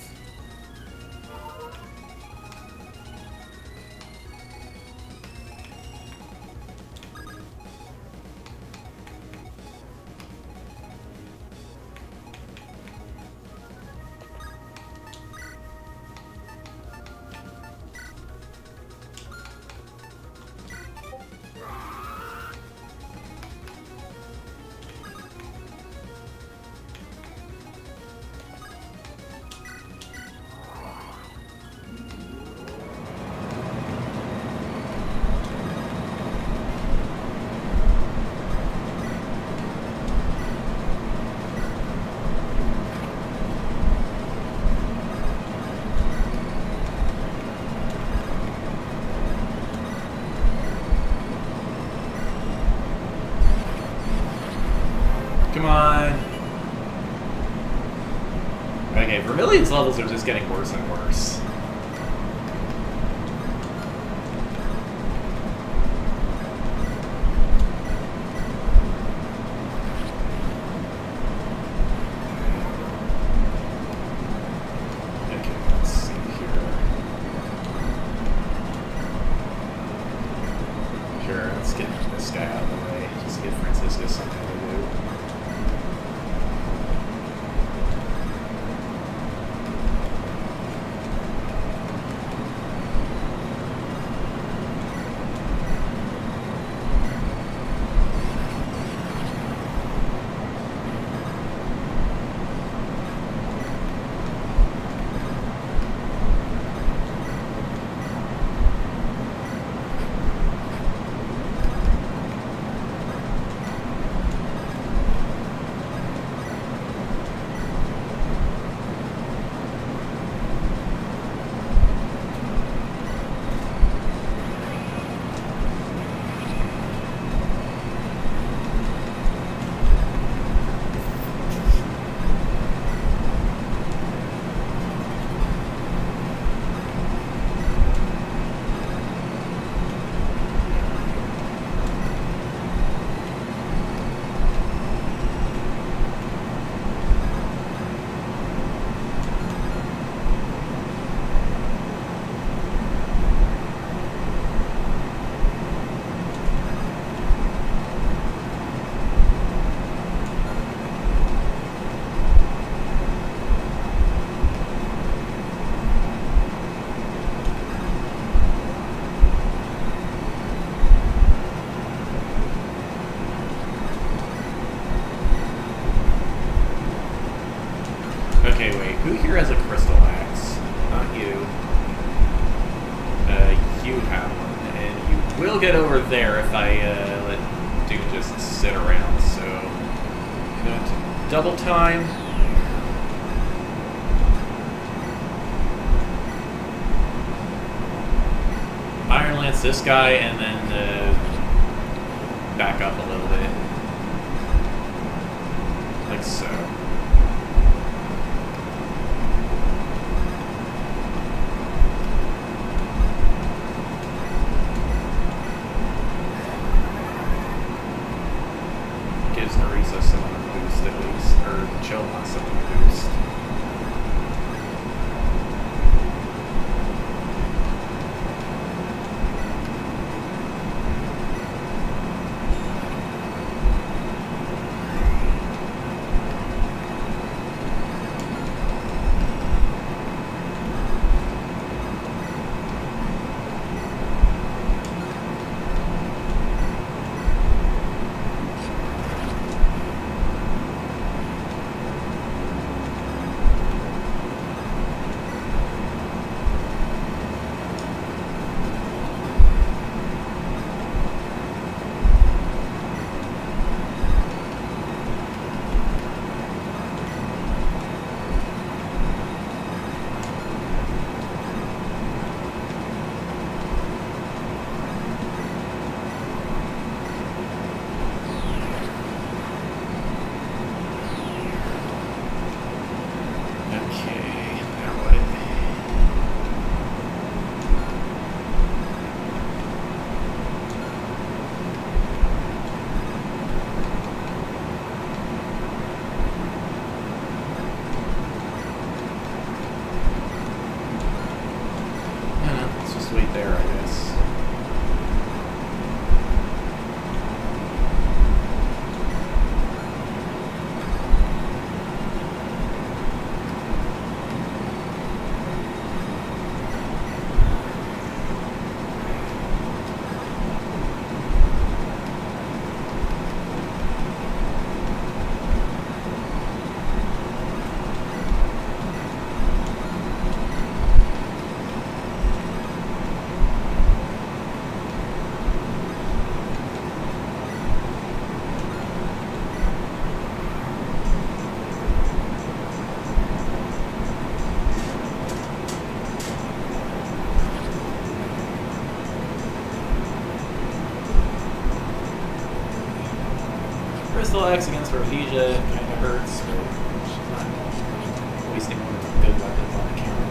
Come on. Okay, Vermilion's levels are just getting worse and worse. Okay, let's see here. Sure, let's get this guy out of the way. Just give Francisco something to do. Okay, wait, who here has a crystal axe? Not you. You have one, and you will get over there if I let Dune just sit around, so I'm going to double time. lance this guy and then back up a little bit. Like so. Gives Nerissa some of the boost at least, or Chilma some of the boost. Wait there, I guess. Crystal X against Rhodesia kind of hurts, but she's not wasting one of the good weapons on the counter.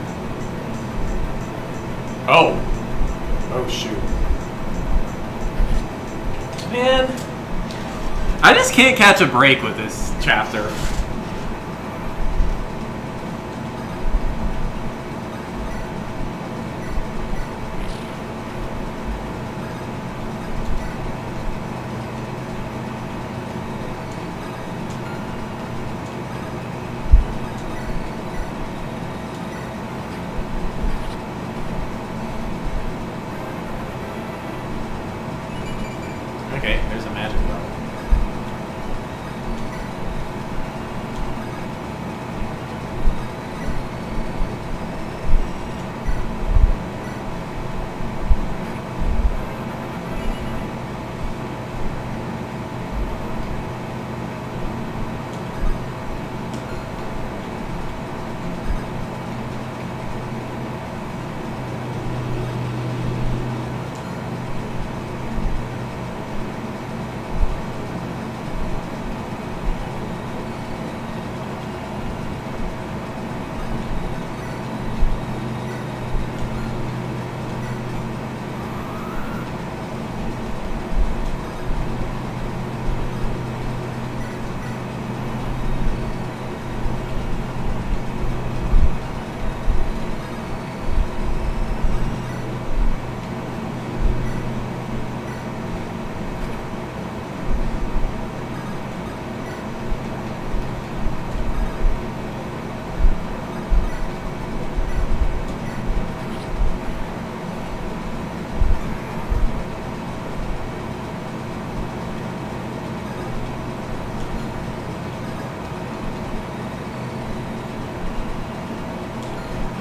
Oh! Oh, shoot. Man, I just can't catch a break with this chapter. Okay, there's a magic bell.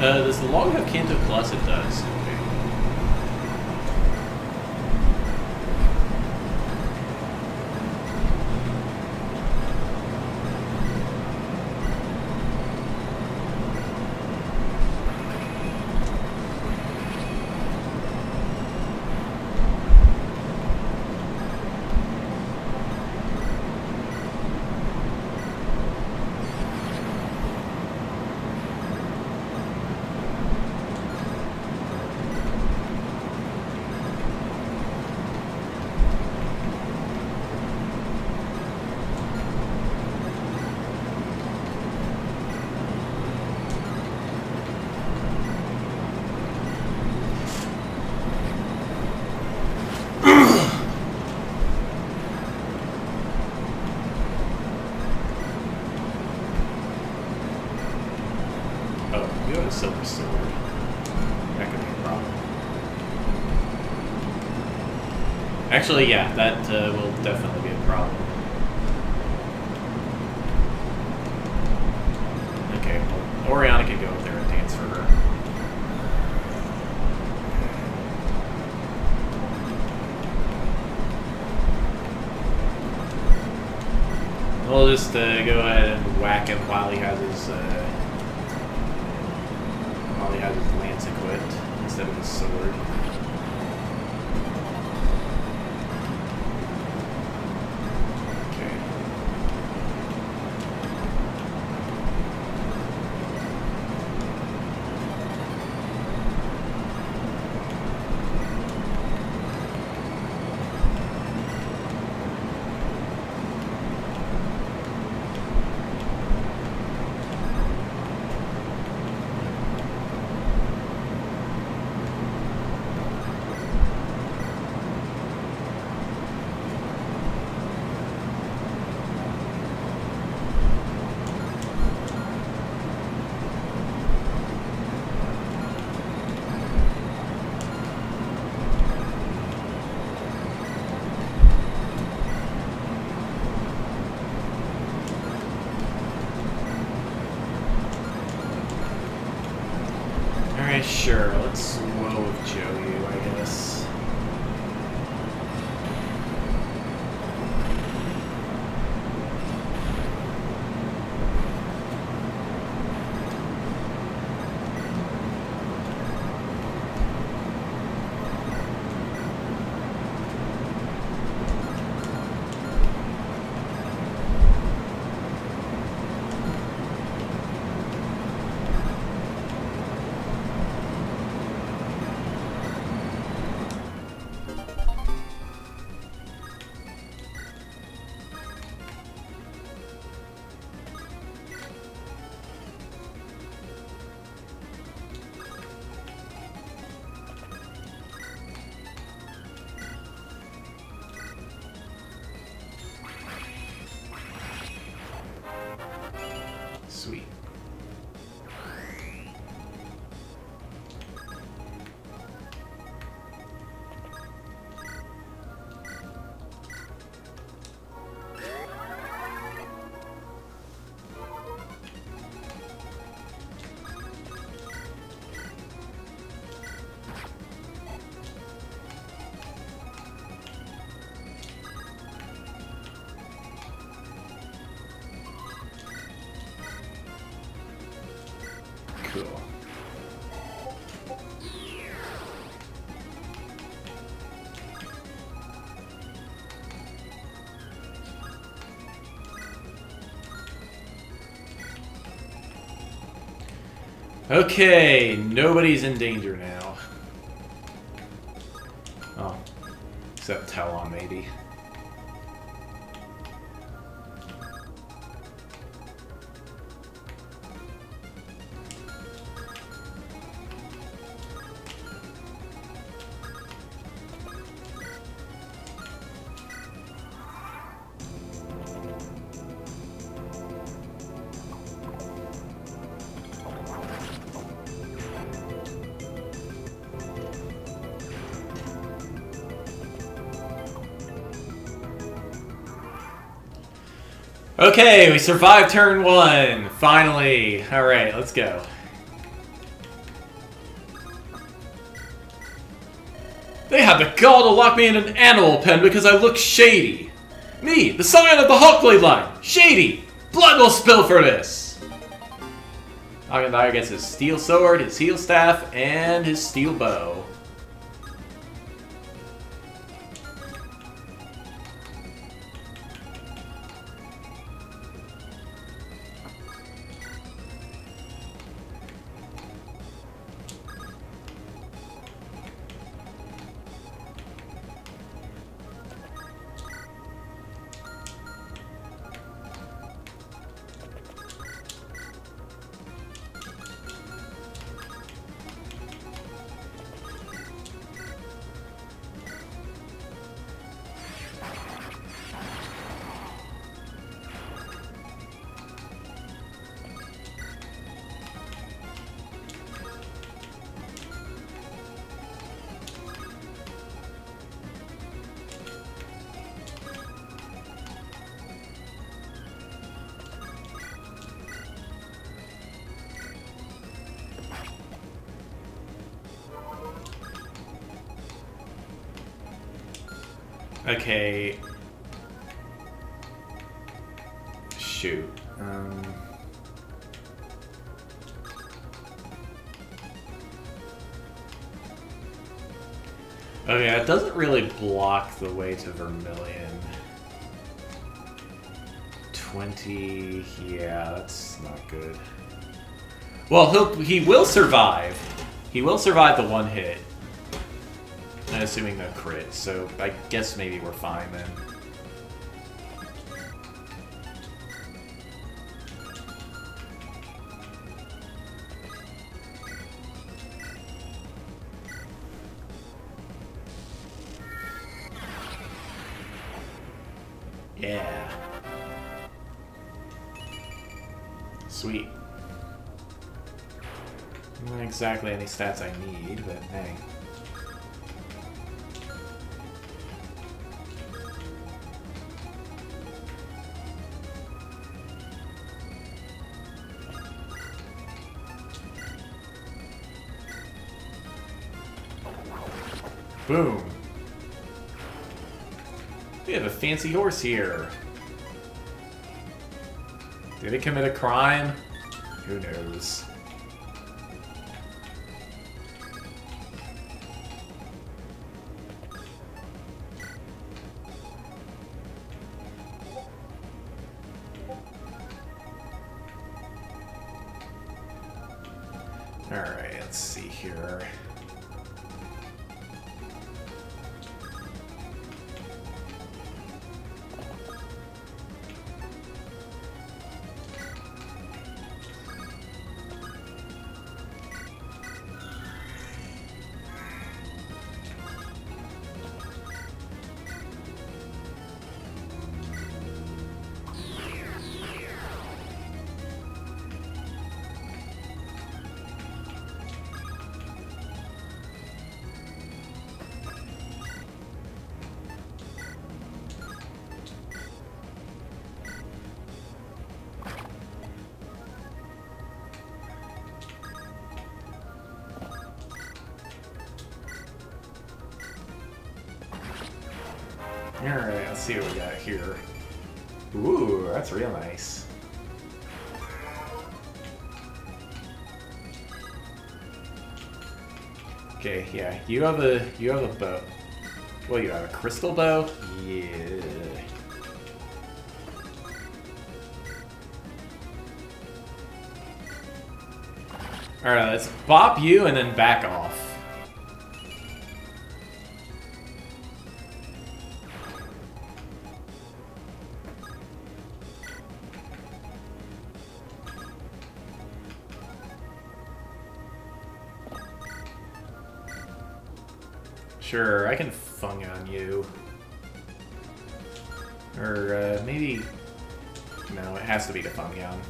Does the log have Canto Plus? It does. Okay. You have a silver sword. That could be a problem. Actually, yeah, that will definitely be a problem. Okay, well, Oriana can go up there and dance for her. We'll just go ahead and whack him while he has his lance equipped instead of his sword. Alright, sure. Let's slow with Joe, I guess. Sweet. Cool. Okay, nobody's in danger now. Oh, except Talon, maybe. Okay, we survived turn 1. Finally. Alright, let's go. They had the gall to lock me in an animal pen because I look shady. Me, the scion of the Hawkblade line. Shady. Blood will spill for this. Agendire gets his steel sword, his heel staff, and his steel bow. Okay. Shoot. Okay, that doesn't really block the way to Vermilion. 20... Yeah, that's not good. Well, he will survive. He will survive the one hit. I'm assuming no crit, so I guess maybe we're fine then. Yeah. Sweet. Not exactly any stats I need, but hey. Boom. We have a fancy horse here. Did he commit a crime? Who knows? Alright, let's see here. Alright, let's see what we got here. Ooh, that's real nice. Okay, yeah, you have a bow. Well, you have a crystal bow? Yeah. Alright, let's bop you and then back off. Sure, I can fung on you. Or, maybe... No, it has to be the fung on.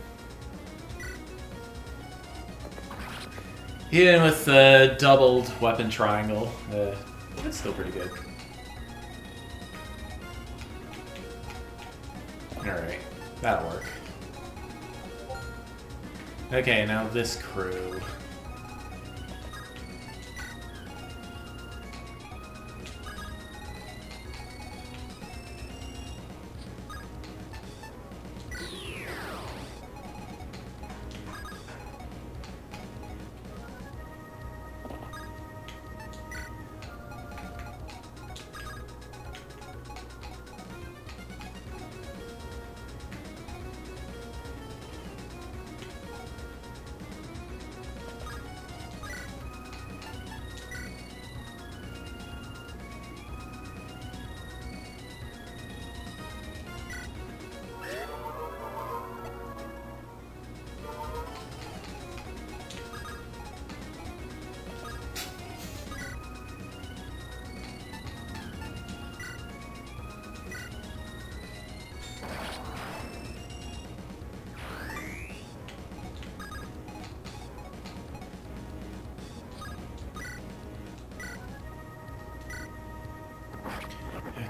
Even with the doubled weapon triangle, it's still pretty good. Alright, that'll work. Okay, now this crew.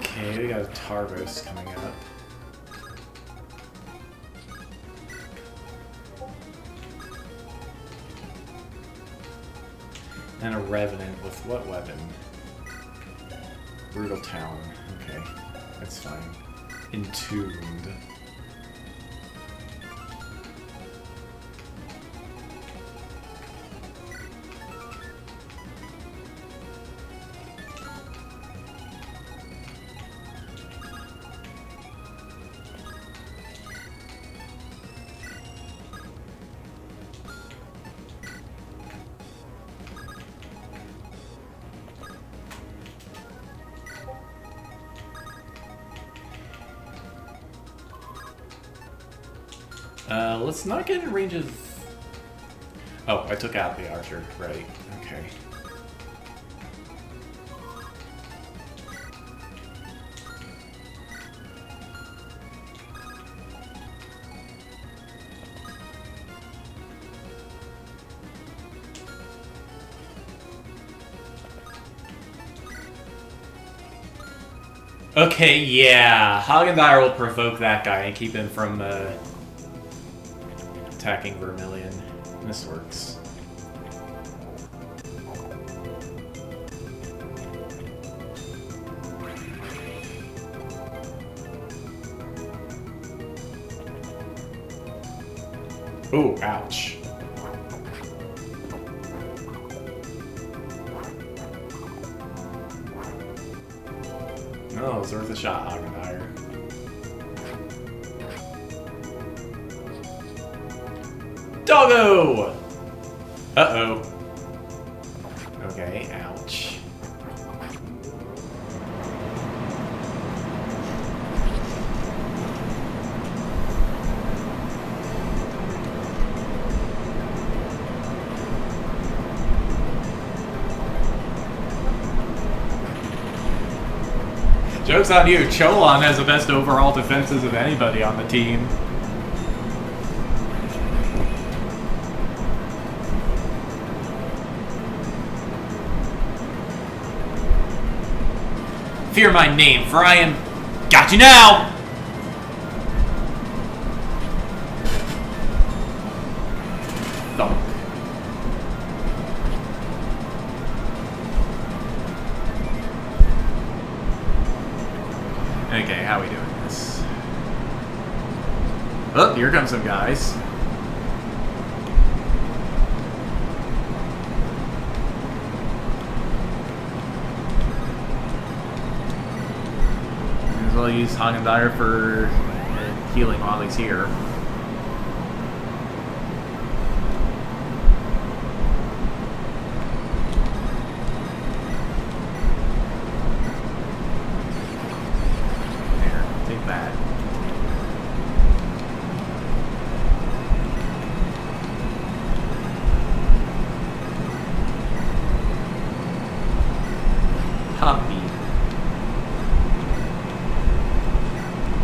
Okay, we got a Tarvos coming up. And a Revenant with what weapon? Brutal Talon. Okay, that's fine. Entombed. Let's not get in range of... Oh, I took out the archer. Right. Okay. Okay, yeah. Hagendire will provoke that guy and keep him from attacking Vermilion. This works. Ooh, ouch. Oh, it's worth a shot, Hagendire. Doggo! Uh-oh. Okay, ouch. Joke's on you, Cholon has the best overall defenses of anybody on the team. Fear my name, for I am... Got you now! Thump. Okay, how are we doing this? Oh, here comes some guys. Might as well use Hagendire for healing while he's here. That. Puppy.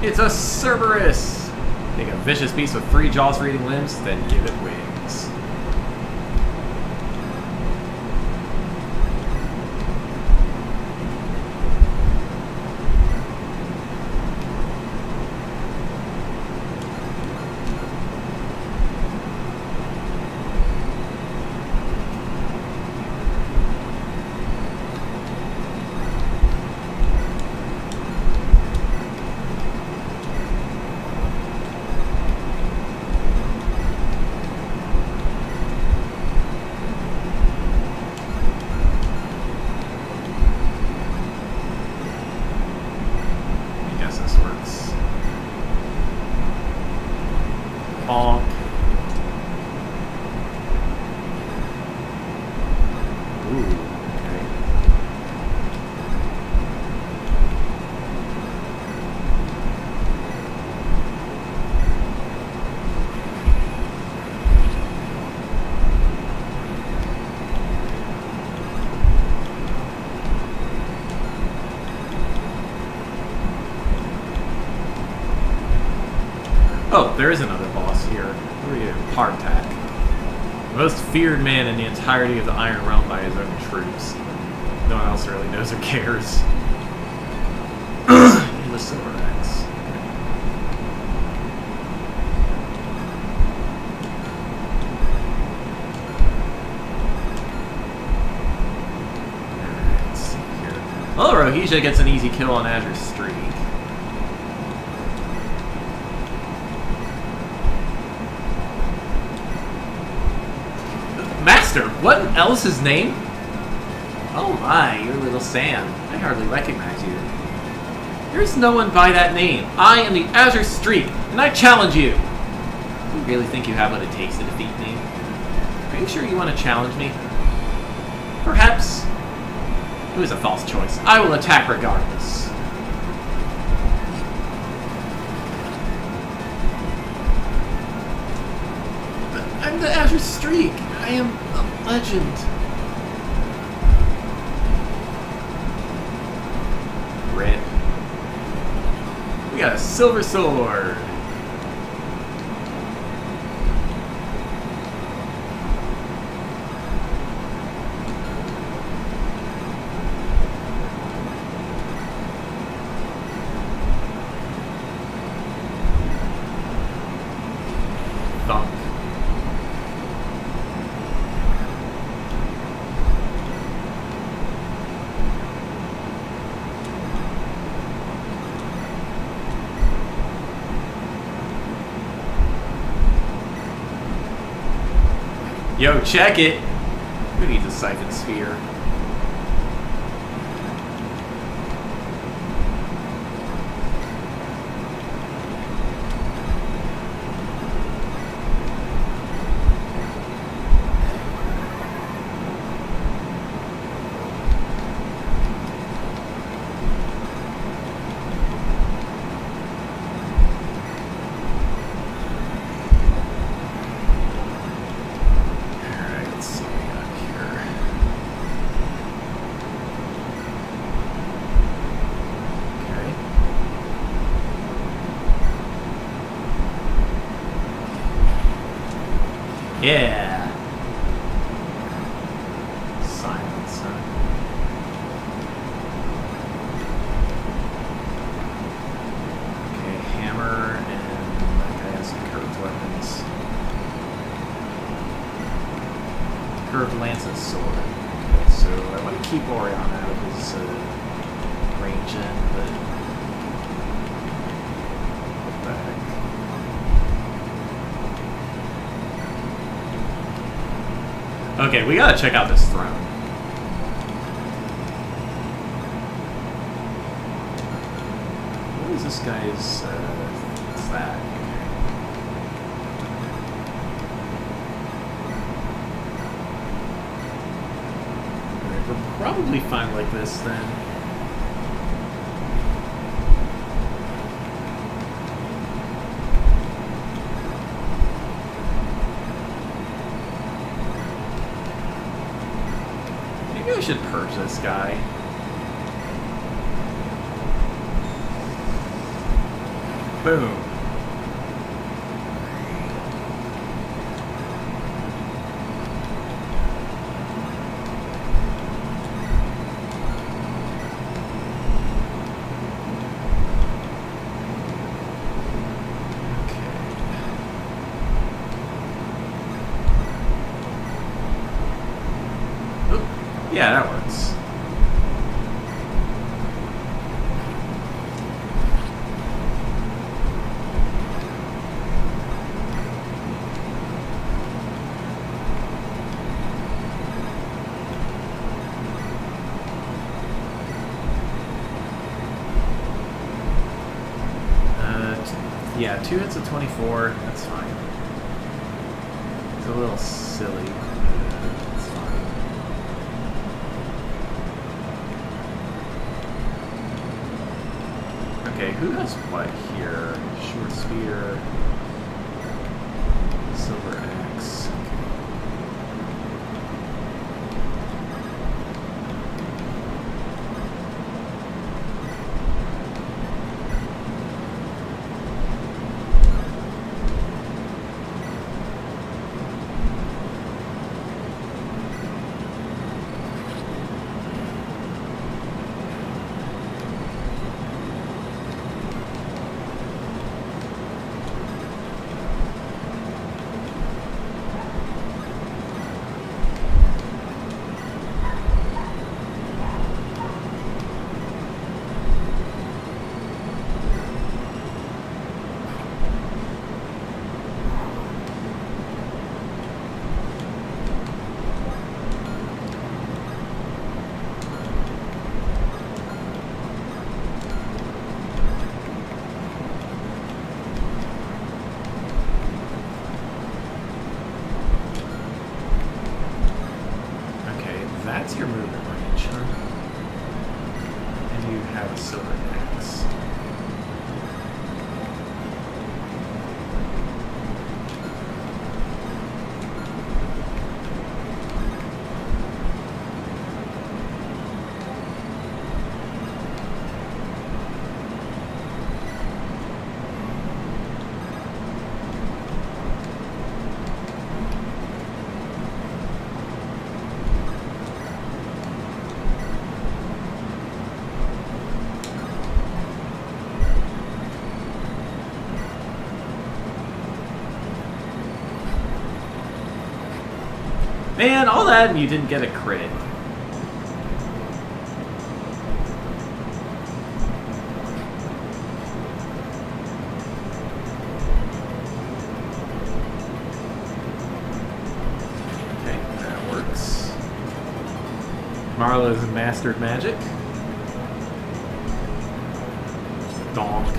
It's a Cerberus! Take a vicious beast with 3 jaws for eating limbs, then give it wings. Oh, there is another boss here. Who are you? Hardtack. The most feared man in the entirety of the Iron Realm by his own troops. No one else really knows or cares. In the Silver Axe. Alright, let's see here. Well, Rohesia gets an easy kill on Azure Streak. Master, what else is name? Oh my, you're little Sam. I hardly recognize you. There's no one by that name. I am the Azure Streak, and I challenge you. You really think you have what it takes to defeat me? Are you sure you want to challenge me? Perhaps. It was a false choice. I will attack regardless. I'm the Azure Streak. I am a legend. Rip. We got a silver sword. Thunk. Yo, check it! Who needs a siphon sphere? Yeah. Silence, huh? Okay, hammer, and that guy has some curved weapons. Curved lance and sword. Okay, so I want to keep Orion out of his range in, but what the heck? Okay, we gotta check out this throne. What is this guy's, what's that? Alright, we're probably fine like this then. Maybe I should purge this guy. Boom. Yeah, that works. Yeah, 2 hits of 24, that's fine. It's a little silly. It's fine. Okay, who has what here? Short spear, silver axe. That's your movement range, huh? And you have a silver axe. Man, all that and you didn't get a crit. Okay, that works. Marlo's mastered magic. Donk.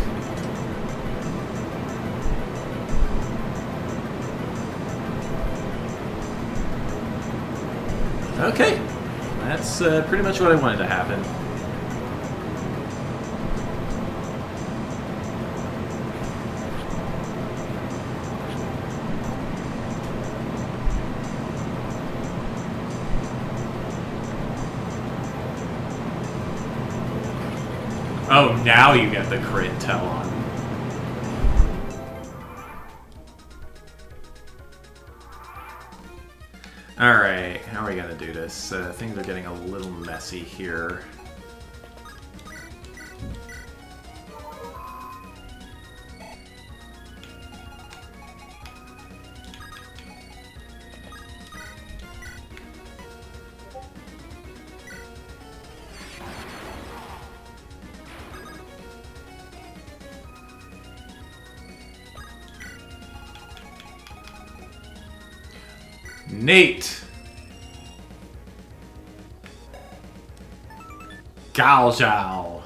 Okay, that's pretty much what I wanted to happen. Oh, now you get the crit tell on. Alright, how are we gonna do this? Things are getting a little messy here. Nate! Gao Zhao.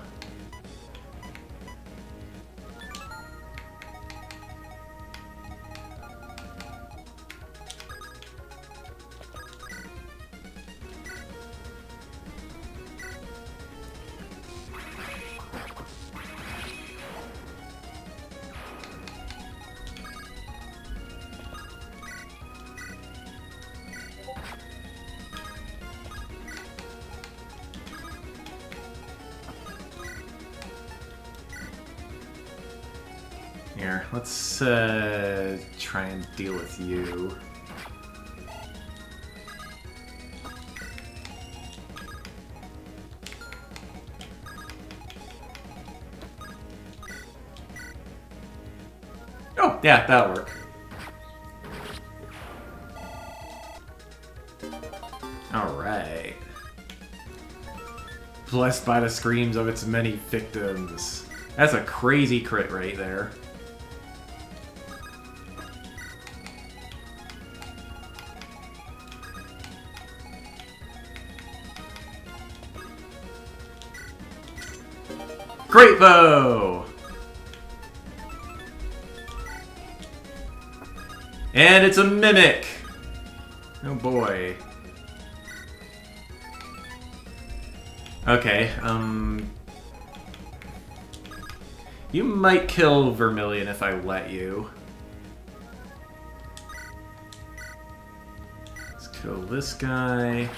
Here, let's try and deal with you. Oh, yeah, that'll work. Alright. Blessed by the screams of its many victims. That's a crazy crit right there. Great bow! And it's a mimic! Oh boy. Okay, you might kill Vermilion if I let you. Let's kill this guy.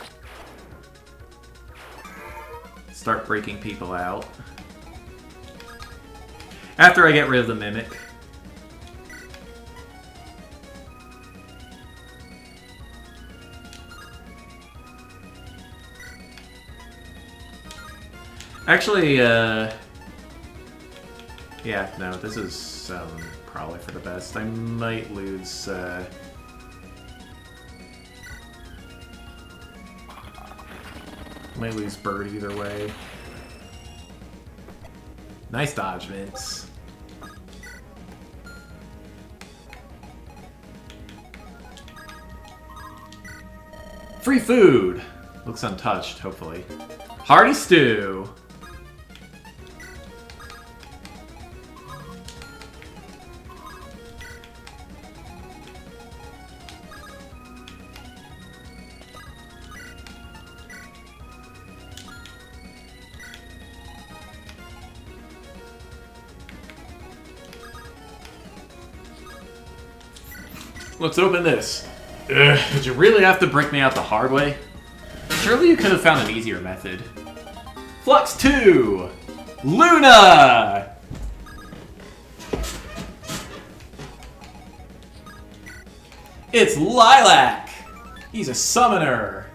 Start breaking people out. After I get rid of the mimic. Actually, yeah, no, this is probably for the best. I might lose, Bird either way. Nice dodge, Vince. Free food! Looks untouched, hopefully. Hearty stew! Let's open this. Did you really have to break me out the hard way? Surely you could have found an easier method. Flux 2! Luna! It's Lilac! He's a summoner!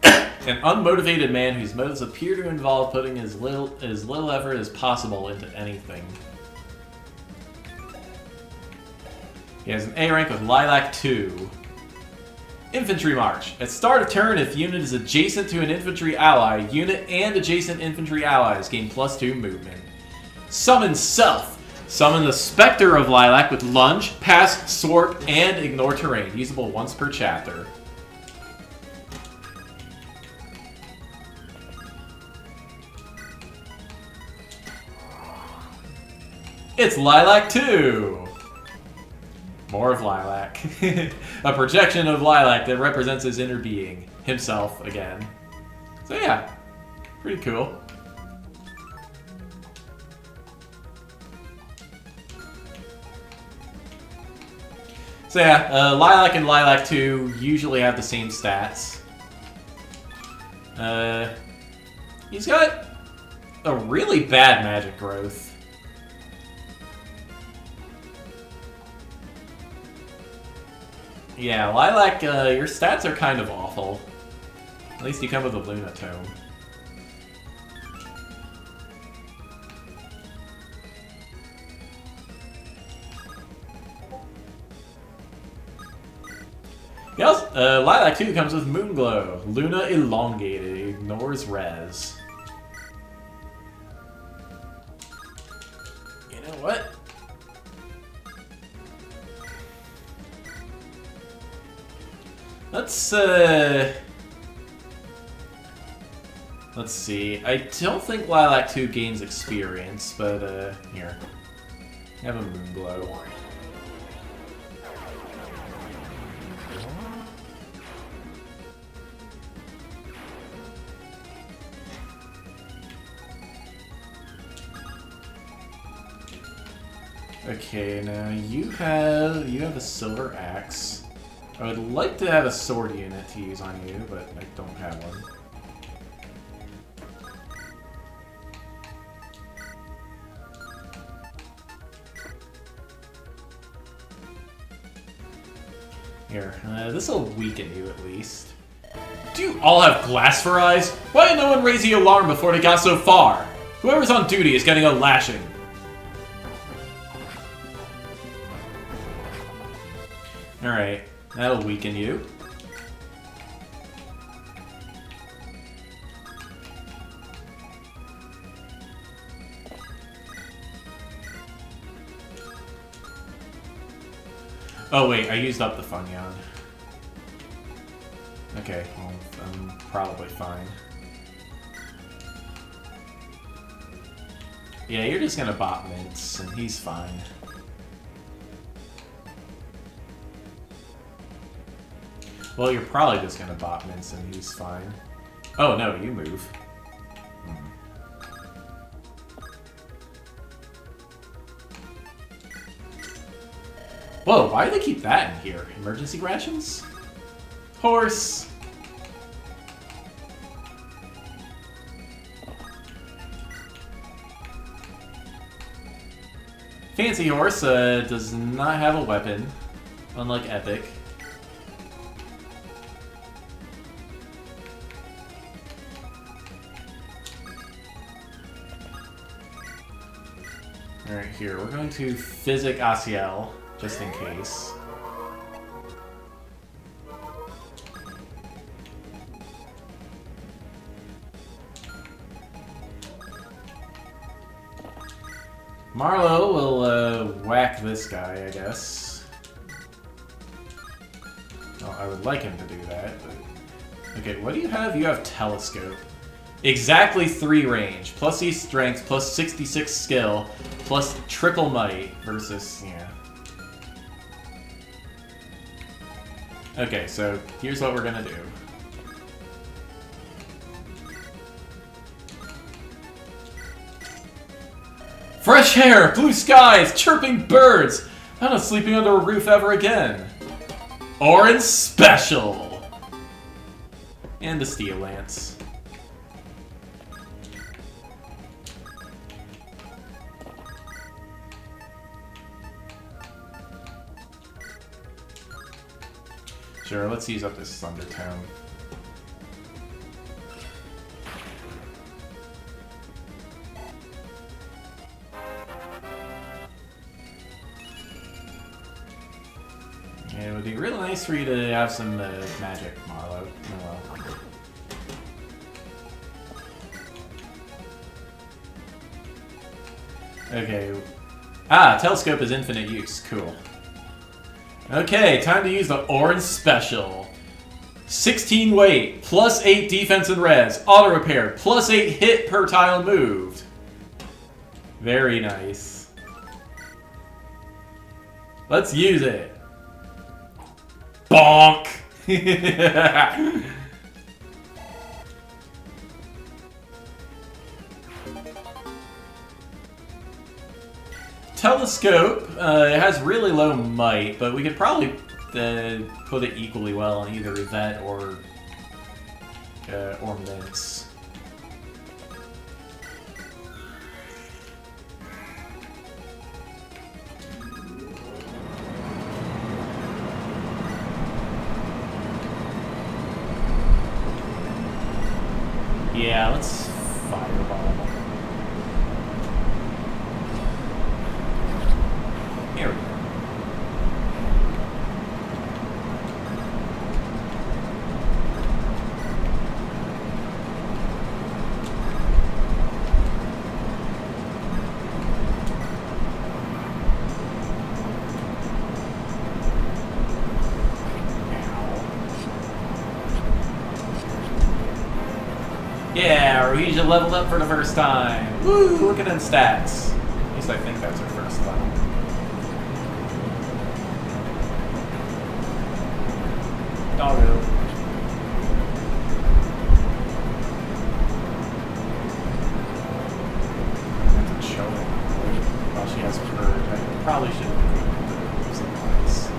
An unmotivated man whose motives appear to involve putting as little effort as possible into anything. He has an A rank with Lilac 2. Infantry March. At start of turn, if unit is adjacent to an infantry ally, unit and adjacent infantry allies gain +2 movement. Summon Self. Summon the Spectre of Lilac with Lunge, Pass, Swarp, and Ignore Terrain. Usable once per chapter. It's Lilac 2! More of Lilac. A projection of Lilac that represents his inner being. Himself, again. So yeah, pretty cool. So yeah, Lilac and Lilac 2 usually have the same stats. He's got a really bad magic growth. Yeah, Lilac, your stats are kind of awful. At least you come with a Luna Tome. Yes, Lilac 2 comes with Moonglow. Luna Elongated. Ignores res. You know what? Let's see. I don't think Lilac 2 gains experience, but here. Have a Moonglow. Okay, now you have a Silver Axe. I would like to have a sword unit to use on you, but I don't have one. Here, this will weaken you at least. Do you all have glass for eyes? Why did no one raise the alarm before they got so far? Whoever's on duty is getting a lashing. Alright. That'll weaken you. Oh wait, I used up the Funyun. Okay, well, I'm probably fine. Yeah, you're just gonna bot Mints, and he's fine. Well, you're probably just gonna bot Mince and he's fine. Oh no, you move. Whoa, why do they keep that in here? Emergency rations? Horse! Fancy Horse does not have a weapon, unlike Epic. Alright, here, we're going to Physic Asiel, just in case. Marlowe will whack this guy, I guess. Well, I would like him to do that, but... Okay, what do you have? You have Telescope. Exactly 3 range, plus E strength, plus 66 skill, plus triple might versus, yeah. Okay, so here's what we're gonna do. Fresh air, blue skies, chirping birds! I'm not sleeping under a roof ever again. Orange Special! And the Steel Lance. Sure, let's use up this Thundertone. It would be really nice for you to have some magic, Marlo. Oh well. Okay. Ah, Telescope is infinite use. Cool. Okay, time to use the Orange Special. 16 weight, plus 8 defense and res, auto repair, plus 8 hit per tile moved. Very nice. Let's use it. Bonk! Telescope, it has really low might, but we could probably put it equally well on either Yvette or Mince. Yeah, let's fireball. Here we go. Yeah, Rhoesia leveled up for the first time. Woo! Look at them stats. At least I think that's her first level. Doggo. That's a show. Well, she has purge. I probably should have some points.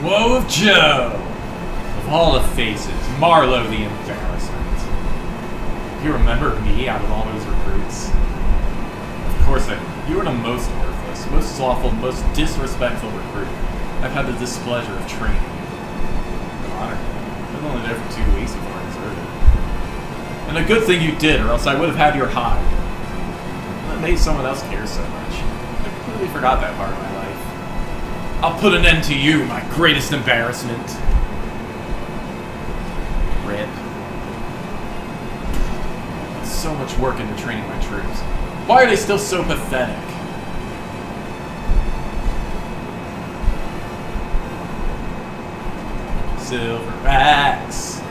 Woe of Joe! Of all the faces, Marlo the embarrassment. You remember me out of all those recruits? Of course I do. You were the most worthless, most slothful, most disrespectful recruit I've had the displeasure of training. Honor. I was only there for 2 weeks before I deserted. And a good thing you did, or else I would have had your hide. That made someone else care so much. I completely forgot that part of my life. I'll put an end to you, my greatest embarrassment. Rip. So much work into training my troops. Why are they still so pathetic? Silver Axe.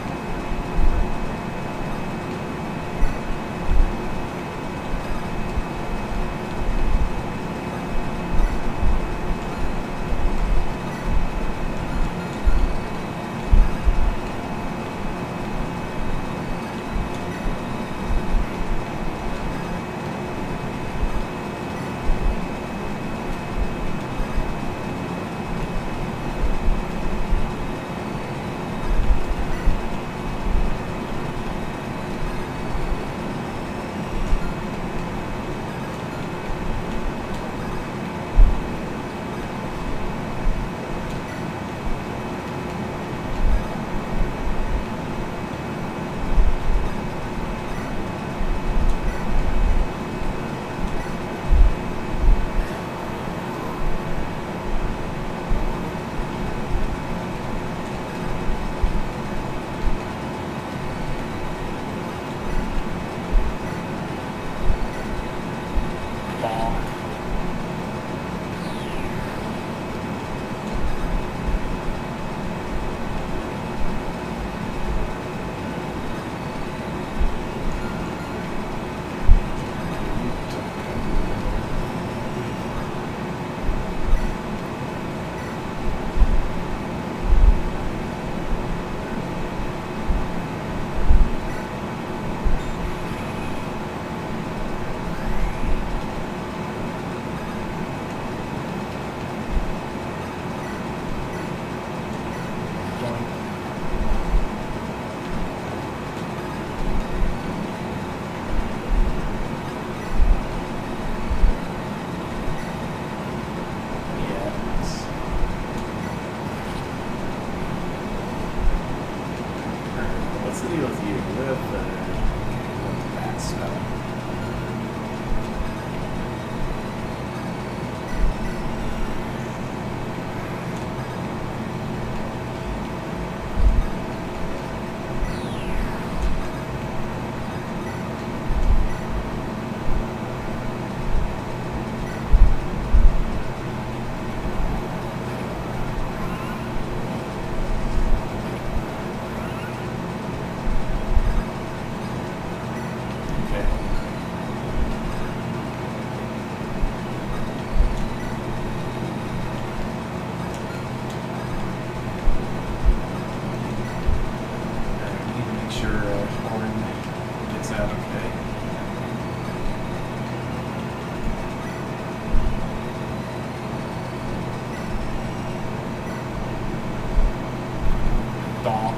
Donk.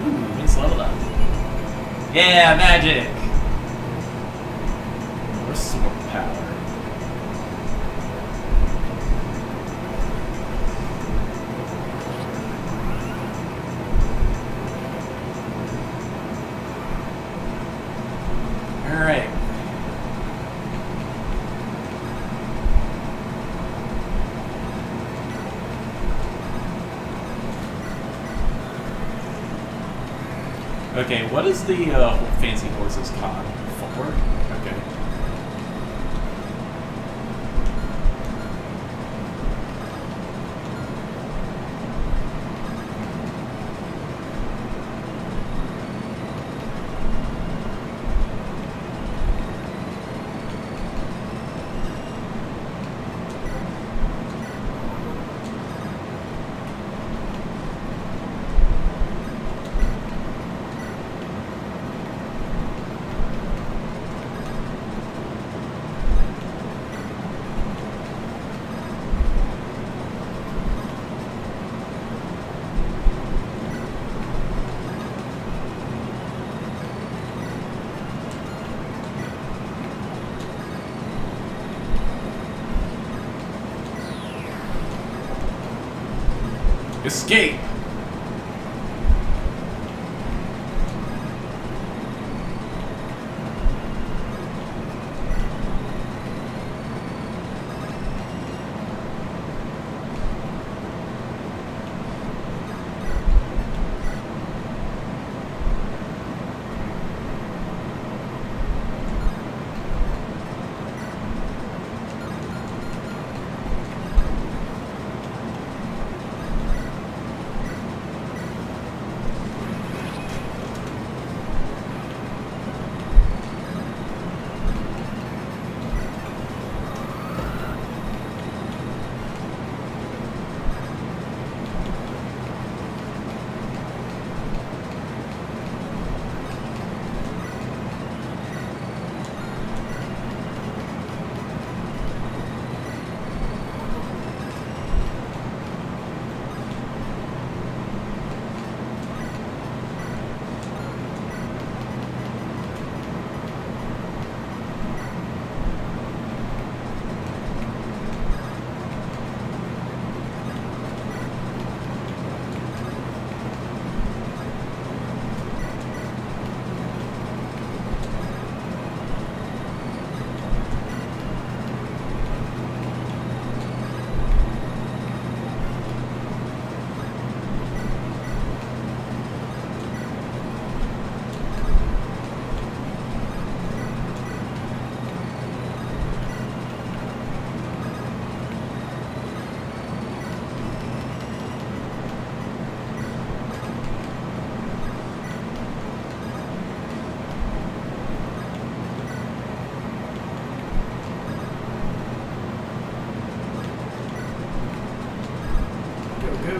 Ooh, it's leveled up. Yeah, magic! More sword power. Alright. Okay, what is the fancy horse's con? 4? Okay. Escape!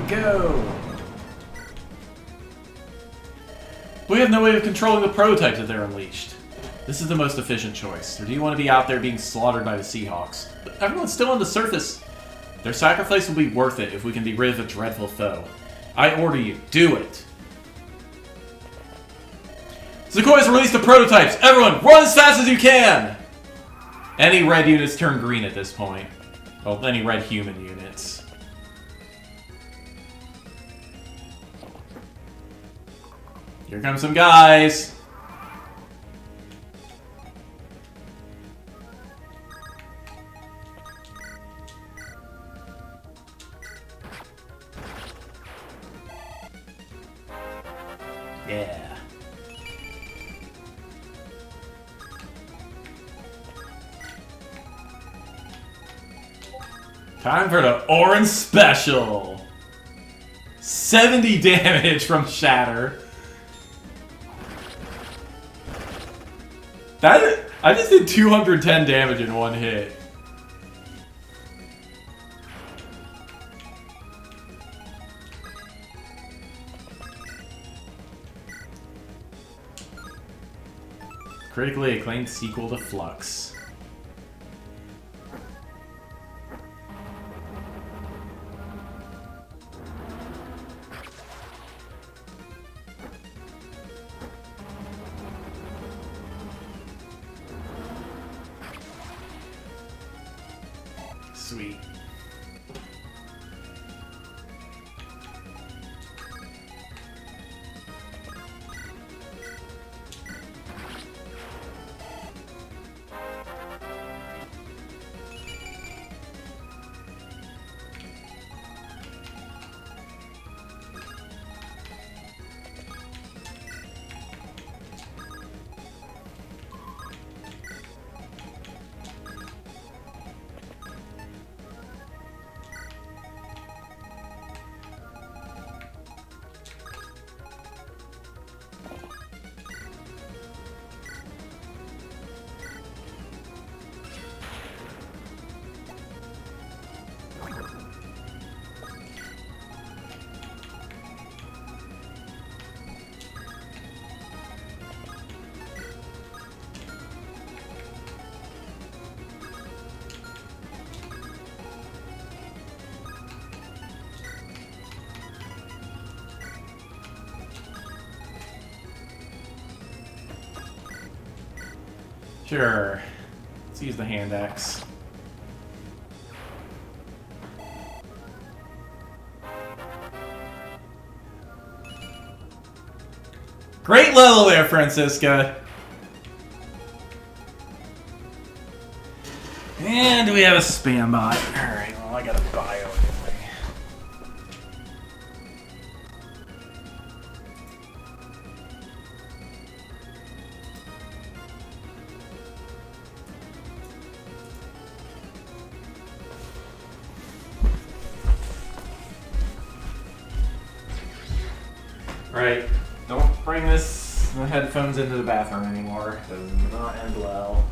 Go! We have no way of controlling the prototypes if they're unleashed. This is the most efficient choice. Or do you want to be out there being slaughtered by the Seahawks? But everyone's still on the surface. Their sacrifice will be worth it if we can be rid of a dreadful foe. I order you, do it! Sequoia's released the prototypes! Everyone, run as fast as you can! Any red units turn green at this point. Well, any red human units. Here come some guys! Yeah. Time for the orange special! 70 damage from Shatter. I just did 210 damage in one hit. Critically acclaimed sequel to Flux. Sweet. Sure. Let's use the hand axe. Great level there, Francisca. And we have a spam bot. Alright, well, I got a bio anyway. Right. Don't bring the headphones into the bathroom anymore. Does not end well.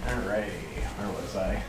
Alrighty, where was I?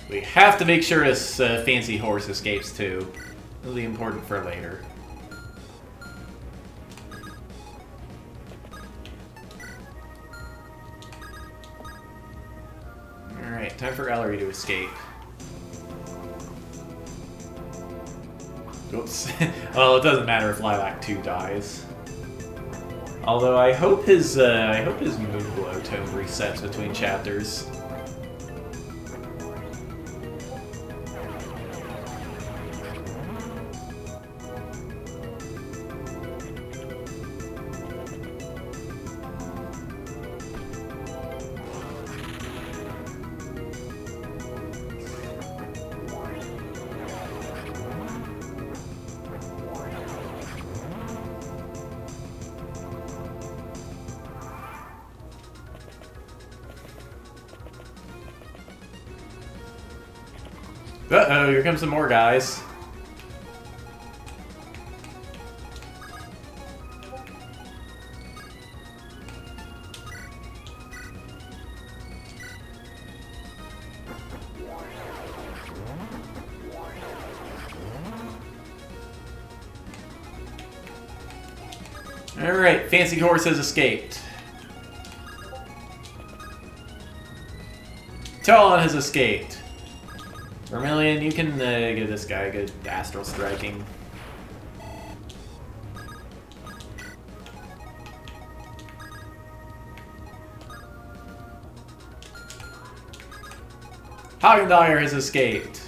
We have to make sure this fancy horse escapes too. It'll be important for later. Alright, time for Ellerie to escape. Oops. Well, it doesn't matter if Lilac 2 dies. Although I hope his Moonglow tone resets between chapters. Uh-oh, here comes some more guys. Alright, Fancy Horse has escaped. Talon has escaped. Vermilion, you can give this guy a good astral striking. Hagendire has escaped.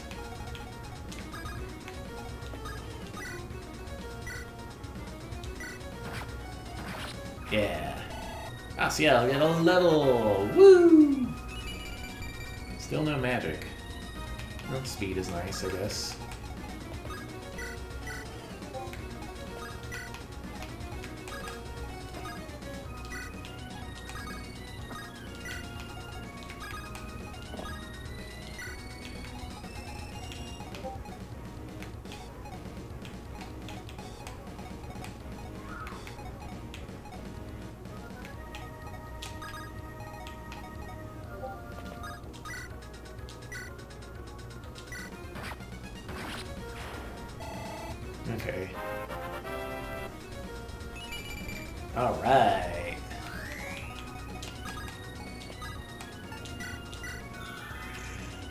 Yeah. Asiel, get a level! Woo! Still no magic. Well, speed is nice, I guess. Okay. Alright.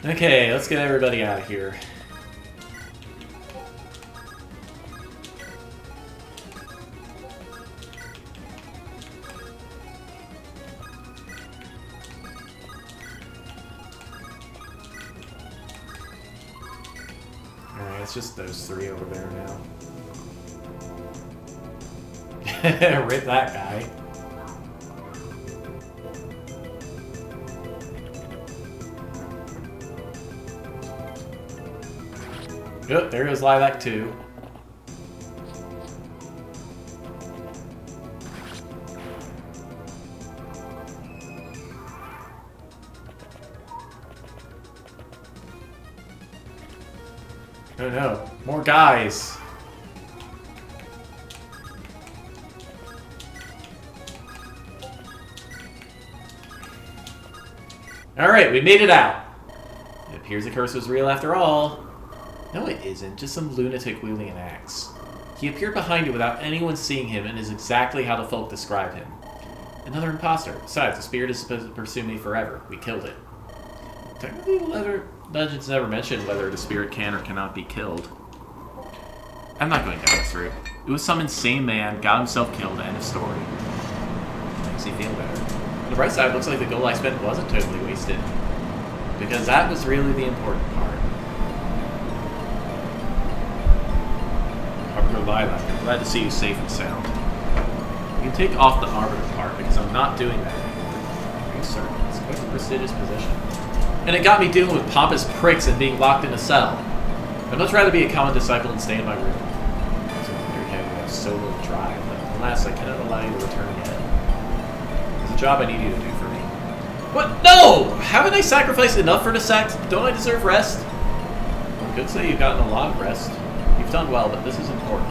Okay, let's get everybody out of here. Alright, it's just those three over there now. Rip that guy. Yep, there goes Lilac 2. Oh no, more guys. Alright, we made it out. It appears the curse was real after all. No, it isn't. Just some lunatic wielding an axe. He appeared behind you without anyone seeing him and is exactly how the folk describe him. Another imposter. Besides, the spirit is supposed to pursue me forever. We killed it. Technically, Legends never mentioned whether the spirit can or cannot be killed. I'm not going down this route. It was some insane man, got himself killed, end of story. Makes you feel better. On the bright side, it looks like the gold I spent wasn't totally wasted. Because that was really the important part. Arbiter Lilac, I'm glad to see you safe and sound. You can take off the Arbiter part, because I'm not doing that anymore. Are you certain? It's quite a prestigious position. And it got me dealing with pompous pricks and being locked in a cell. I'd much rather be a common disciple and stay in my room. So you have so little drive, but alas, I cannot allow you to return yet. There's a job I need you to do for me. What? No! Haven't I sacrificed enough for the sect? Don't I deserve rest? I could say you've gotten a lot of rest. You've done well, but this is important.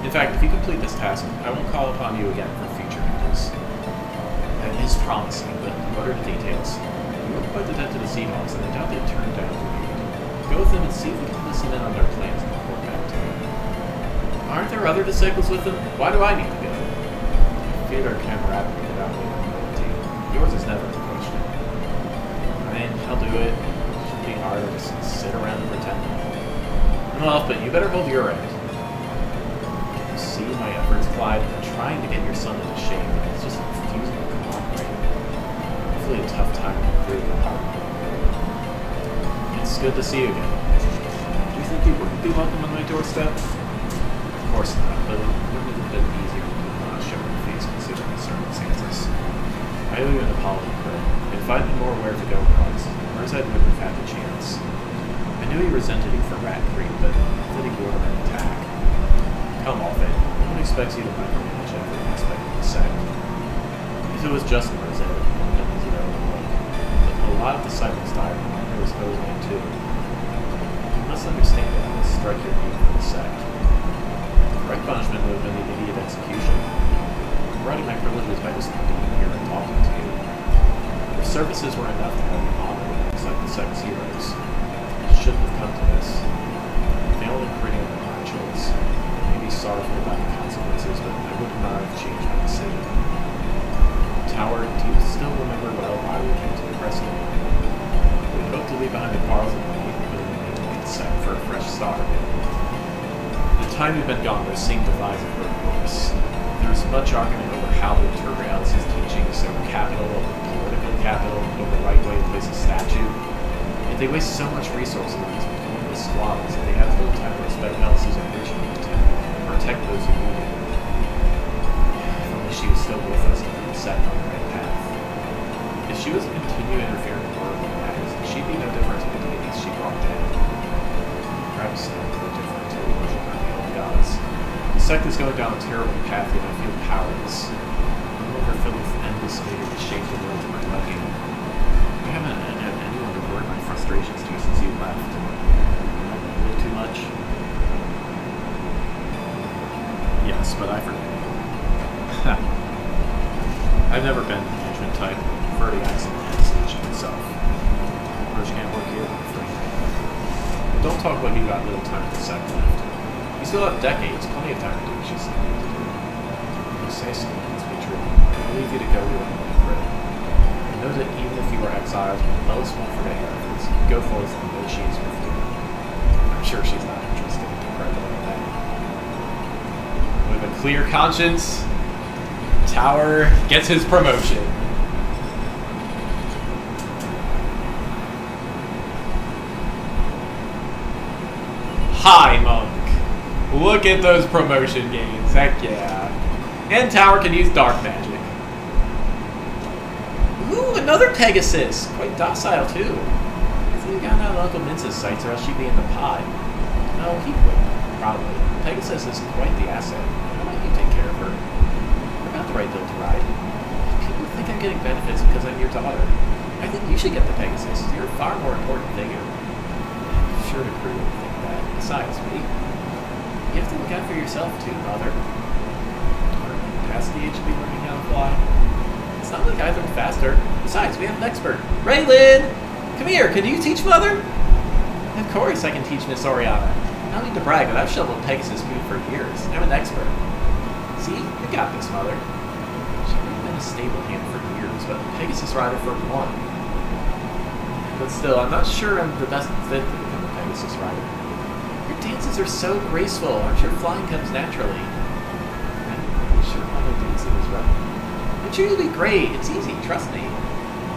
In fact, if you complete this task, I won't call upon you again for future matters. That is promising, but what are the details? You were quite the debt to the Seahawks, and I doubt they'd turn down your aid. Go with them and see if we can listen in on their plans and report back to you. Aren't there other disciples with them? Why do I need to go? I fear our camaraderie without loyalty. Yours is never in question. I mean, I'll do it. It shouldn't be hard to just sit around and pretend. Well, but you better hold your end. You see my efforts, Clyde. I'm trying to get your son into shape. It's just refusing to cooperate. Hopefully a tough time to improve the heart. It's good to see you again. Do you think you wouldn't be welcome on my doorstep? Of course not, but it would have been easier to not show my face considering the circumstances. I owe you an apology, Fred. If I'd been more aware to go across, Merzad wouldn't have had the chance. I knew he resented you for Rat Creek, but that he would have an attack. Come off it. No one expects you to micromanage every aspect of the sect. If it was just Merzad, it would have been easy to overlook. But a lot of disciples died, and there was Ozan too. You must understand that I would strike your knee for the sect. The correct punishment would have been the immediate execution. I'm writing my privileges by just being here and talking to you. Your services were enough to have you honored alongside the sect's heroes. It shouldn't have come to this. I failed in creating a hard choice. I may be sorrowful about the consequences, but I would not have changed my decision. Tower, do you still remember well why we came to the Crescent? We hoped to leave behind the quarrels of the Navy, but we made the sect for a fresh start. The time you've been gone, those same divides have grown worse. There is much argument over how to interpret Alice's teachings, over capital, over political capital, over the right way to place a statue. And they waste so much resources on these pointless squabbles that they have little time to respect Alice's original intent and protect those who need it. If only she was still with us and set on the right path. If she was to continue interfering in worldly matters, she'd be no different to the deities she brought down. Perhaps not no different to the worship of the old gods. The sect is going down a terrible path, yet I feel powerless. I'm no longer filled with endless need to shape the world to my liking. I haven't had anyone to word my frustrations to since you left. Really too much? Yes, but I forget. I've never been the management type. I prefer the accident and decision itself. Approach can't work here, I'm afraid. But don't talk like you got little time for the sect left. You still have decades, plenty of time to do what you still need to do. If you say so, let's be true. I'll leave you to go to it and pray. I know that even if you were exiled, Ellis won't forget your efforts. Go forth and know she is with you. I'm sure she's not interested in credit like that. With a clear conscience, Tower gets his promotion. Hi, Monk. Look at those promotion gains. Heck yeah. And Tower can use dark magic. Ooh, another Pegasus. Quite docile, too. I think we got out of Uncle Mince's sights or else she'd be in the pod. No, he wouldn't. Probably. Pegasus is quite the asset. How about you take care of her? We're not the right build to ride. People think I'm getting benefits because I'm your daughter. I think you should get the Pegasus. You're a far more important figure. I'm sure to prove anything that. Besides, me. You have to look out for yourself, too, Mother. Past the age to be learning how to fly. It's not like I've learned faster. Besides, we have an expert. Raylan! Come here, can you teach Mother? Of course I can teach Miss Oriana. I don't need to brag, but I've shoveled Pegasus food for years. I'm an expert. See? You got this, Mother. She may have been a stable hand for years, but Pegasus rider for one. But still, I'm not sure I'm the best fit to become a Pegasus rider. Your dances are so graceful. I'm sure flying comes naturally. I'm sure how the dancing is right. I'm sure you'll be great. It's easy. Trust me.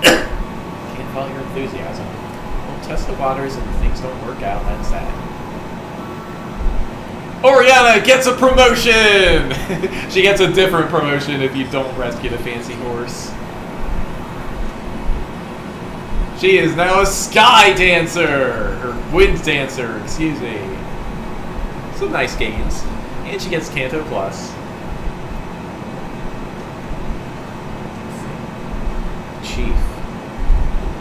Can't follow your enthusiasm. We'll test the waters, and if things don't work out, that's that. Oriana gets a promotion! She gets a different promotion if you don't rescue the fancy horse. She is now a sky dancer! Or wind dancer, excuse me. Some nice gains. And she gets Canto Plus.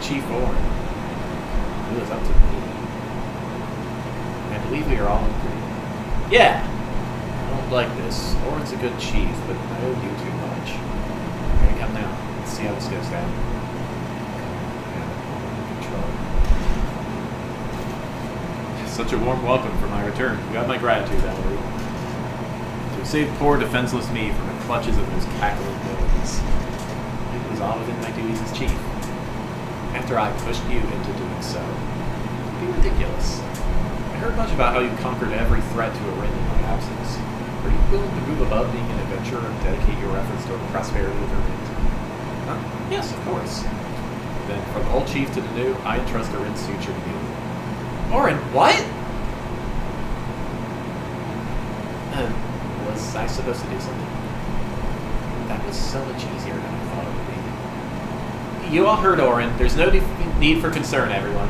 Chief Orin. Who is up to me? I believe we are all in agreement. Yeah! I don't like this. Orin's a good chief, but I owe you too much. Alright, come now. Let's see how this goes down. Such a warm welcome for my return. You got my gratitude, Ellerie. To save poor, defenseless me from the clutches of those cackling villains. It was all within my duties as chief. After after I pushed you into doing so. It'd be ridiculous. I heard much about how you conquered every threat to Arin in my absence. Are you willing to move above being an adventurer and dedicate your efforts toward the prosperity of Arin? Huh? Yes, of course. Then, from the old chief to the new, I entrust Arin's future to you. Orin, what? Was I supposed to do something? That was so much easier than I thought it would be. You all heard Orin. There's no need for concern, everyone.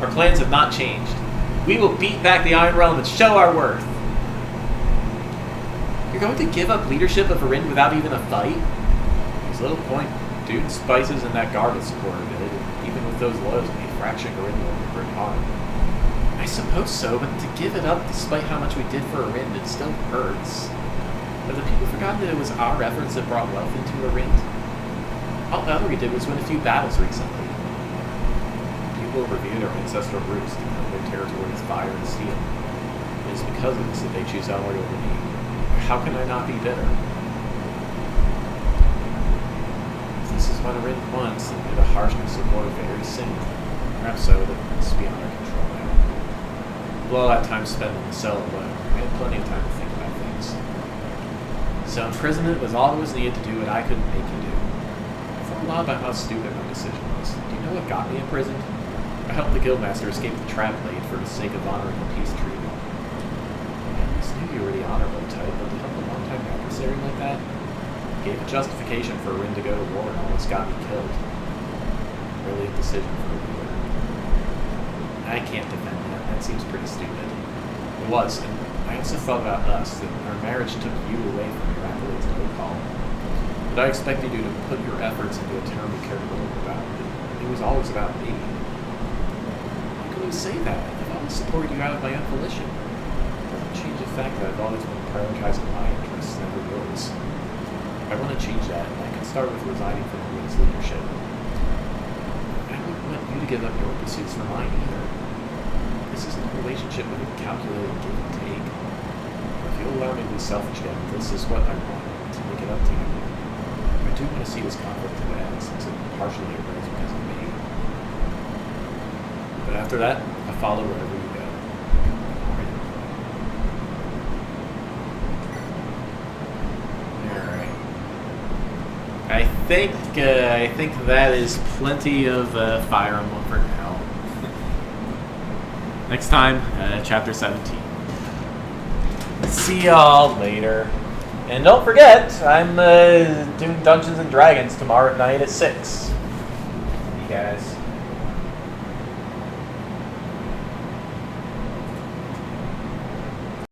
Our plans have not changed. We will beat back the Iron Realm and show our worth. You're going to give up leadership of Arin without even a fight? There's little point. Dude, spices and that guard would support it. Even with those lows, a fraction Arin will bring harm. I suppose so, but to give it up despite how much we did for Arin, it still hurts. Have the people forgotten that it was our efforts that brought wealth into Arin? All Ellerie did was win a few battles recently. People reviewed our ancestral roots to know their territory is fire and steel. It is because of this that they choose Ellerie over me. How can I not be bitter? If this is what Arin wants, then the harshness of war very soon. Perhaps so, but it's beyond our control now. With all that time spent in the cell alone, I had plenty of time to think about things. So imprisonment was all that was needed to do what I couldn't make you do. I thought a lot about how stupid my decision was. Do you know what got me imprisoned? I helped the guildmaster escape the trap laid for the sake of honoring the peace treaty. I always knew you were the honorable type, but to help a long-time adversary like that? Gave a justification for Arin to go to war and almost got me killed. Brilliant decision for a leader. I can't defend that. That seems pretty stupid. It was, and I also thought about us, that our marriage took you away from your accolades and call. But I expected you to put your efforts into a town you cared little about. It was always about me. How can you say that? I've always supported you out of my own volition. It doesn't change the fact that I've always been prioritizing my interests, never yours. I want to change that, and I can start with resigning from Arin's leadership. I wouldn't want you to give up your pursuits for mine either. This isn't a relationship with a calculated give and take. If you'll allow me to be selfish again, this is what I want, to make it up to you. I do want to see this conflict to end, since it partially arose because of me. But after that, I follow wherever you go. Alright. I think that is plenty of Fire Emblem for now. Next time, Chapter 17. See y'all later. And don't forget, I'm doing Dungeons & Dragons tomorrow night at 6. See you guys.